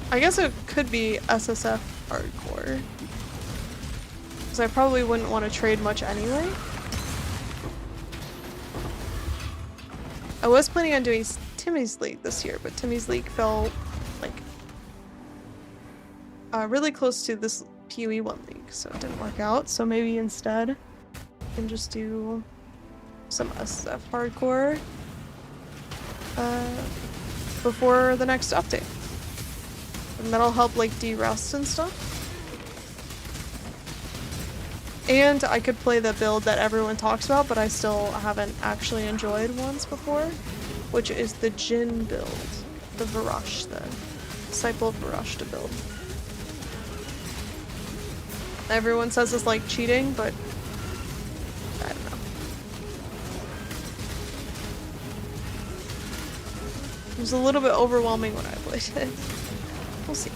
[SPEAKER 1] I guess it could be SSF hardcore, because I probably wouldn't want to trade much anyway. I was planning on doing Timmy's League this year, but Timmy's League fell like really close to this PoE 1 league, so it didn't work out. So maybe instead I can just do some SSF hardcore before the next update. And that'll help like de-rust and stuff. And I could play the build that everyone talks about, but I still haven't actually enjoyed once before, which is the Jin build. The Varashta. Disciple of Varashta build. Everyone says it's like cheating, but I don't know. It was a little bit overwhelming when I played it. We'll see.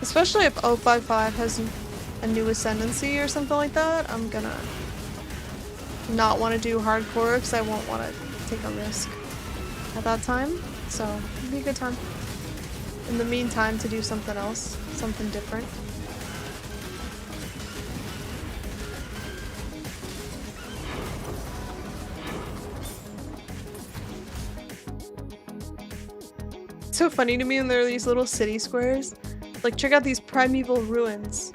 [SPEAKER 1] Especially if 055 has a new ascendancy or something like that, I'm gonna not want to do hardcore because I won't want to take a risk at that time. So it'll be a good time. In the meantime, to do something else, something different. It's so funny to me when there are these little city squares. Like, check out these primeval ruins.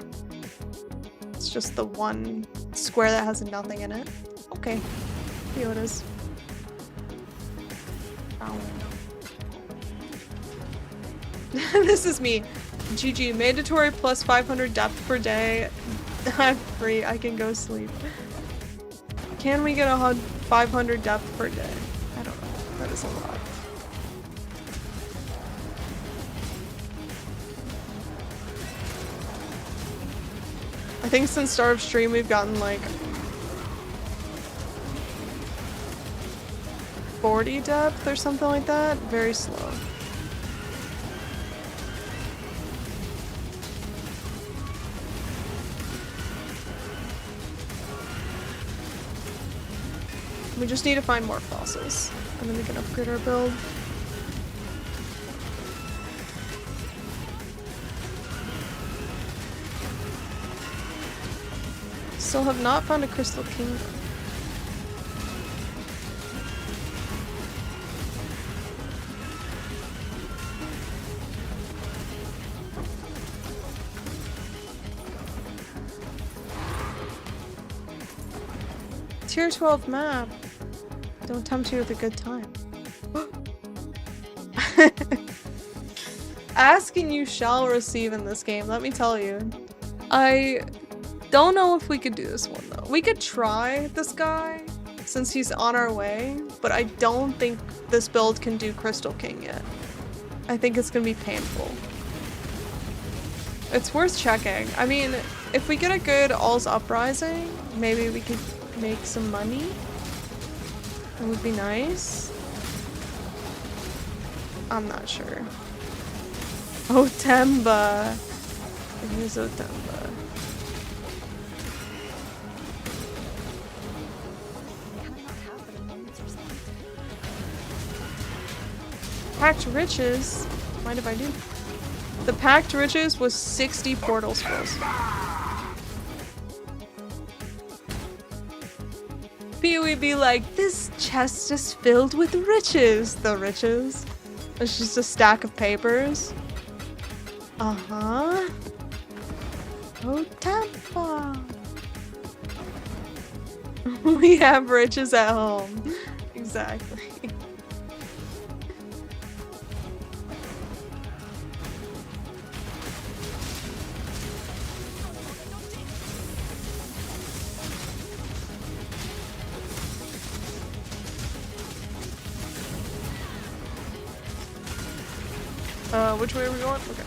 [SPEAKER 1] It's just the one square that has nothing in it. Okay. Here it is. Ow. This is me. GG. Mandatory plus 500 depth per day. I'm free. I can go sleep. Can we get 500 depth per day? I don't know. That is a lot. I think since start of stream we've gotten like 40 depth or something like that. Very slow. We just need to find more fossils and then we can upgrade our build. Still have not found a crystal kingdom. Tier 12 map. Don't tempt you with a good time. Ask and you shall receive in this game, let me tell you. I don't know if we could do this one though. We could try this guy since he's on our way, but I don't think this build can do Crystal King yet. I think it's gonna be painful. It's worth checking. I mean, if we get a good All's Uprising, maybe we could make some money. It would be nice. I'm not sure. Otemba. It is Otemba. Packed Riches? Mind if I do? The Packed Riches was 60 portal spells. P would be like, this chest is filled with riches. The riches. It's just a stack of papers. Uh-huh. Oh, Tampa. We have riches at home. Exactly. Which way are we going? Okay.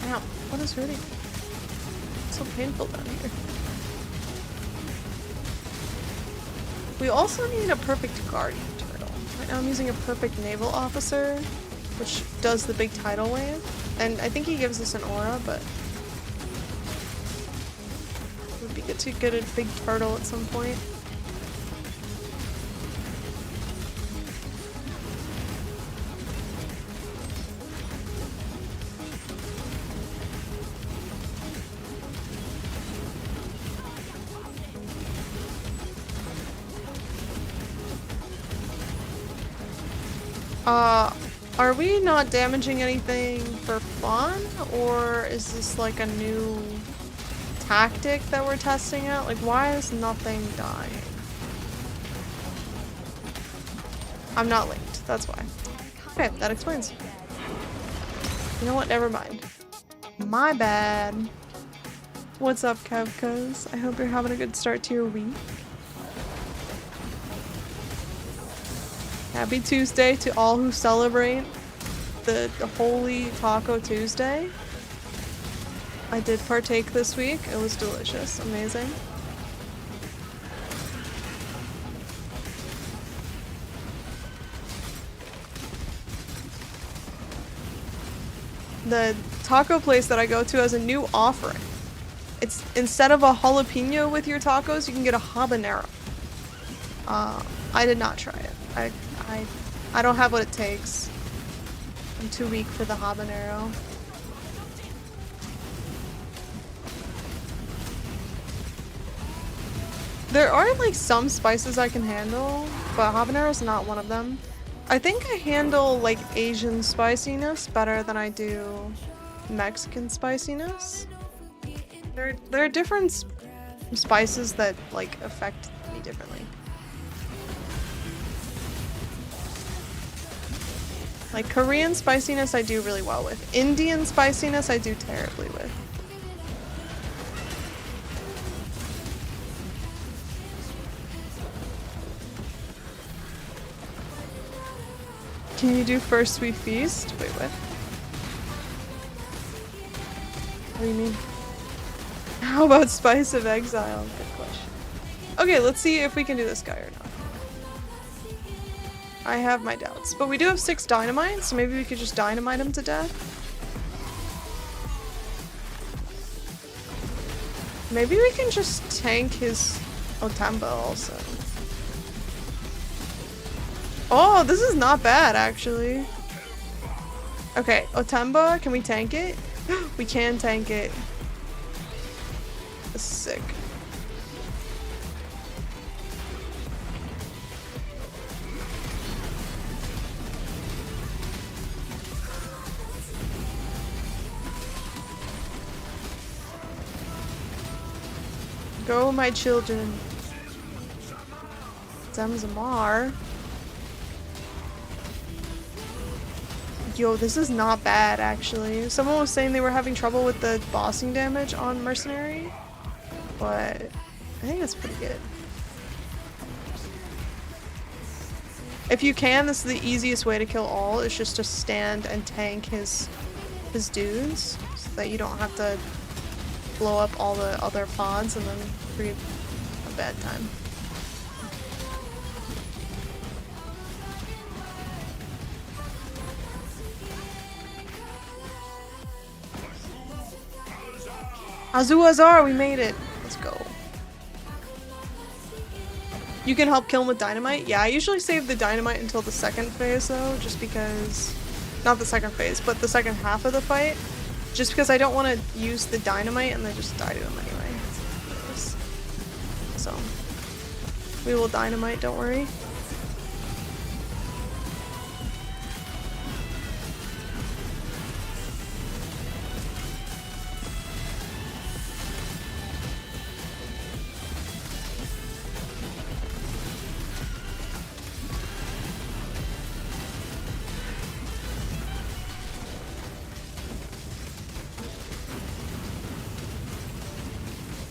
[SPEAKER 1] Ow, what is hurting? It's so painful down here. We also need a perfect guardian turtle. Right now I'm using a perfect naval officer, which does the big tidal wave. And I think he gives us an aura, but it would be good to get a big turtle at some point. Are we not damaging anything for fun? Or is this like a new tactic that we're testing out? Like, why is nothing dying? I'm not linked, that's why. Okay, that explains. You know what, never mind. My bad. What's up, Kevkas? I hope you're having a good start to your week. Happy Tuesday to all who celebrate the Holy Taco Tuesday. I did partake this week. It was delicious. Amazing. The taco place that I go to has a new offering. It's instead of a jalapeno with your tacos, you can get a habanero. I did not try it. I don't have what it takes. I'm too weak for the habanero. There are like some spices I can handle, but habanero is not one of them. I think I handle like Asian spiciness better than I do Mexican spiciness. There are different spices that like affect me differently. Like Korean spiciness I do really well with. Indian spiciness I do terribly with. Can you do First Sweet Feast? Wait, what? What do you mean? How about Spice of Exile? Good question. Okay, let's see if we can do this guy or not. I have my doubts. But we do have 6 dynamite, so maybe we could just dynamite him to death. Maybe we can just tank his Otemba also. Oh, this is not bad, actually. Okay, Otemba, can we tank it? We can tank it. This is sick. Go, my children. Zamzamar. Yo, this is not bad, actually. Someone was saying they were having trouble with the bossing damage on Mercenary, but I think it's pretty good. If you can, this is the easiest way to kill all, is just to stand and tank his dudes, so that you don't have to blow up all the other pods and then create a bad time. Azu Azar, we made it! Let's go. You can help kill him with dynamite? Yeah, I usually save the dynamite until the second phase though, just because... Not the second phase, but the second half of the fight. Just because I don't want to use the dynamite and then just die to him anyway. So... We will dynamite, don't worry.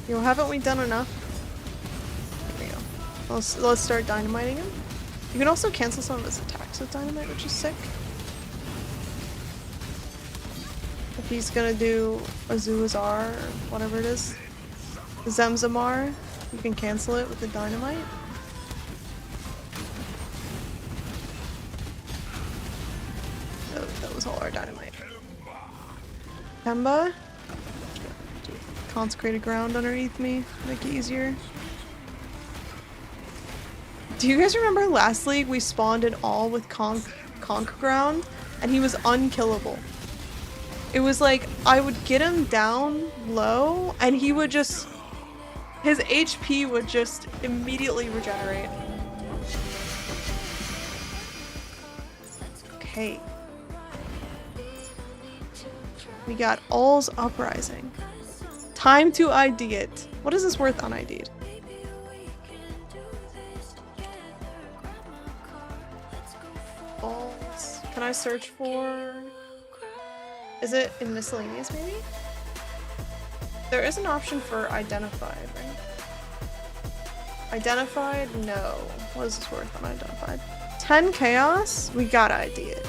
[SPEAKER 1] Yo, haven't we done enough? There we go. Let's start dynamiting him. You can also cancel some of his attacks with dynamite, which is sick. If he's gonna do Azuzar, or whatever it is, Zemzamar, you can cancel it with the dynamite. Oh, that was all our dynamite. Kemba? Consecrated ground underneath me, make it easier. Do you guys remember last league we spawned in all with conk ground and he was unkillable? It was like I would get him down low and he would just, his HP would just immediately regenerate. Okay. We got All's Uprising. Time to ID it. What is this worth un-ID'd? Balls. Can I search for... Is it in miscellaneous maybe? There is an option for identified, right? Identified? No. What is this worth unidentified? 10 chaos? We gotta ID it.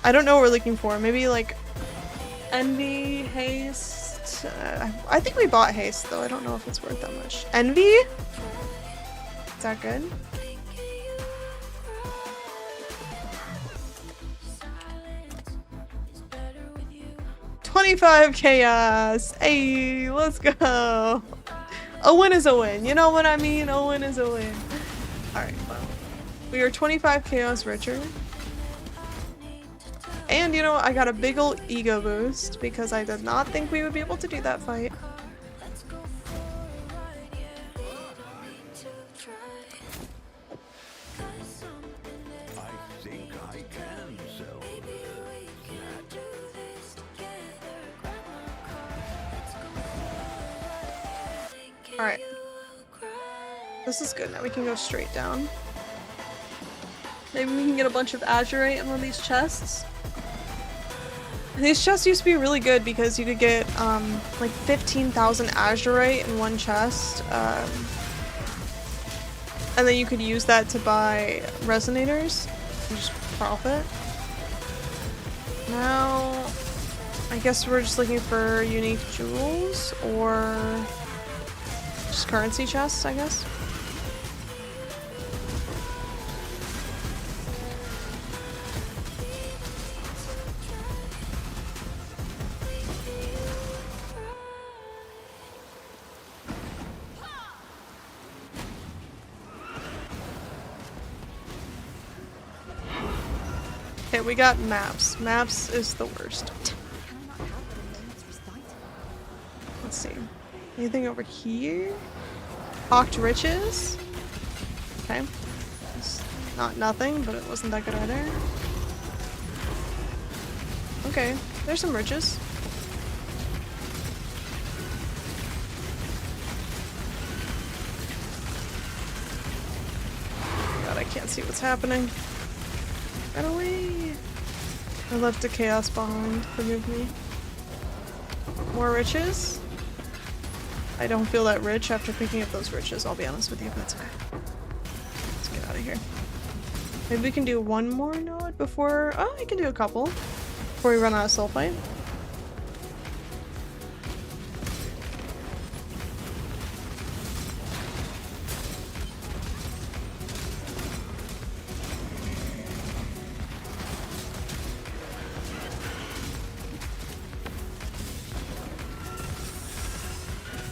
[SPEAKER 1] I don't know what we're looking for. Maybe like Envy, Haste. I think we bought Haste though. I don't know if it's worth that much. Envy? Is that good? $25 chaos. Hey, let's go. A win is a win. You know what I mean? A win is a win. Alright, well. We are 25 chaos richer. And you know, I got a big ol' ego boost because I did not think we would be able to do that fight.
[SPEAKER 2] I think I can sell
[SPEAKER 1] Alright. This is good. Now we can go straight down. Maybe we can get a bunch of azurite in one of these chests. And these chests used to be really good because you could get like 15,000 azurite in one chest. And then you could use that to buy resonators and just profit. Now, I guess we're just looking for unique jewels or just currency chests, I guess. Okay, we got maps. Maps is the worst. Let's see. Anything over here? Hawked Riches? Okay. It's not nothing, but it wasn't that good either. Okay, there's some riches. God, I can't see what's happening. Run away! I left a chaos behind. Forgive me. More riches? I don't feel that rich after picking up those riches, I'll be honest with you, but that's okay. Let's get out of here. Maybe we can do one more node before... Oh, I can do a couple. Before we run out of sulfite.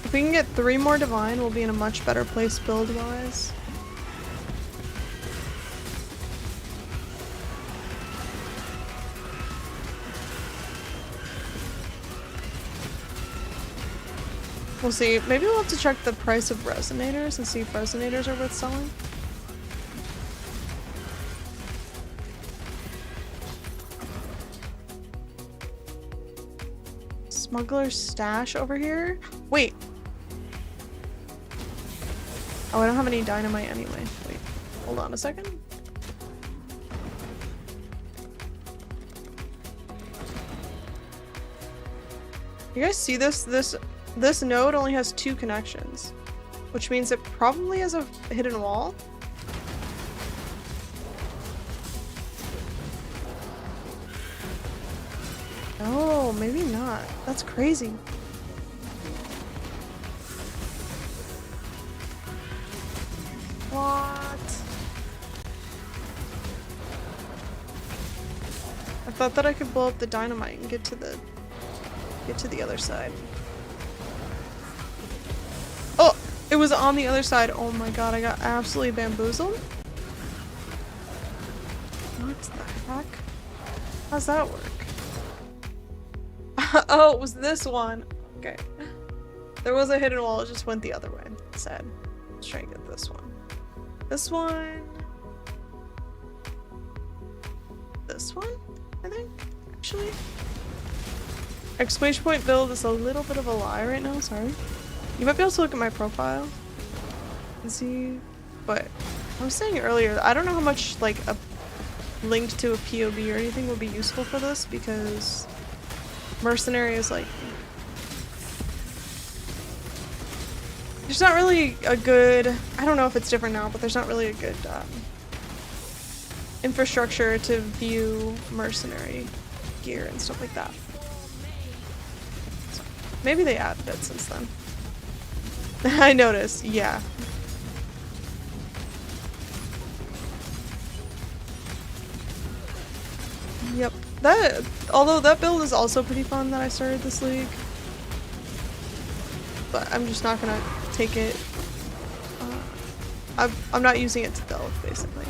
[SPEAKER 1] If we can get 3 more divine, we'll be in a much better place build-wise. We'll see. Maybe we'll have to check the price of resonators and see if resonators are worth selling. Smuggler's stash over here? Wait. Oh, I don't have any dynamite anyway. Wait, hold on a second. You guys see this? This node only has 2 connections, which means it probably has a hidden wall. Oh, maybe not. That's crazy. What? I thought that I could blow up the dynamite and get to the other side. Oh, it was on the other side. Oh my god, I got absolutely bamboozled. What the heck? How's that work? Oh, it was this one. Okay. There was a hidden wall, it just went the other way. Sad. Let's try and get this one. This one. This one, I think, actually. Exclamation point build is a little bit of a lie right now, sorry. You might be able to look at my profile and see, but I was saying earlier, I don't know how much like a link to a POV or anything would be useful for this because Mercenary is like, there's not really a good, I don't know if it's different now, but there's not really a good infrastructure to view Mercenary gear and stuff like that. So maybe they added it since then. I noticed, yeah. Yep. Although that build is also pretty fun that I started this league. But I'm just not gonna take it. I'm not using it to delve, basically.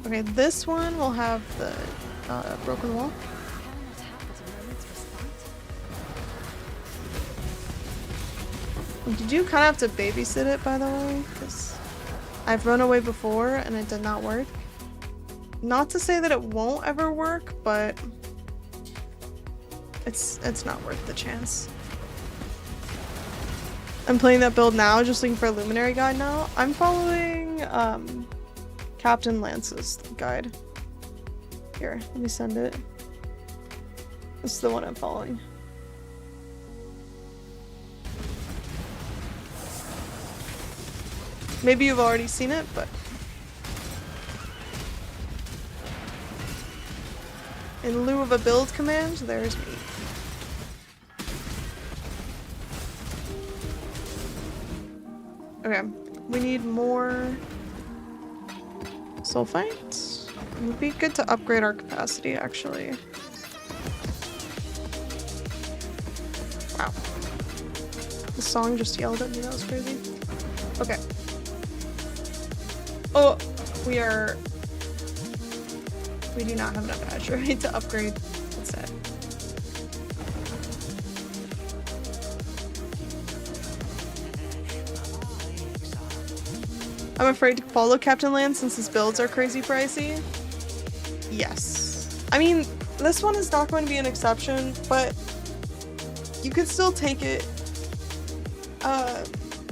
[SPEAKER 1] Okay, this one will have the broken wall. Did you kind of have to babysit it, by the way? Because I've run away before and it did not work. Not to say that it won't ever work, but it's not worth the chance. I'm playing that build now, just looking for a Luminary guide now. I'm following Captain Lance's guide. Here, let me send it. This is the one I'm following. Maybe you've already seen it, but in lieu of a build command, there's me. Okay, we need more sulfite. It would be good to upgrade our capacity, actually. Wow. The song just yelled at me, that was crazy. Okay. Oh, we do not have enough azurite to upgrade instead. I'm afraid to follow Captain Land since his builds are crazy pricey. Yes. I mean, this one is not going to be an exception, but you could still take it,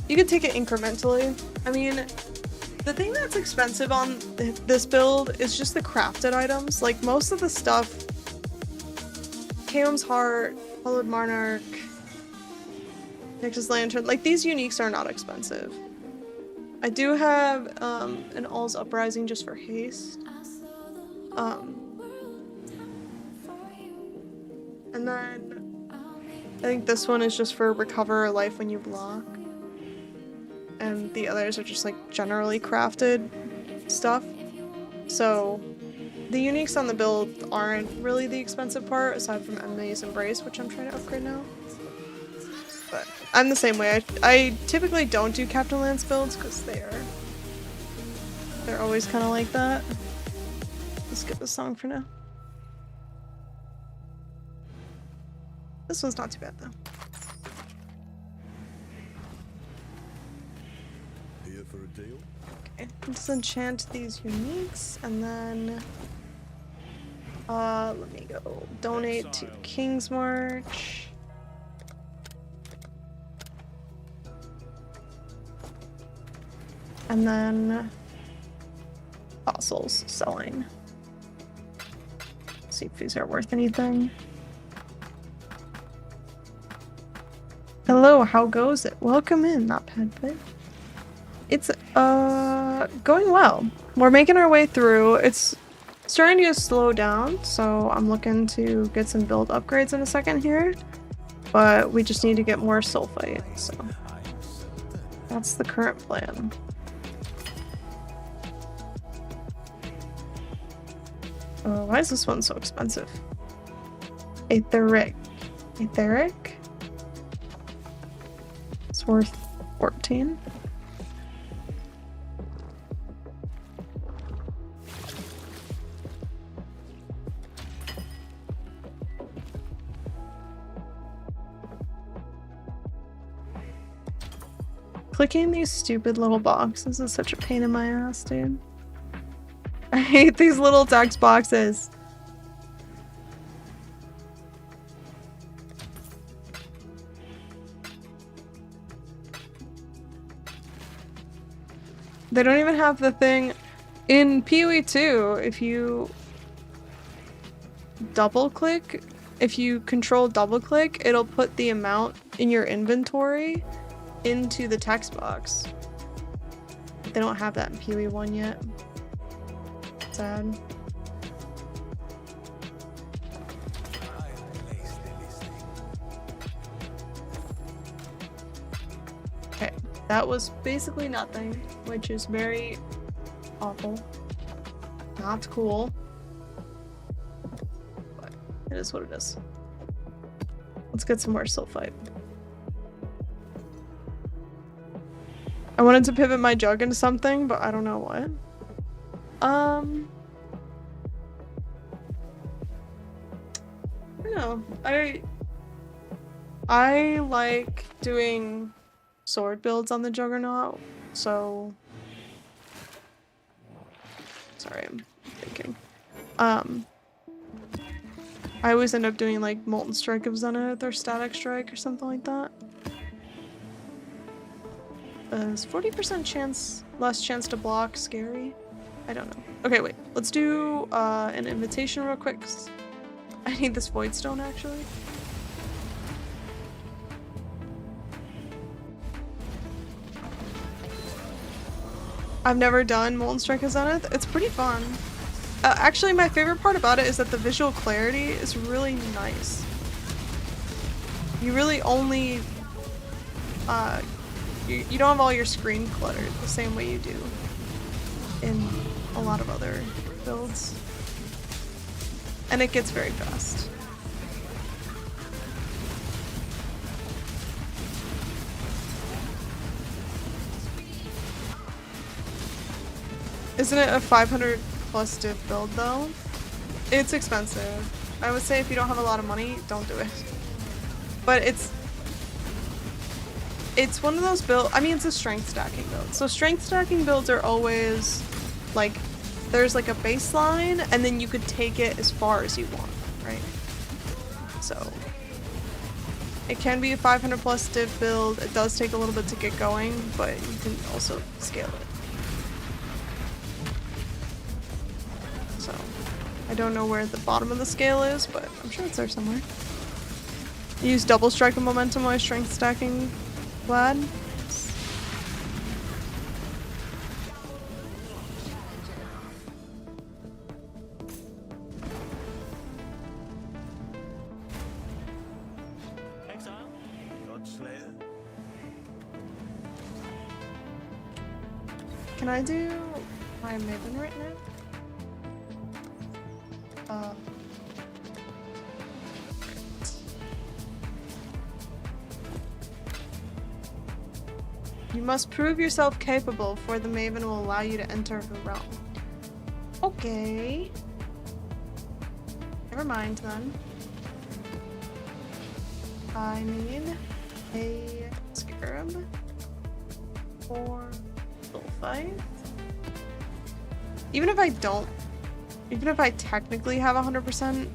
[SPEAKER 1] you could take it incrementally. I mean, The thing that's expensive on this build is just the crafted items. Like, most of the stuff, Chaos Heart, Hollowed Monarch, Nexus Lantern, like, these uniques are not expensive. I do have an All's Uprising just for haste. And then I think this one is just for recover life when you block. And the others are just like generally crafted stuff. So the uniques on the build aren't really the expensive part, aside from Enemy's Embrace, which I'm trying to upgrade now. But I'm the same way. I typically don't do Captain Lance builds because they're always kind of like that. Let's skip this song for now. This one's not too bad though.
[SPEAKER 5] Here for a deal?
[SPEAKER 1] Okay, let's enchant these uniques and then let me go donate to King's March. And then fossils selling. See if these are worth anything. Hello, how goes it? Welcome in, not bad, but it's going well. We're making our way through. It's starting to slow down, so I'm looking to get some build upgrades in a second here. But we just need to get more sulfite, so that's the current plan. Oh, why is this one so expensive? Etheric. Etheric? It's worth 14. Clicking these stupid little boxes is such a pain in my ass, dude. I hate these little text boxes. They don't even have the thing in PoE 2. If you double click, if you control double click, it'll put the amount in your inventory into the text box. They don't have that in PoE 1 yet. Sad. Okay, that was basically nothing, which is very awful. Not cool. But it is what it is. Let's get some more sulfite. I wanted to pivot my jug into something, but I don't know what. I don't know. I like doing sword builds on the Juggernaut, so sorry, I'm thinking. I always end up doing like Molten Strike of Zenith or Static Strike or something like that. Is 40% chance, less chance to block scary? I don't know. Okay, wait. Let's do an invitation real quick. 'Cause I need this Void Stone actually. I've never done Molten Strike of Zenith. It's pretty fun. Actually, my favorite part about it is that the visual clarity is really nice. You really only you don't have all your screen cluttered the same way you do in a lot of other builds. And it gets very fast. Isn't it a 500 plus div build though? It's expensive. I would say if you don't have a lot of money, don't do it. But it's one of those builds, I mean it's a strength stacking build. So strength stacking builds are always like, there's like a baseline and then you could take it as far as you want, right? So it can be a 500 plus div build. It does take a little bit to get going, but you can also scale it. I don't know where the bottom of the scale is, but I'm sure it's there somewhere. Use double strike and momentum while strength stacking Vlad.
[SPEAKER 6] Exile. Godslayer.
[SPEAKER 1] Can I do my Maven right now? You must prove yourself capable, for the Maven will allow you to enter her realm. Okay. Never mind then. I need a Scarab for Sulfite. Even if I technically have 100%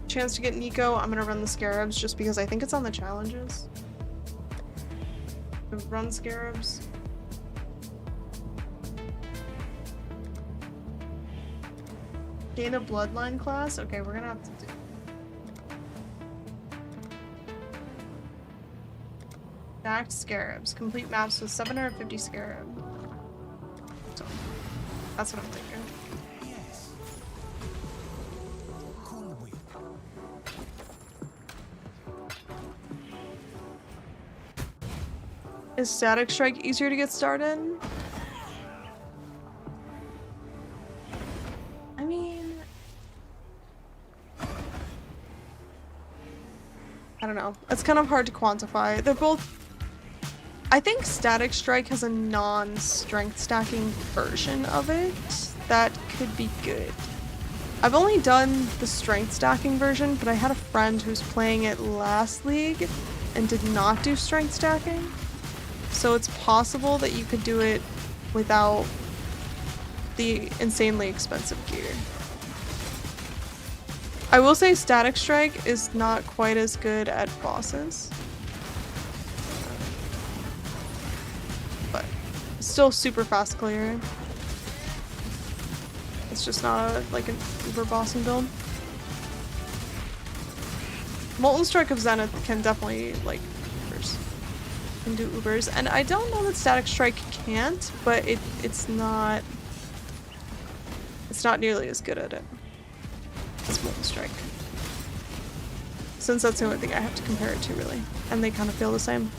[SPEAKER 1] chance to get Nico, I'm gonna run the Scarabs just because I think it's on the challenges. So run Scarabs. Gain a bloodline class? Okay, we're gonna have to do. Stacked Scarabs. Complete maps with 750 Scarab. So, that's what I'm thinking.
[SPEAKER 6] Yes. Cool whip.
[SPEAKER 1] Is Static Strike easier to get started? I mean, I don't know. It's kind of hard to quantify. They're both. I think Static Strike has a non-strength stacking version of it that could be good. I've only done the strength stacking version, but I had a friend who was playing it last league and did not do strength stacking. So it's possible that you could do it without the insanely expensive gear. I will say Static Strike is not quite as good at bosses. But still super fast clear. It's just not like an uber bossing build. Molten Strike of Zenith can definitely like can do Ubers, and I don't know that Static Strike can't, but it's not nearly as good at it as Molten Strike. Since that's the only thing I have to compare it to really, and they kind of feel the same.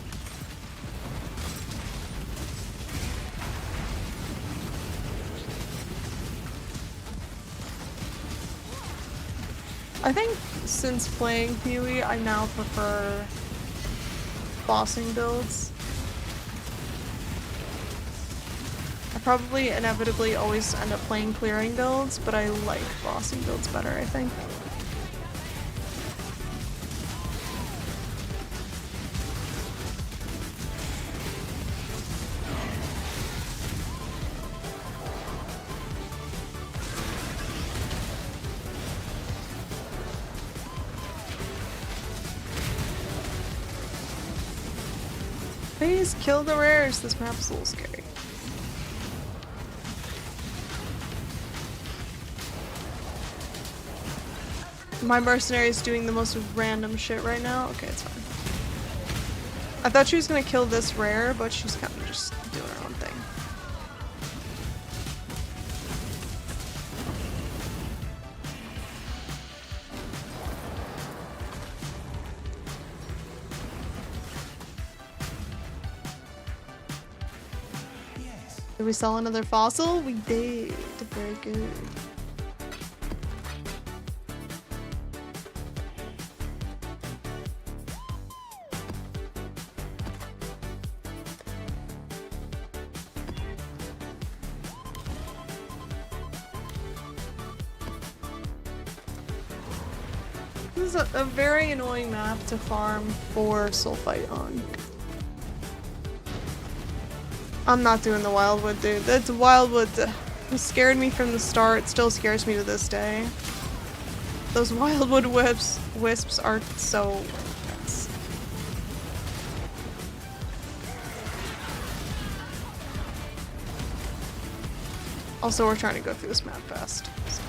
[SPEAKER 1] I think since playing PoE, I now prefer bossing builds. I probably inevitably always end up playing clearing builds, but I like bossing builds better, I think. Please kill the rares. This map is a little scary. My mercenary is doing the most random shit right now. Okay, it's fine. I thought she was gonna kill this rare, but she's kind of just doing her own thing. Did we sell another fossil? We did. Very good. This is a very annoying map to farm for Sulfite on. I'm not doing the Wildwood, dude. That's Wildwood. It scared me from the start. Still scares me to this day. Those Wildwood wisps are so intense. Also, we're trying to go through this map fast. So.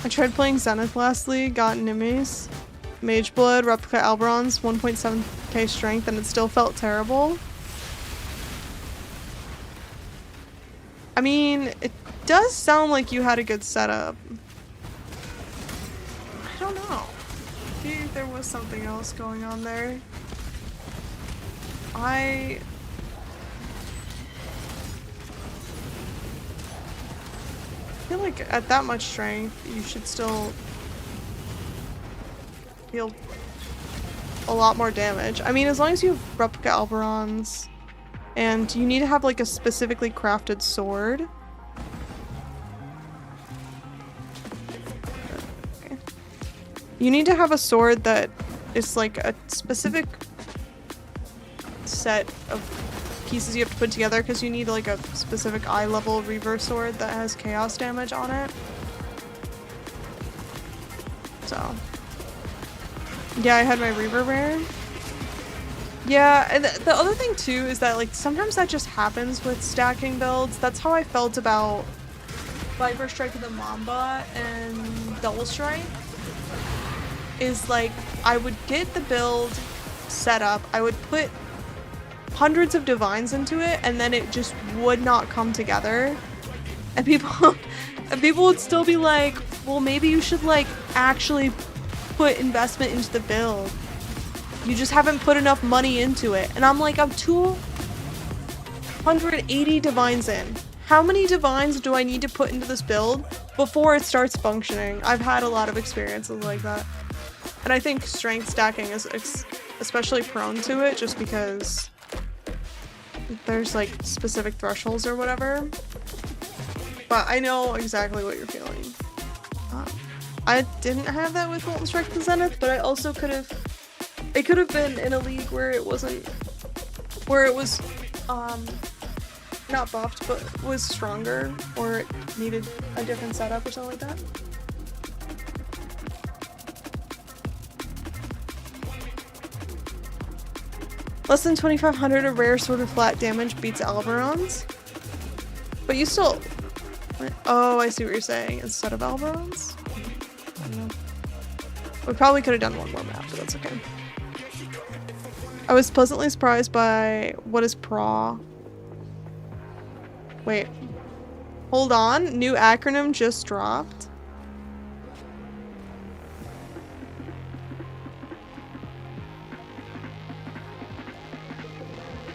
[SPEAKER 1] I tried playing Zenith last league, got Nimmies, Mage Blood, Replica Alberons, 1.7k strength, and it still felt terrible. I mean, it does sound like you had a good setup. I don't know. I think there was something else going on there. I feel like at that much strength, you should still deal a lot more damage. I mean, as long as you have Replica Alberons, and you need to have like a specifically crafted sword. Okay. You need to have a sword that is like a specific set of pieces you have to put together, because you need like a specific eye level reaver sword that has chaos damage on it. So yeah, I had my reaver rare. Yeah, and the other thing too is that like sometimes that just happens with stacking builds. That's how I felt about Viper Strike of the Mamba and Double Strike. Is like I would get the build set up, I would put hundreds of divines into it, and then it just would not come together. And people would still be like, well, maybe you should like actually put investment into the build. You just haven't put enough money into it. And I'm like, I'm 280 divines in. How many divines do I need to put into this build before it starts functioning? I've had a lot of experiences like that. And I think strength stacking is especially prone to it, just because there's like specific thresholds or whatever. But I know exactly what you're feeling. I didn't have that with Molten Strike the Zenith, but I also could have... It could have been in a league where it wasn't... Where it was, not buffed, but was stronger, or it needed a different setup or something like that. Less than 2,500 a rare sword of flat damage beats Alberons. But you still... Oh, I see what you're saying. Instead of Alberons? I don't know. We probably could have done one more map, but that's okay. I was pleasantly surprised by... What is PRA? Wait. Hold on. New acronym just dropped.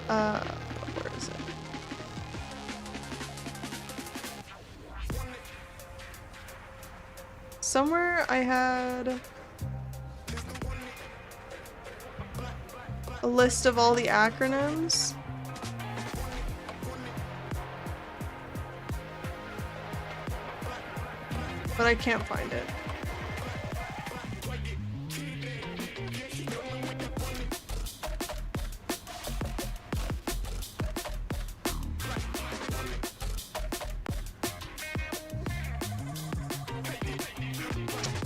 [SPEAKER 1] Where is it? Somewhere I had a list of all the acronyms. But I can't find it.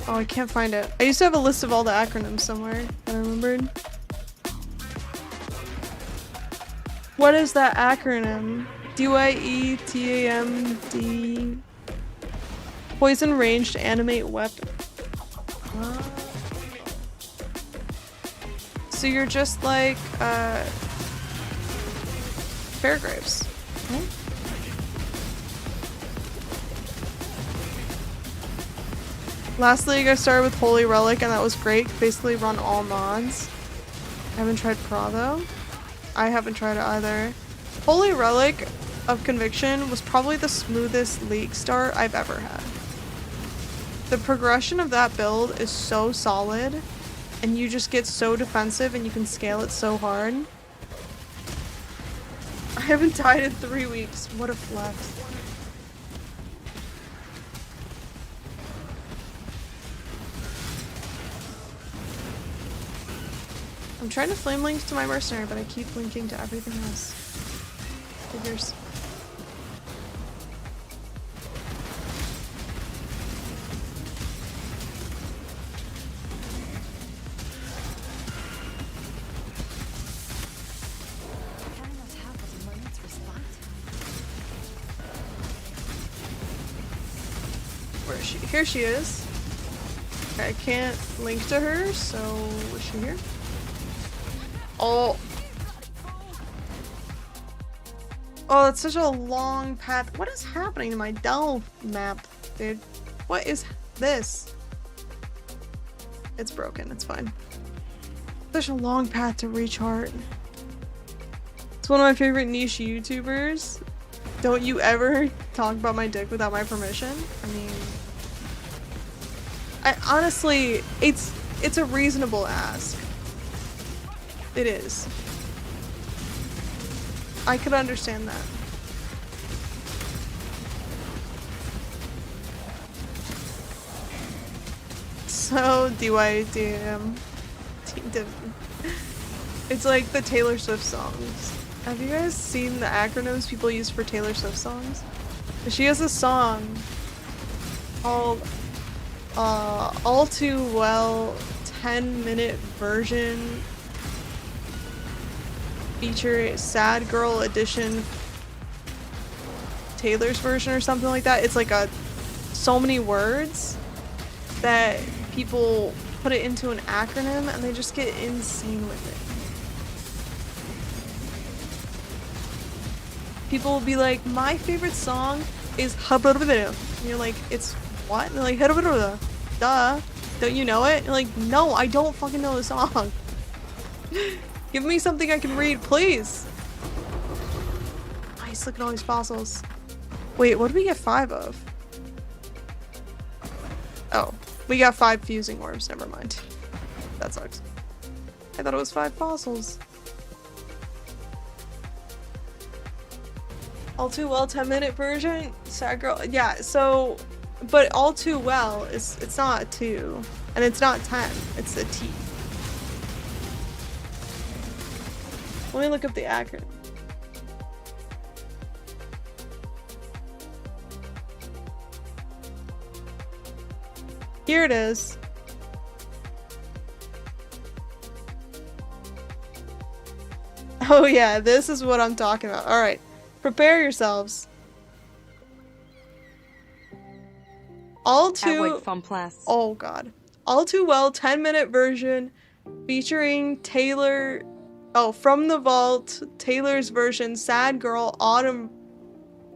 [SPEAKER 1] Oh, I can't find it. I used to have a list of all the acronyms somewhere that I remembered. What is that acronym? DYETAMD. Poison range to animate weapon. So you're just like, Fairgraves. Right? Last league I started with Holy Relic, and that was great. Basically run all mods. I haven't tried PRA though. I haven't tried it either. Holy Relic of Conviction was probably the smoothest league start I've ever had. The progression of that build is so solid, and you just get so defensive and you can scale it so hard. I haven't died in 3 weeks. What a flex. I'm trying to flame link to my Mercenary, but I keep linking to everything else. Figures. Where is she? Here she is. Okay, I can't link to her, so is she here? Oh. Oh, that's such a long path. What is happening to my Dell map, dude? What is this? It's broken, it's fine. Such a long path to reach Heart. It's one of my favorite niche YouTubers. Don't you ever talk about my dick without my permission? I mean, I honestly, it's a reasonable ask. It is. I could understand that. So DYDM. It's like the Taylor Swift songs. Have you guys seen the acronyms people use for Taylor Swift songs? She has a song called All Too Well 10-minute version feature Sad Girl Edition Taylor's version or something like that. It's like so many words that people put it into an acronym and they just get insane with it. People will be like, my favorite song is Habba-Dabba-Dabba. And you're like, it's what? And they're like, Habba-Dabba-Dabba. Duh. Don't you know it? And you're like, no, I don't fucking know the song. Give me something I can read, please. Nice, look at all these fossils. Wait, what did we get 5 of? Oh, we got 5 fusing orbs, never mind. That sucks. I thought it was 5 fossils. All Too Well 10-minute version? Sad Girl, yeah, so, but All Too Well it's not a 2, and it's not 10, it's a T. Let me look up the acronym. Here it is. Oh yeah, this is what I'm talking about. Alright, prepare yourselves. All Too... Oh god. All Too Well 10-minute version featuring Taylor... Oh, From the Vault, Taylor's version, Sad Girl, Autumn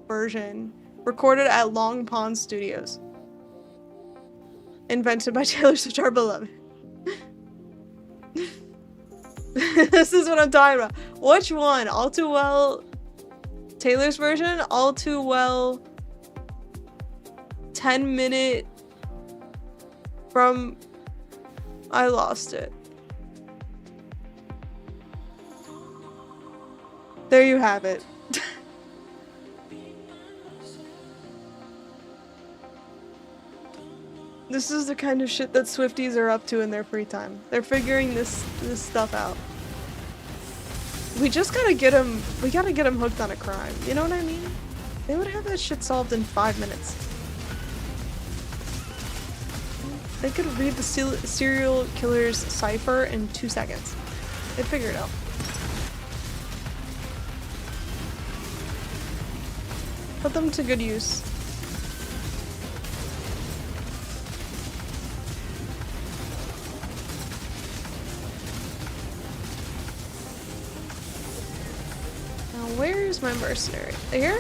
[SPEAKER 1] version, recorded at Long Pond Studios. Invented by Taylor Swift, our beloved. This is what I'm talking about. Which one? All Too Well, Taylor's version? All Too Well, 10-minute from... I lost it. There you have it. This is the kind of shit that Swifties are up to in their free time. They're figuring this stuff out. We just gotta get them, we gotta get them hooked on a crime. You know what I mean? They would have that shit solved in 5 minutes. They could read the serial killer's cipher in 2 seconds. They'd figure it out. Put them to good use. Now where's my mercenary? Here?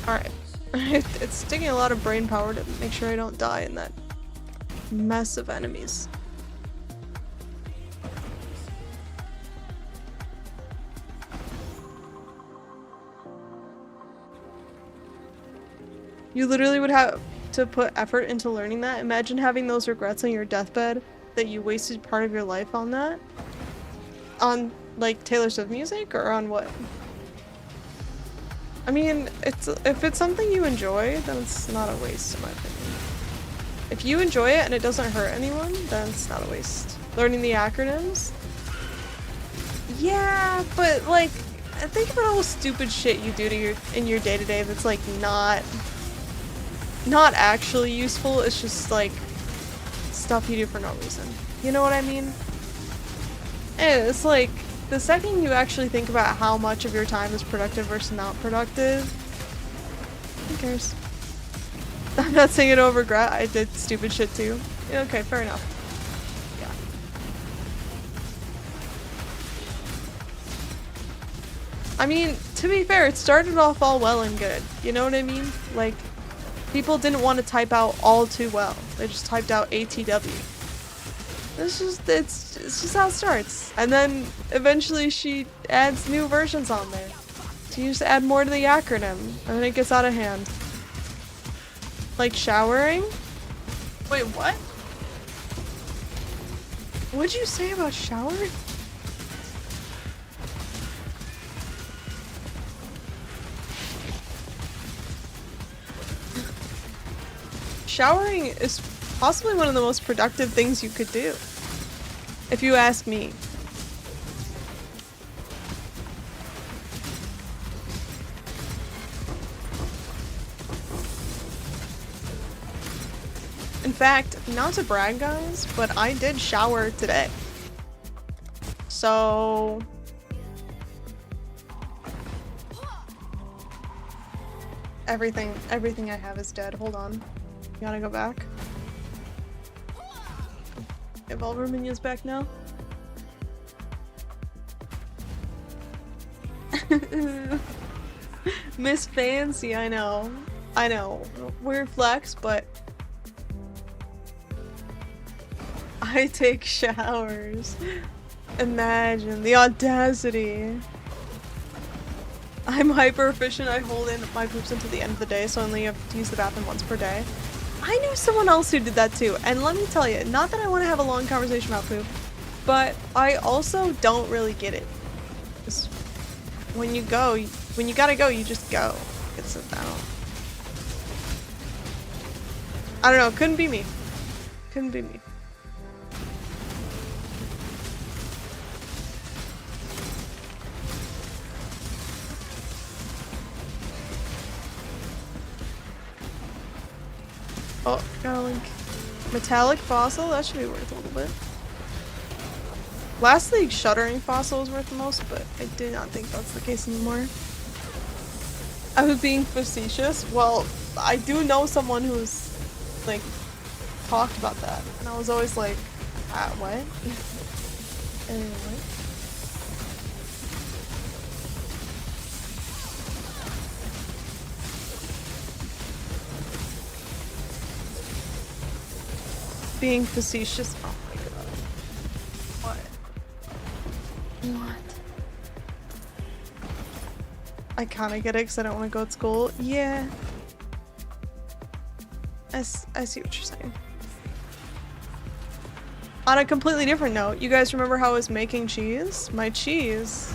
[SPEAKER 1] Alright. It's taking a lot of brain power to make sure I don't die in that mess of enemies. You literally would have to put effort into learning that. Imagine having those regrets on your deathbed that you wasted part of your life on that. On, like, Taylor Swift music or on what? I mean, if it's something you enjoy, then it's not a waste in my opinion. If you enjoy it and it doesn't hurt anyone, then it's not a waste. Learning the acronyms? Yeah, but like, think about all the stupid shit you do in your day-to-day that's like not actually useful. It's just like stuff you do for no reason. You know what I mean? And it's like, the second you actually think about how much of your time is productive versus not productive, who cares? I'm not saying it over regret. I did stupid shit too. Yeah, okay, fair enough. Yeah. I mean, to be fair, it started off all well and good. You know what I mean? Like, people didn't want to type out all too well. They just typed out ATW. It's just how it starts. And then eventually she adds new versions on there. So you just add more to the acronym, and then it gets out of hand. Like showering? Wait, what? What'd you say about showering? Showering is possibly one of the most productive things you could do, if you ask me. In fact, not to brag, guys, but I did shower today. So... everything I have is dead. Hold on. You gotta go back. Have all of our minions back now? Miss Fancy, I know. I know. Weird flex, but I take showers. Imagine the audacity. I'm hyper efficient. I hold in my poops until the end of the day, so I only have to use the bathroom once per day. I knew someone else who did that too, and let me tell you, not that I want to have a long conversation about poop, but I also don't really get it. Just when you gotta go, you just go. Get sit down. I don't know, couldn't be me. Couldn't be me. Oh, got a link. Metallic fossil? That should be worth a little bit. Last league shuddering fossil was worth the most, but I do not think that's the case anymore. I was being facetious. Well, I do know someone who's like talked about that, and I was always like, what? Anyway. Being facetious. Oh my god. What? What? I kinda get it because I don't want to go to school. Yeah. I see what you're saying. On a completely different note, you guys remember how I was making cheese? My cheese,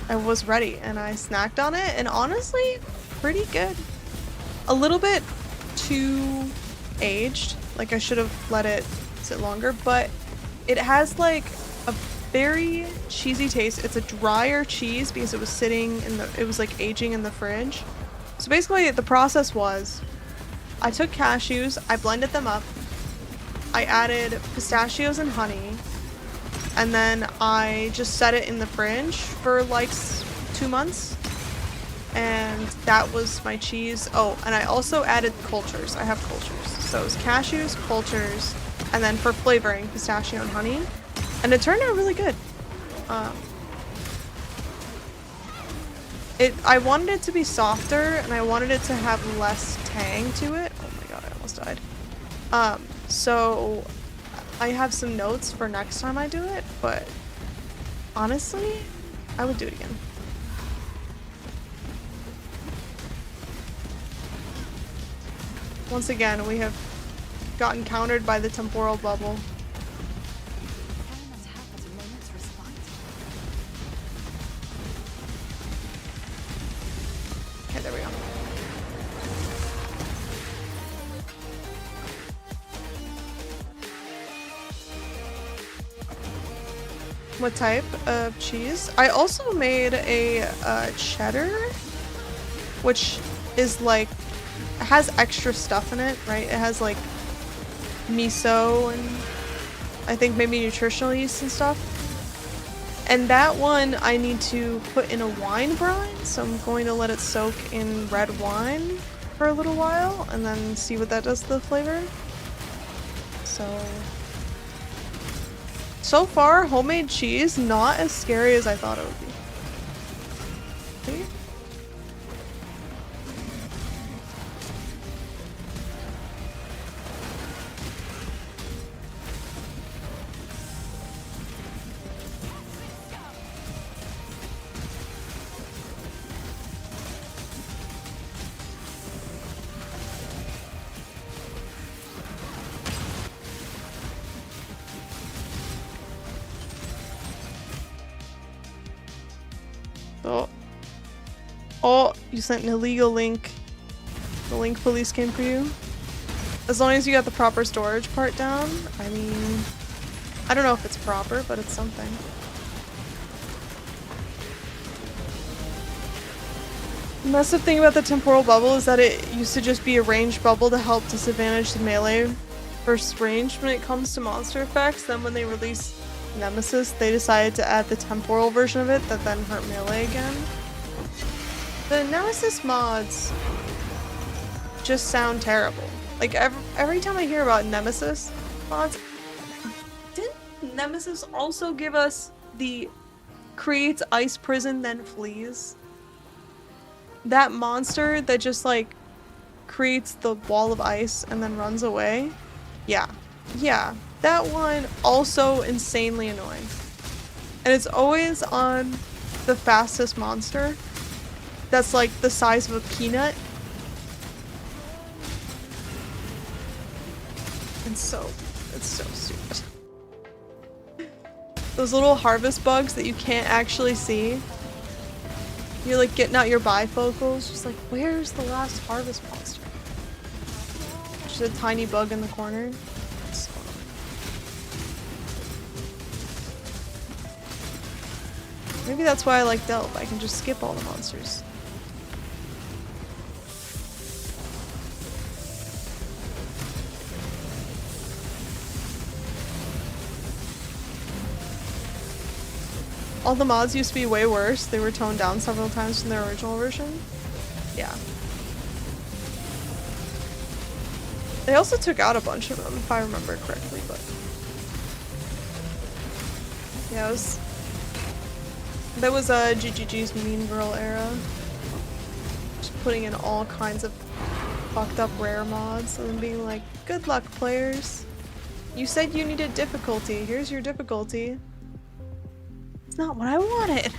[SPEAKER 1] I was ready and I snacked on it, and honestly, pretty good. A little bit too aged. Like, I should have let it sit longer, but it has like a very cheesy taste. It's a drier cheese because it was sitting in it was like aging in the fridge. So basically the process was, I took cashews, I blended them up, I added pistachios and honey, and then I just set it in the fridge for like 2 months. And that was my cheese. Oh, and I also added cultures. I have cultures. So it was cashews, cultures, and then for flavoring, pistachio and honey. And it turned out really good. I wanted it to be softer, and I wanted it to have less tang to it. Oh my god, I almost died. So I have some notes for next time I do it, but honestly, I would do it again. Once again, we have gotten countered by the temporal bubble. there we go. What type of cheese? I also made a cheddar, which is like, it has extra stuff in it, right? It has like miso and I think maybe nutritional yeast and stuff. And that one I need to put in a wine brine, so I'm going to let it soak in red wine for a little while and then see what that does to the flavor. So far, homemade cheese, not as scary as I thought it would be. See? Oh, you sent an illegal link. The link police came for you. As long as you got the proper storage part down, I mean, I don't know if it's proper, but it's something. The massive thing about the temporal bubble is that it used to just be a ranged bubble to help disadvantage the melee versus ranged when it comes to monster effects. Then when they released Nemesis, they decided to add the temporal version of it that then hurt melee again. The Nemesis mods just sound terrible. Like every time I hear about Nemesis mods, didn't Nemesis also give us the creates ice prison then flees? That monster that just like creates the wall of ice and then runs away? Yeah. Yeah. That one also insanely annoying. And it's always on the fastest monster. That's like the size of a peanut. And it's so stupid. Those little harvest bugs that you can't actually see. You're like getting out your bifocals, just like, where's the last harvest monster? Just a tiny bug in the corner. So maybe that's why I like Delve. I can just skip all the monsters. All the mods used to be way worse. They were toned down several times from their original version. Yeah. They also took out a bunch of them, if I remember correctly, but... yeah, that was GGG's Mean Girl era. Just putting in all kinds of fucked up rare mods and then being like, good luck, players. You said you needed difficulty. Here's your difficulty. Not what I wanted.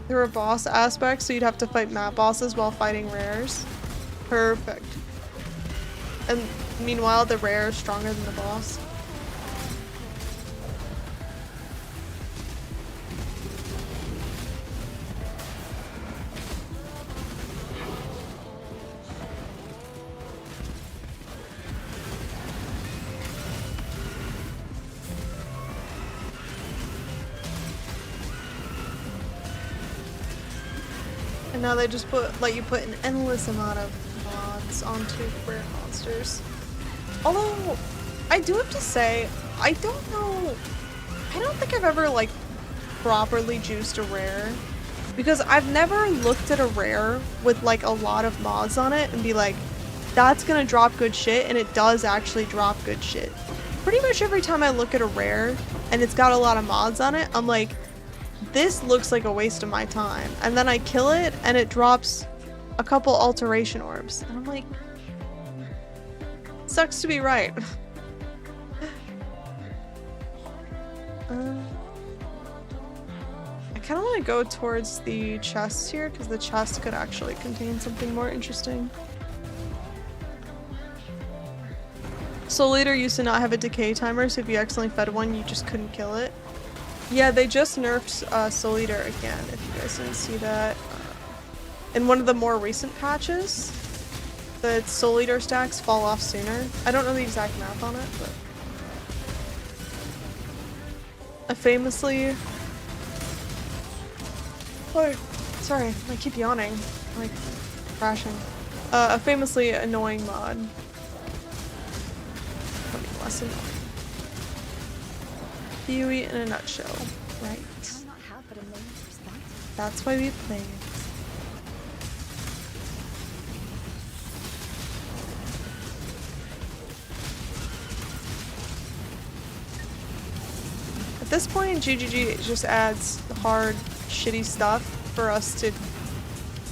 [SPEAKER 1] There were boss aspects, so you'd have to fight map bosses while fighting rares. Perfect. And meanwhile, the rare is stronger than the boss. Now they just let you put an endless amount of mods onto rare monsters. Although, I do have to say, I don't think I've ever like properly juiced a rare. Because I've never looked at a rare with like a lot of mods on it and be like, that's gonna drop good shit, and it does actually drop good shit. Pretty much every time I look at a rare and it's got a lot of mods on it, I'm like, this looks like a waste of my time. And then I kill it and it drops a couple alteration orbs. And I'm like, sucks to be right. I kind of want to go towards the chest here because the chest could actually contain something more interesting. Soul Eater used to not have a decay timer, so if you accidentally fed one, you just couldn't kill it. Yeah, they just nerfed Soul Eater again, if you guys didn't see that. in one of the more recent patches, the Soul Eater stacks fall off sooner. I don't know the exact math on it, but I famously... Oh, sorry, I keep yawning, like crashing. A famously annoying mod. I mean, less annoying. Huey in a nutshell, right? That's why we play it. At this point, GGG just adds hard, shitty stuff for us to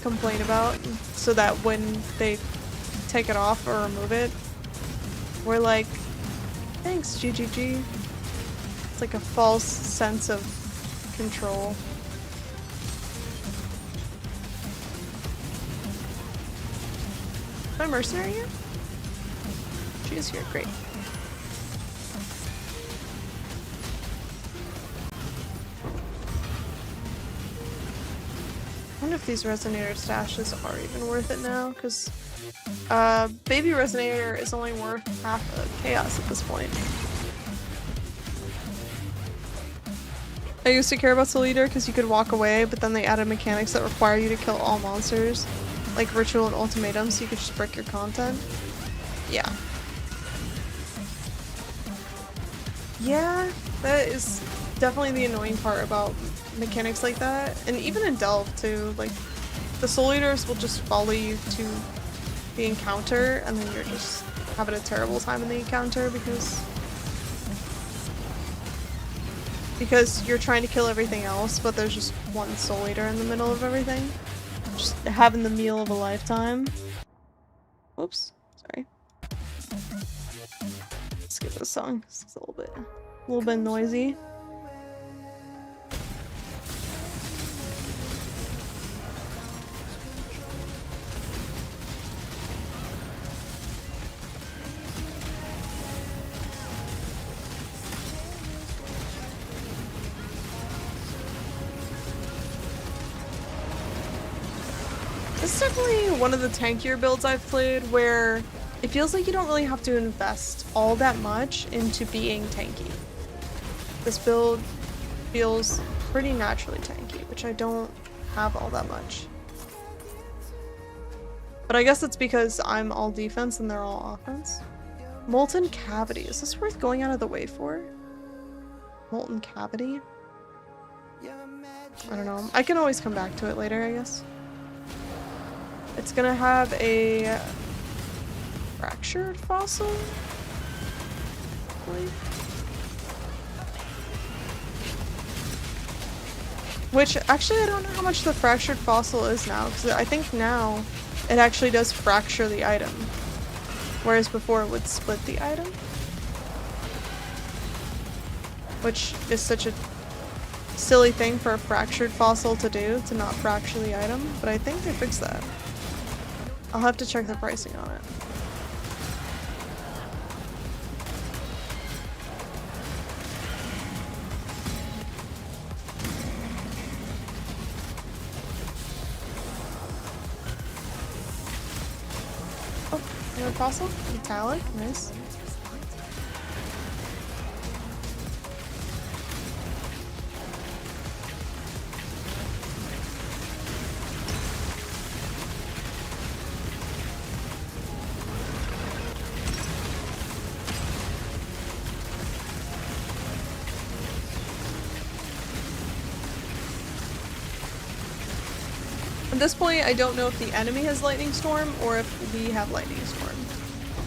[SPEAKER 1] complain about, so that when they take it off or remove it, we're like, thanks, GGG. It's like a false sense of control. Is my mercenary here? She is here, great. I wonder if these resonator stashes are even worth it now, because baby resonator is only worth half a chaos at this point. I used to care about Soul Eater because you could walk away, but then they added mechanics that require you to kill all monsters, like Ritual and Ultimatum, so you could just break your content. Yeah. Yeah, that is definitely the annoying part about mechanics like that, and even in Delve too, like the Soul Eaters will just follow you to the encounter, and then you're just having a terrible time in the encounter because you're trying to kill everything else, but there's just one Soul Eater in the middle of everything. Just having the meal of a lifetime. Whoops, sorry. Skip this song. It's a little bit noisy. This is definitely one of the tankier builds I've played where it feels like you don't really have to invest all that much into being tanky. This build feels pretty naturally tanky, which I don't have all that much. But I guess it's because I'm all defense and they're all offense. Molten Cavity. Is this worth going out of the way for? Molten Cavity? I don't know. I can always come back to it later, I guess. It's gonna have a fractured fossil? Which, actually, I don't know how much the fractured fossil is now, because I think now it actually does fracture the item, whereas before it would split the item. Which is such a silly thing for a fractured fossil to do, to not fracture the item, but I think they fixed that. I'll have to check the pricing on it. Oh, another fossil? Metallic, nice. At this point, I don't know if the enemy has Lightning Storm or if we have Lightning Storm.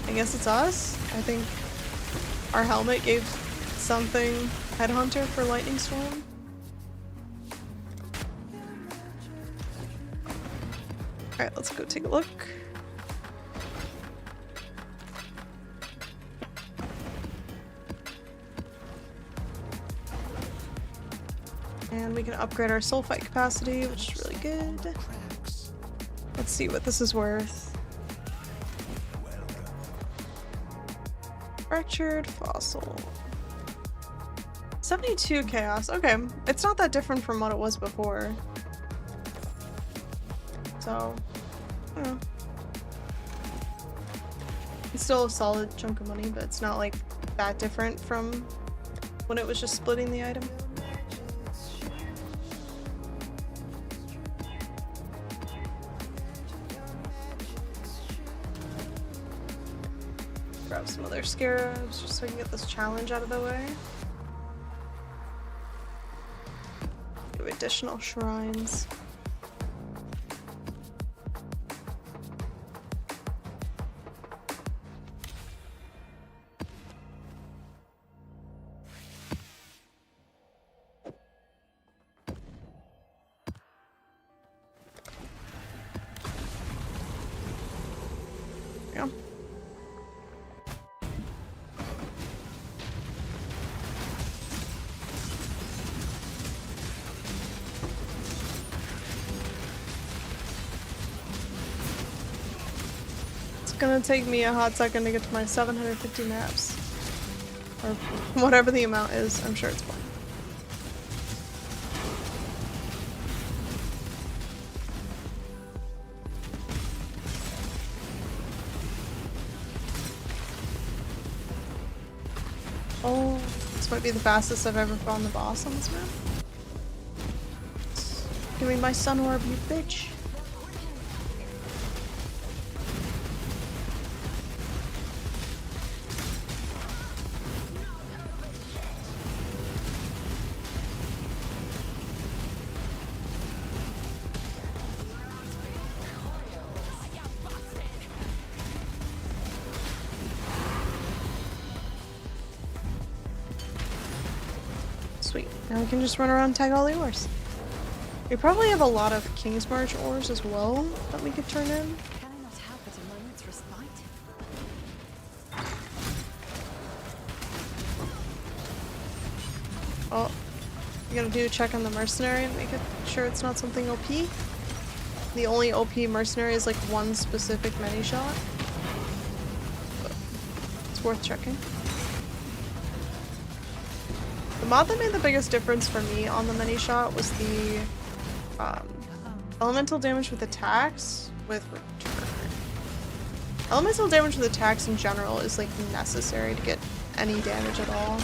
[SPEAKER 1] I guess it's us. I think our helmet gave something Headhunter for Lightning Storm. Alright, let's go take a look. And we can upgrade our soul fight capacity, which is really good. Let's see what this is worth. Fractured fossil. 72 chaos. Okay, it's not that different from what it was before. So, I don't know. It's still a solid chunk of money, but it's not like that different from when it was just splitting the item. Grab some other scarabs just so I can get this challenge out of the way. Do additional shrines. Yeah. It's gonna take me a hot second to get to my 750 maps. Or whatever the amount is, I'm sure it's fine. Oh, this might be the fastest I've ever found the boss on this map. Give me my sun orb, you bitch. Sweet. Now we can just run around and tag all the ores. We probably have a lot of King's March ores as well that we could turn in.
[SPEAKER 4] Can I not have but a moment's respite?
[SPEAKER 1] Oh, you gotta do a check on the Mercenary and make sure it's not something OP. The only OP Mercenary is like one specific many shot. But it's worth checking. The mod that made the biggest difference for me on the many shot was the elemental damage with attacks with return. Elemental damage with attacks in general is like necessary to get any damage at all.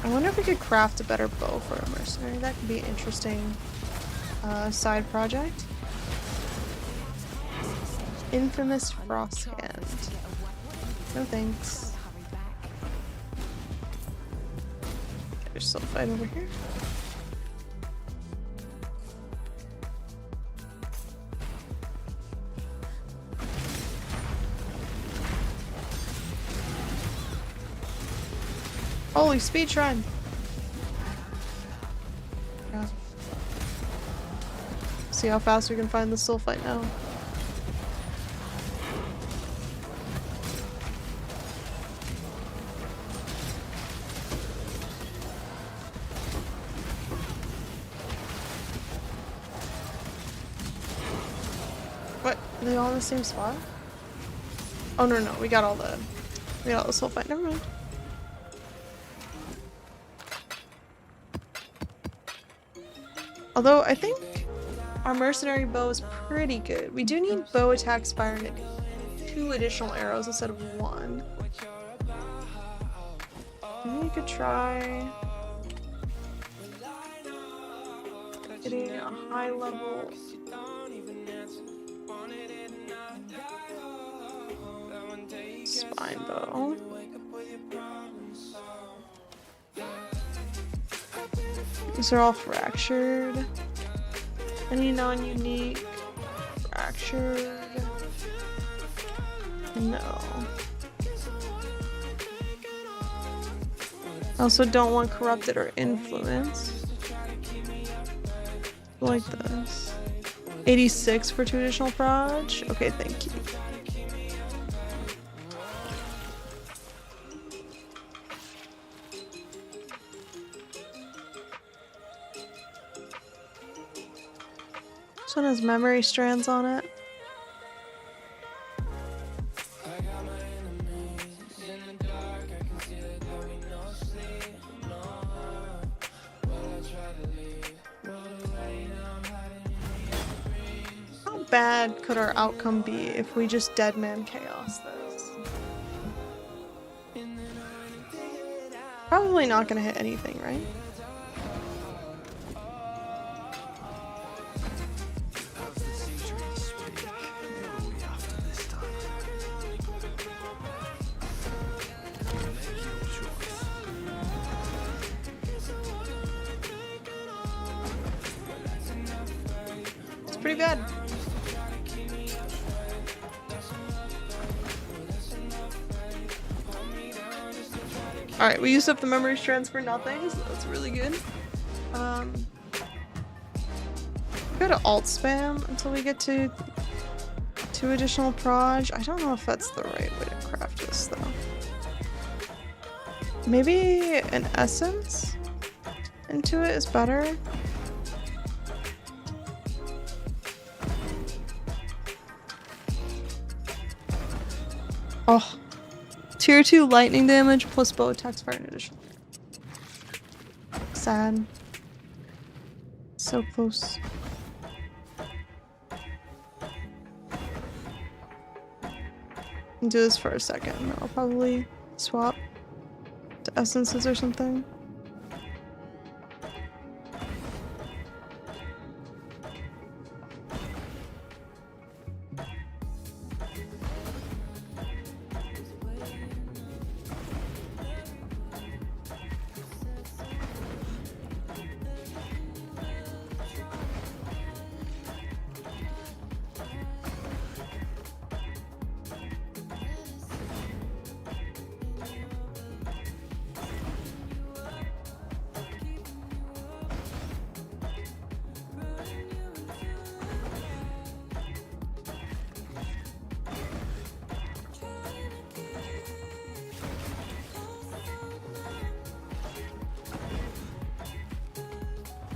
[SPEAKER 1] I wonder if we could craft a better bow for a mercenary. That could be an interesting side project. Infamous Frost Hand. No thanks. There's sulfide over here. Holy speed shrine! Yeah. See how fast we can find the sulfite now. What? Are they all in the same spot? Oh no, we got all the sulfite. Never mind. Although I think our mercenary bow is pretty good. We do need bow attack, fire, and 2 additional arrows instead of 1. Maybe we could try getting a high level spine bow. These are all fractured. Any non-unique? Fractured. No. I also don't want corrupted or influenced. Like this. 86 for 2 additional proj. Okay, thank you. This one has memory strands on it. bad could our outcome be if we just dead man chaos this? Probably not gonna hit anything, right? It's pretty bad. Alright, we used up the memory strands for nothing, so that's really good. Go to alt spam until we get to 2 additional proj. I don't know if that's the right way to craft this though. Maybe an essence into it is better. Oh. Tier 2 lightning damage plus bow attacks fire in addition. Sad. So close. I'll do this for a second. I'll probably swap to essences or something.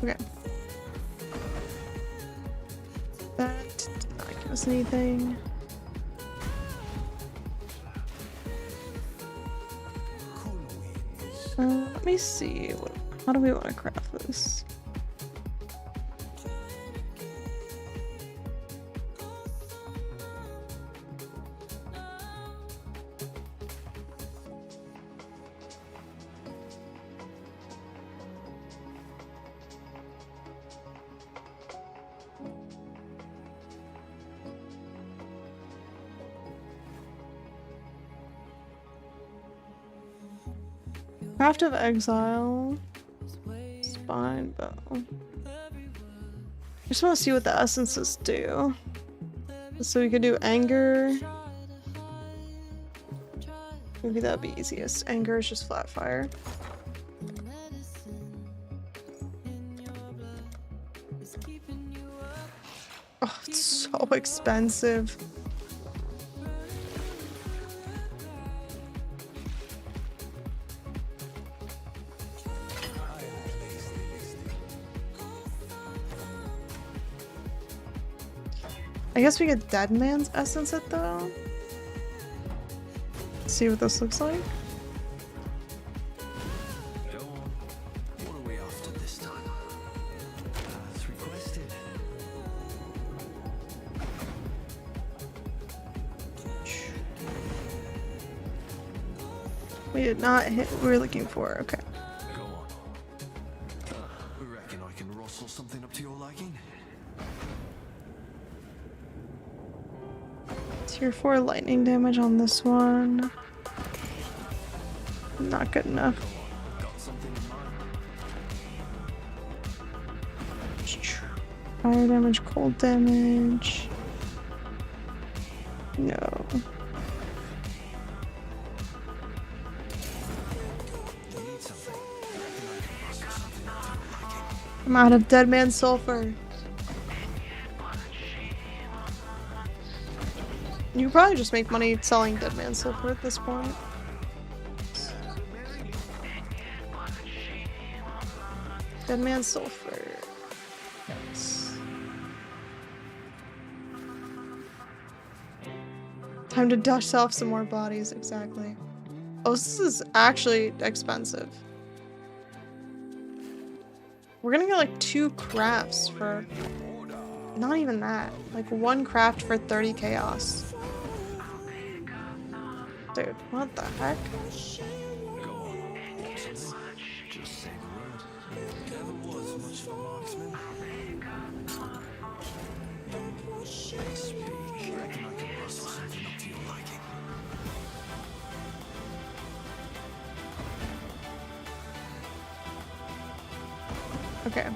[SPEAKER 1] Okay. That did not give us anything. Let me see. How do we want to craft this? Craft of Exile. Spine bow. I just want to see what the essences do. So we could do anger. Maybe that'd be easiest. Anger is just flat fire. Oh, it's so expensive. I guess we get Dead Man's Essence it though. See what this looks like.
[SPEAKER 6] What are we after this time? As requested.
[SPEAKER 1] We did not hit what we were looking for. Okay.
[SPEAKER 6] Go on. Reckon I can rustle something up to your liking?
[SPEAKER 1] Tier 4 lightning damage on this one. Not good enough.
[SPEAKER 6] Got something in mind?
[SPEAKER 1] Fire damage, cold damage. No.
[SPEAKER 6] Need something. Reckon I can rustle something up to your liking?
[SPEAKER 1] I'm out of Dead Man Sulfur. You could probably just make money selling Dead Man Sulfur at this point. Dead Man Sulfur. Yes. Time to dust off some more bodies, exactly. Oh, this is actually expensive. We're gonna get like 2 crafts for Not even that. Like 1 craft for 30 chaos. Dude, what the heck?
[SPEAKER 6] Go on. Just say the word. Never was much of a marksman. Speak. Reckon I can rustle something up to your liking.
[SPEAKER 1] Okay.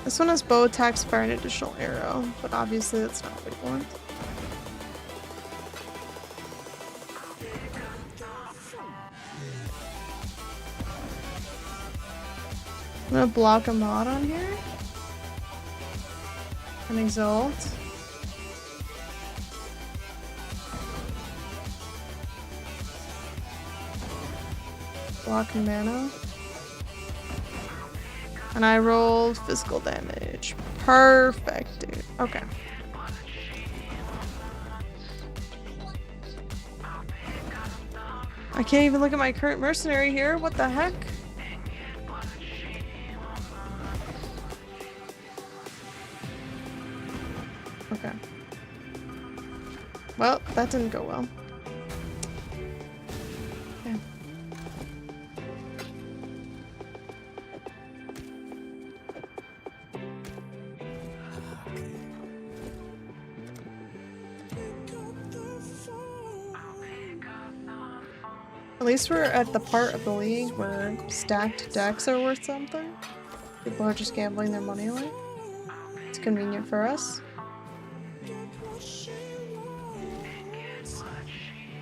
[SPEAKER 1] This one has bow attacks, fire, an additional arrow, but obviously that's not what we want. I'm gonna block a mod on here. And exalt. Block mana. And I rolled physical damage. Perfect, dude. Okay. I can't even look at my current mercenary here. What the heck? Okay. Well, that didn't go well. Okay. At least we're at the part of the league where stacked decks are worth something. People are just gambling their money away. It's convenient for us.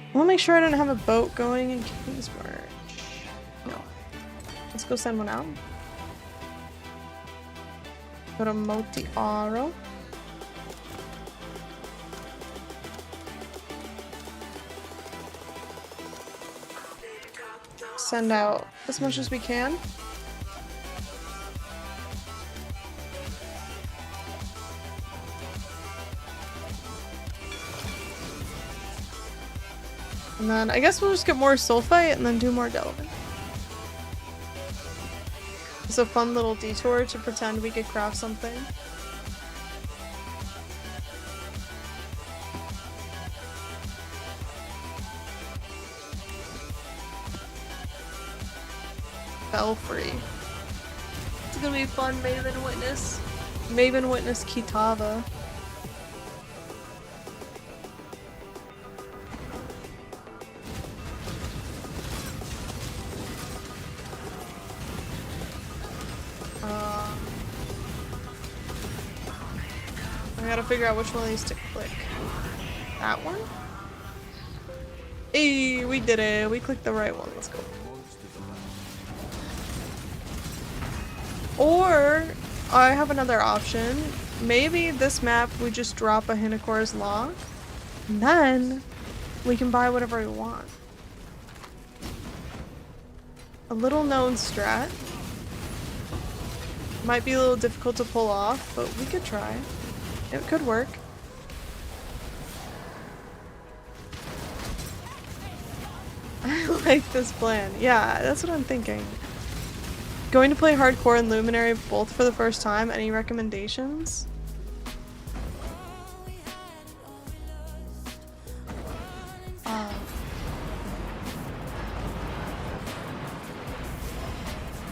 [SPEAKER 1] I want to make sure I don't have a boat going in Kingsmarch. No. Let's go send one out. Go to Motiaro. Send out as much as we can. And then I guess we'll just get more Sulfite and then do more Delvin. It's a fun little detour to pretend we could craft something. Belfry. It's gonna be fun, Maven Witness. Maven Witness Kitava. I gotta figure out which one of these to click. That one? Hey, we did it. We clicked the right one. Let's go. Or I have another option. Maybe this map we just drop a Hinocor's Law, and then we can buy whatever we want. A little known strat. Might be a little difficult to pull off, but we could try. It could work. I like this plan. Yeah, that's what I'm thinking. Going to play hardcore and Luminary both for the first time. Any recommendations?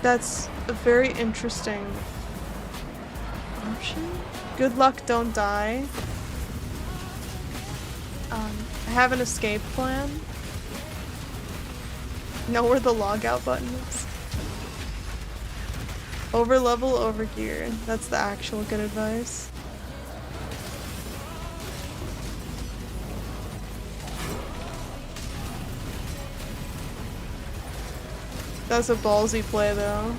[SPEAKER 1] That's a very interesting option. Good luck, don't die. I have an escape plan. Know where the logout button is. Over level, over gear. That's the actual good advice. That's a ballsy play though.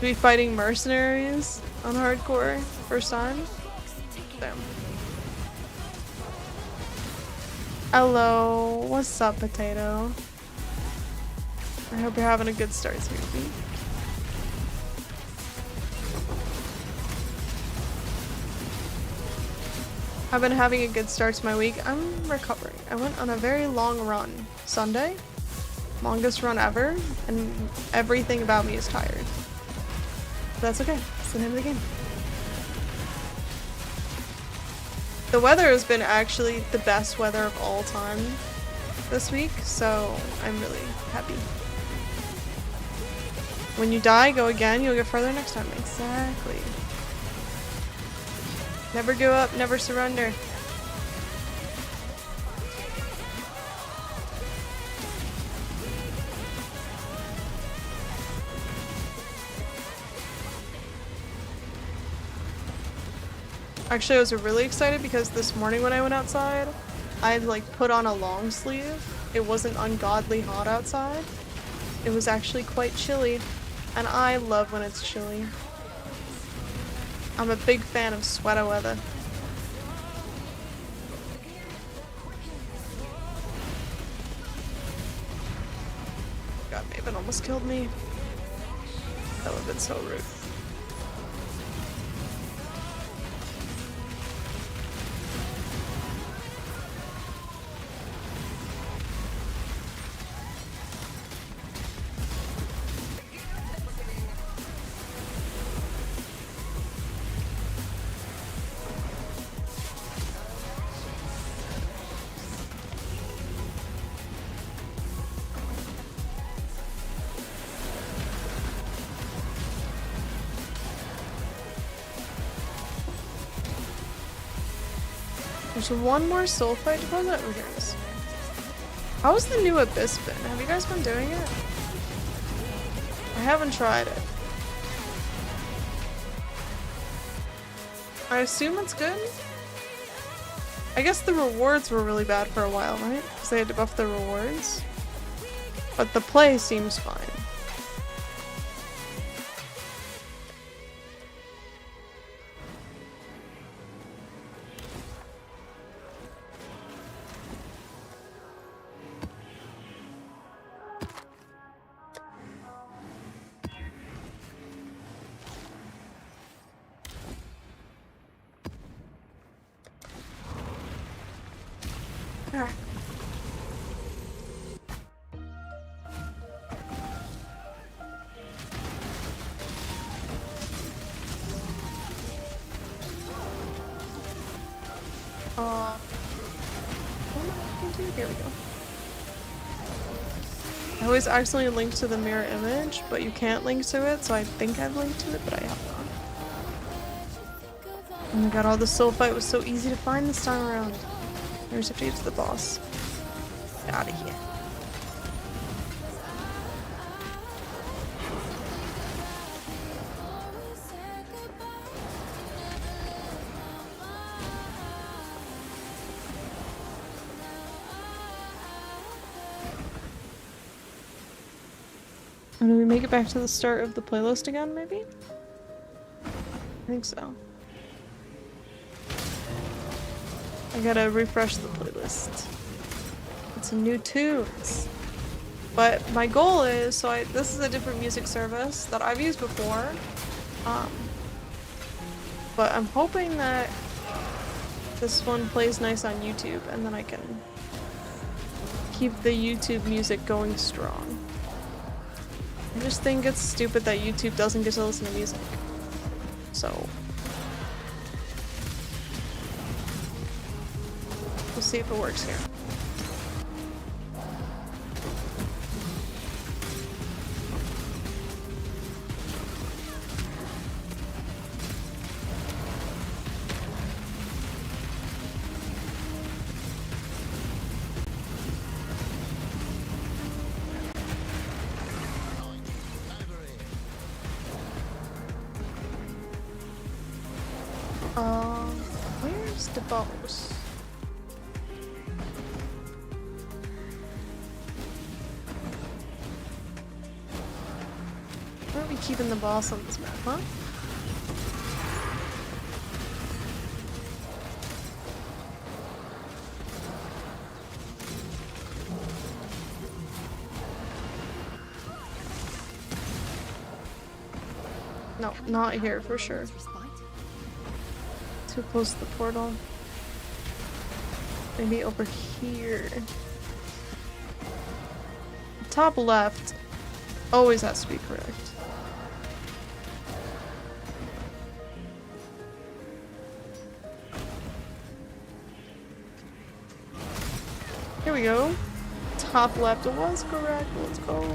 [SPEAKER 1] Be fighting mercenaries on hardcore first time. Damn. Hello, what's up, potato? I hope you're having a good start to your week. I've been having a good start to my week. I'm recovering. I went on a very long run Sunday. Longest run ever, and everything about me is tired. But that's okay. It's the name of the game. The weather has been actually the best weather of all time this week, so I'm really happy. When you die, go again, you'll get further next time. Exactly. Never give up, never surrender. Actually, I was really excited because this morning when I went outside, I like put on a long sleeve. It wasn't ungodly hot outside. It was actually quite chilly, and I love when it's chilly. I'm a big fan of sweater weather. God, Maven almost killed me. That would have been so rude. There's one more soul fight deposit. Oh, here it is. How's the new Abyss been? Have you guys been doing it? I haven't tried it. I assume it's good? I guess the rewards were really bad for a while, right? Because they had to buff the rewards. But the play seems fine. Ah. What am I looking to? Here we go. I always accidentally link to the mirror image, but you can't link to it, so I think I've linked to it, but I have not. Oh my god, all the soul fight was so easy to find this time around. I just have to get to the boss. Get out of here. Oh, do we make it back to the start of the playlist again, maybe? I think so. I gotta refresh the playlist. Get some new tunes. But my goal is, this is a different music service that I've used before. But I'm hoping that this one plays nice on YouTube and then I can keep the YouTube music going strong. I just think it's stupid that YouTube doesn't get to listen to music. So we'll see if it works here. Where's the boss? Where are we keeping the boss on this map, huh? No, not here for sure. Too close to the portal. Maybe over here. Top left always has to be correct. Here we go. Top left was correct. Let's go.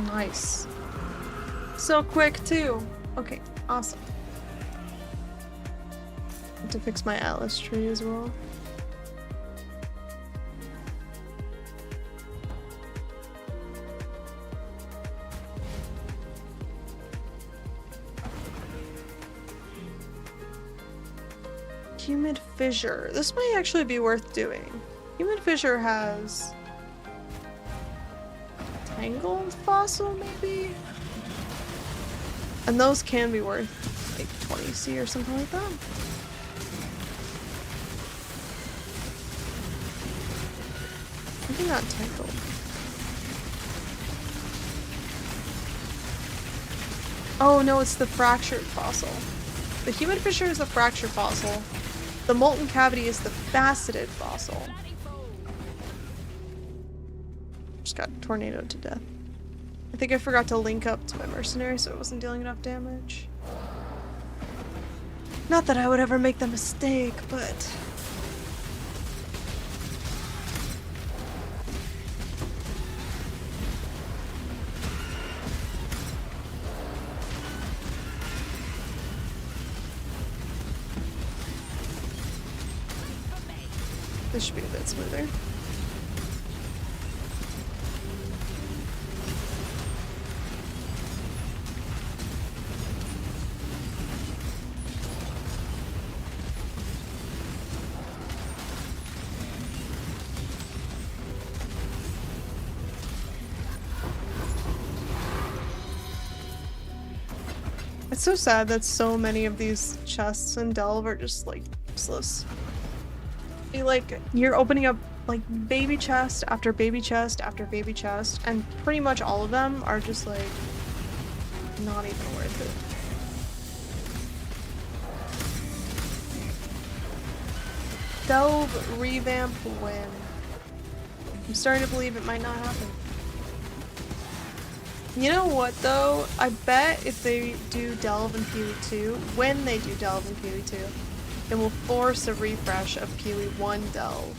[SPEAKER 1] Nice. So quick too. Okay, awesome. Need to fix my Atlas tree as well. Humid fissure. This might actually be worth doing. Humid fissure has tangled fossil maybe? And those can be worth like 20C or something like that. Maybe not tangled. Oh no, it's the fractured fossil. The humid fissure is the fractured fossil. The molten cavity is the faceted fossil. Just got tornadoed to death. I think I forgot to link up to my mercenary so it wasn't dealing enough damage. Not that I would ever make the mistake, but... This should be a bit smoother. It's so sad that so many of these chests in Delve are just like useless. Like, you're opening up like baby chest after baby chest after baby chest, and pretty much all of them are just like not even worth it. Delve revamp win. I'm starting to believe it might not happen. You know what though? I bet if they do Delve in PoE 2, when they do Delve in PoE 2, it will force a refresh of PoE 1 Delve.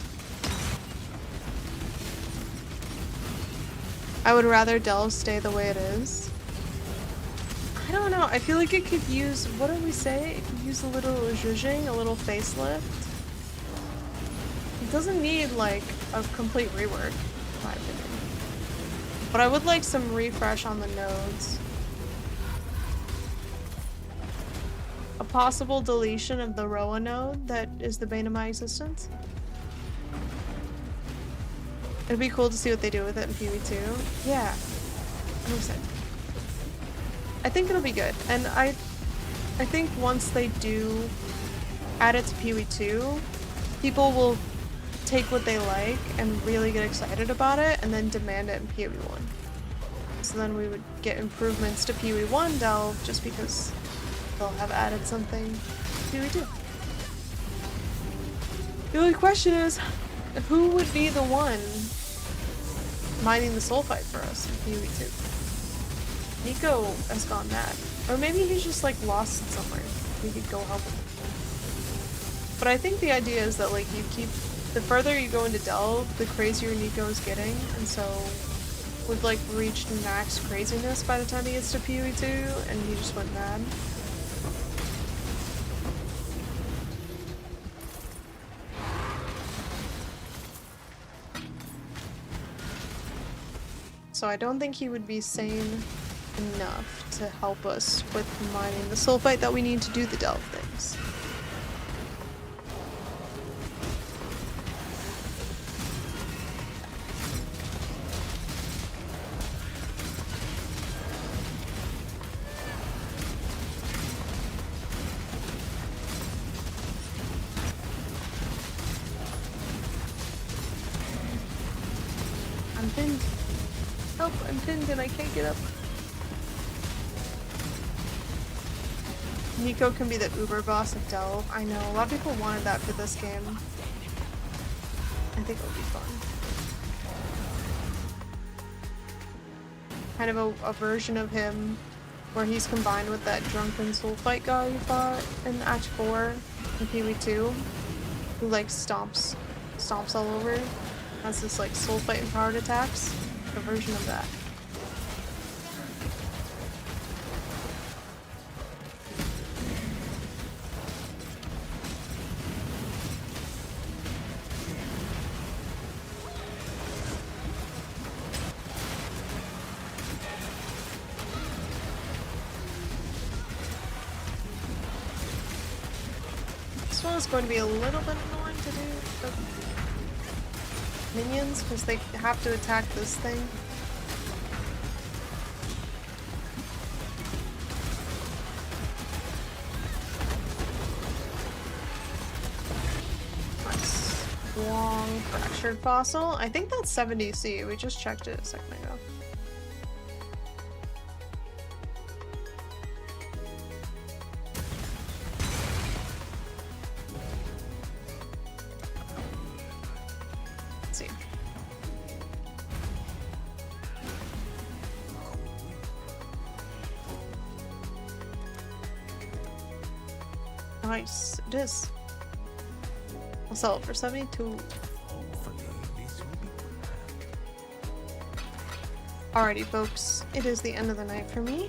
[SPEAKER 1] I would rather Delve stay the way it is. I don't know, I feel like it could use, what did we say? It could use a little zhuzhing, a little facelift. It doesn't need like a complete rework, in my opinion. But I would like some refresh on the nodes. A possible deletion of the Roa node that is the bane of my existence. It'd be cool to see what they do with it in PoE 2. Yeah. 100%. I think it'll be good. And I think once they do add it to PoE 2, people will take what they like and really get excited about it and then demand it in PoE 1. So then we would get improvements to PoE 1 Delve just because they'll have added something to PoE 2. The only question is, who would be the one mining the sulfite for us in PoE 2? Nico has gone mad. Or maybe he's just like lost somewhere. We could go help him. But I think the idea is that like you keep, the further you go into Delve, the crazier Nico is getting, and so we've like reached max craziness by the time he gets to PoE 2 and he just went mad. So I don't think he would be sane enough to help us with mining the sulfite that we need to do the Delve things. I'm pinned. Help, I'm pinned and I can't get up. Nico can be the Uber boss of Delve. I know, a lot of people wanted that for this game. I think it'll be fun. kind of a version of him where he's combined with that drunken soul fight guy you fought in Act 4 in PV2, who like stomps all over, has this like soul fight empowered attacks, a version of that. This one is going to be a little bit annoying to do for minions because they have to attack this thing. Nice. Long fractured fossil. I think that's 70C. We just checked it a second ago. See. Nice, it is. I'll sell it for 72. Alrighty folks, it is the end of the night for me.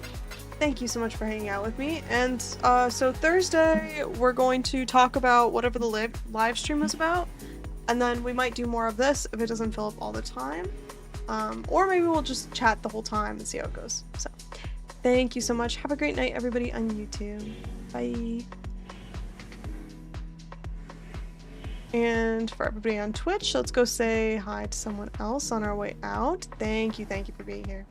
[SPEAKER 1] Thank you so much for hanging out with me. And so Thursday we're going to talk about whatever the live stream is about. And then we might do more of this if it doesn't fill up all the time. Or maybe we'll just chat the whole time and see how it goes. So, thank you so much. Have a great night, everybody on YouTube. Bye. And for everybody on Twitch, let's go say hi to someone else on our way out. Thank you for being here.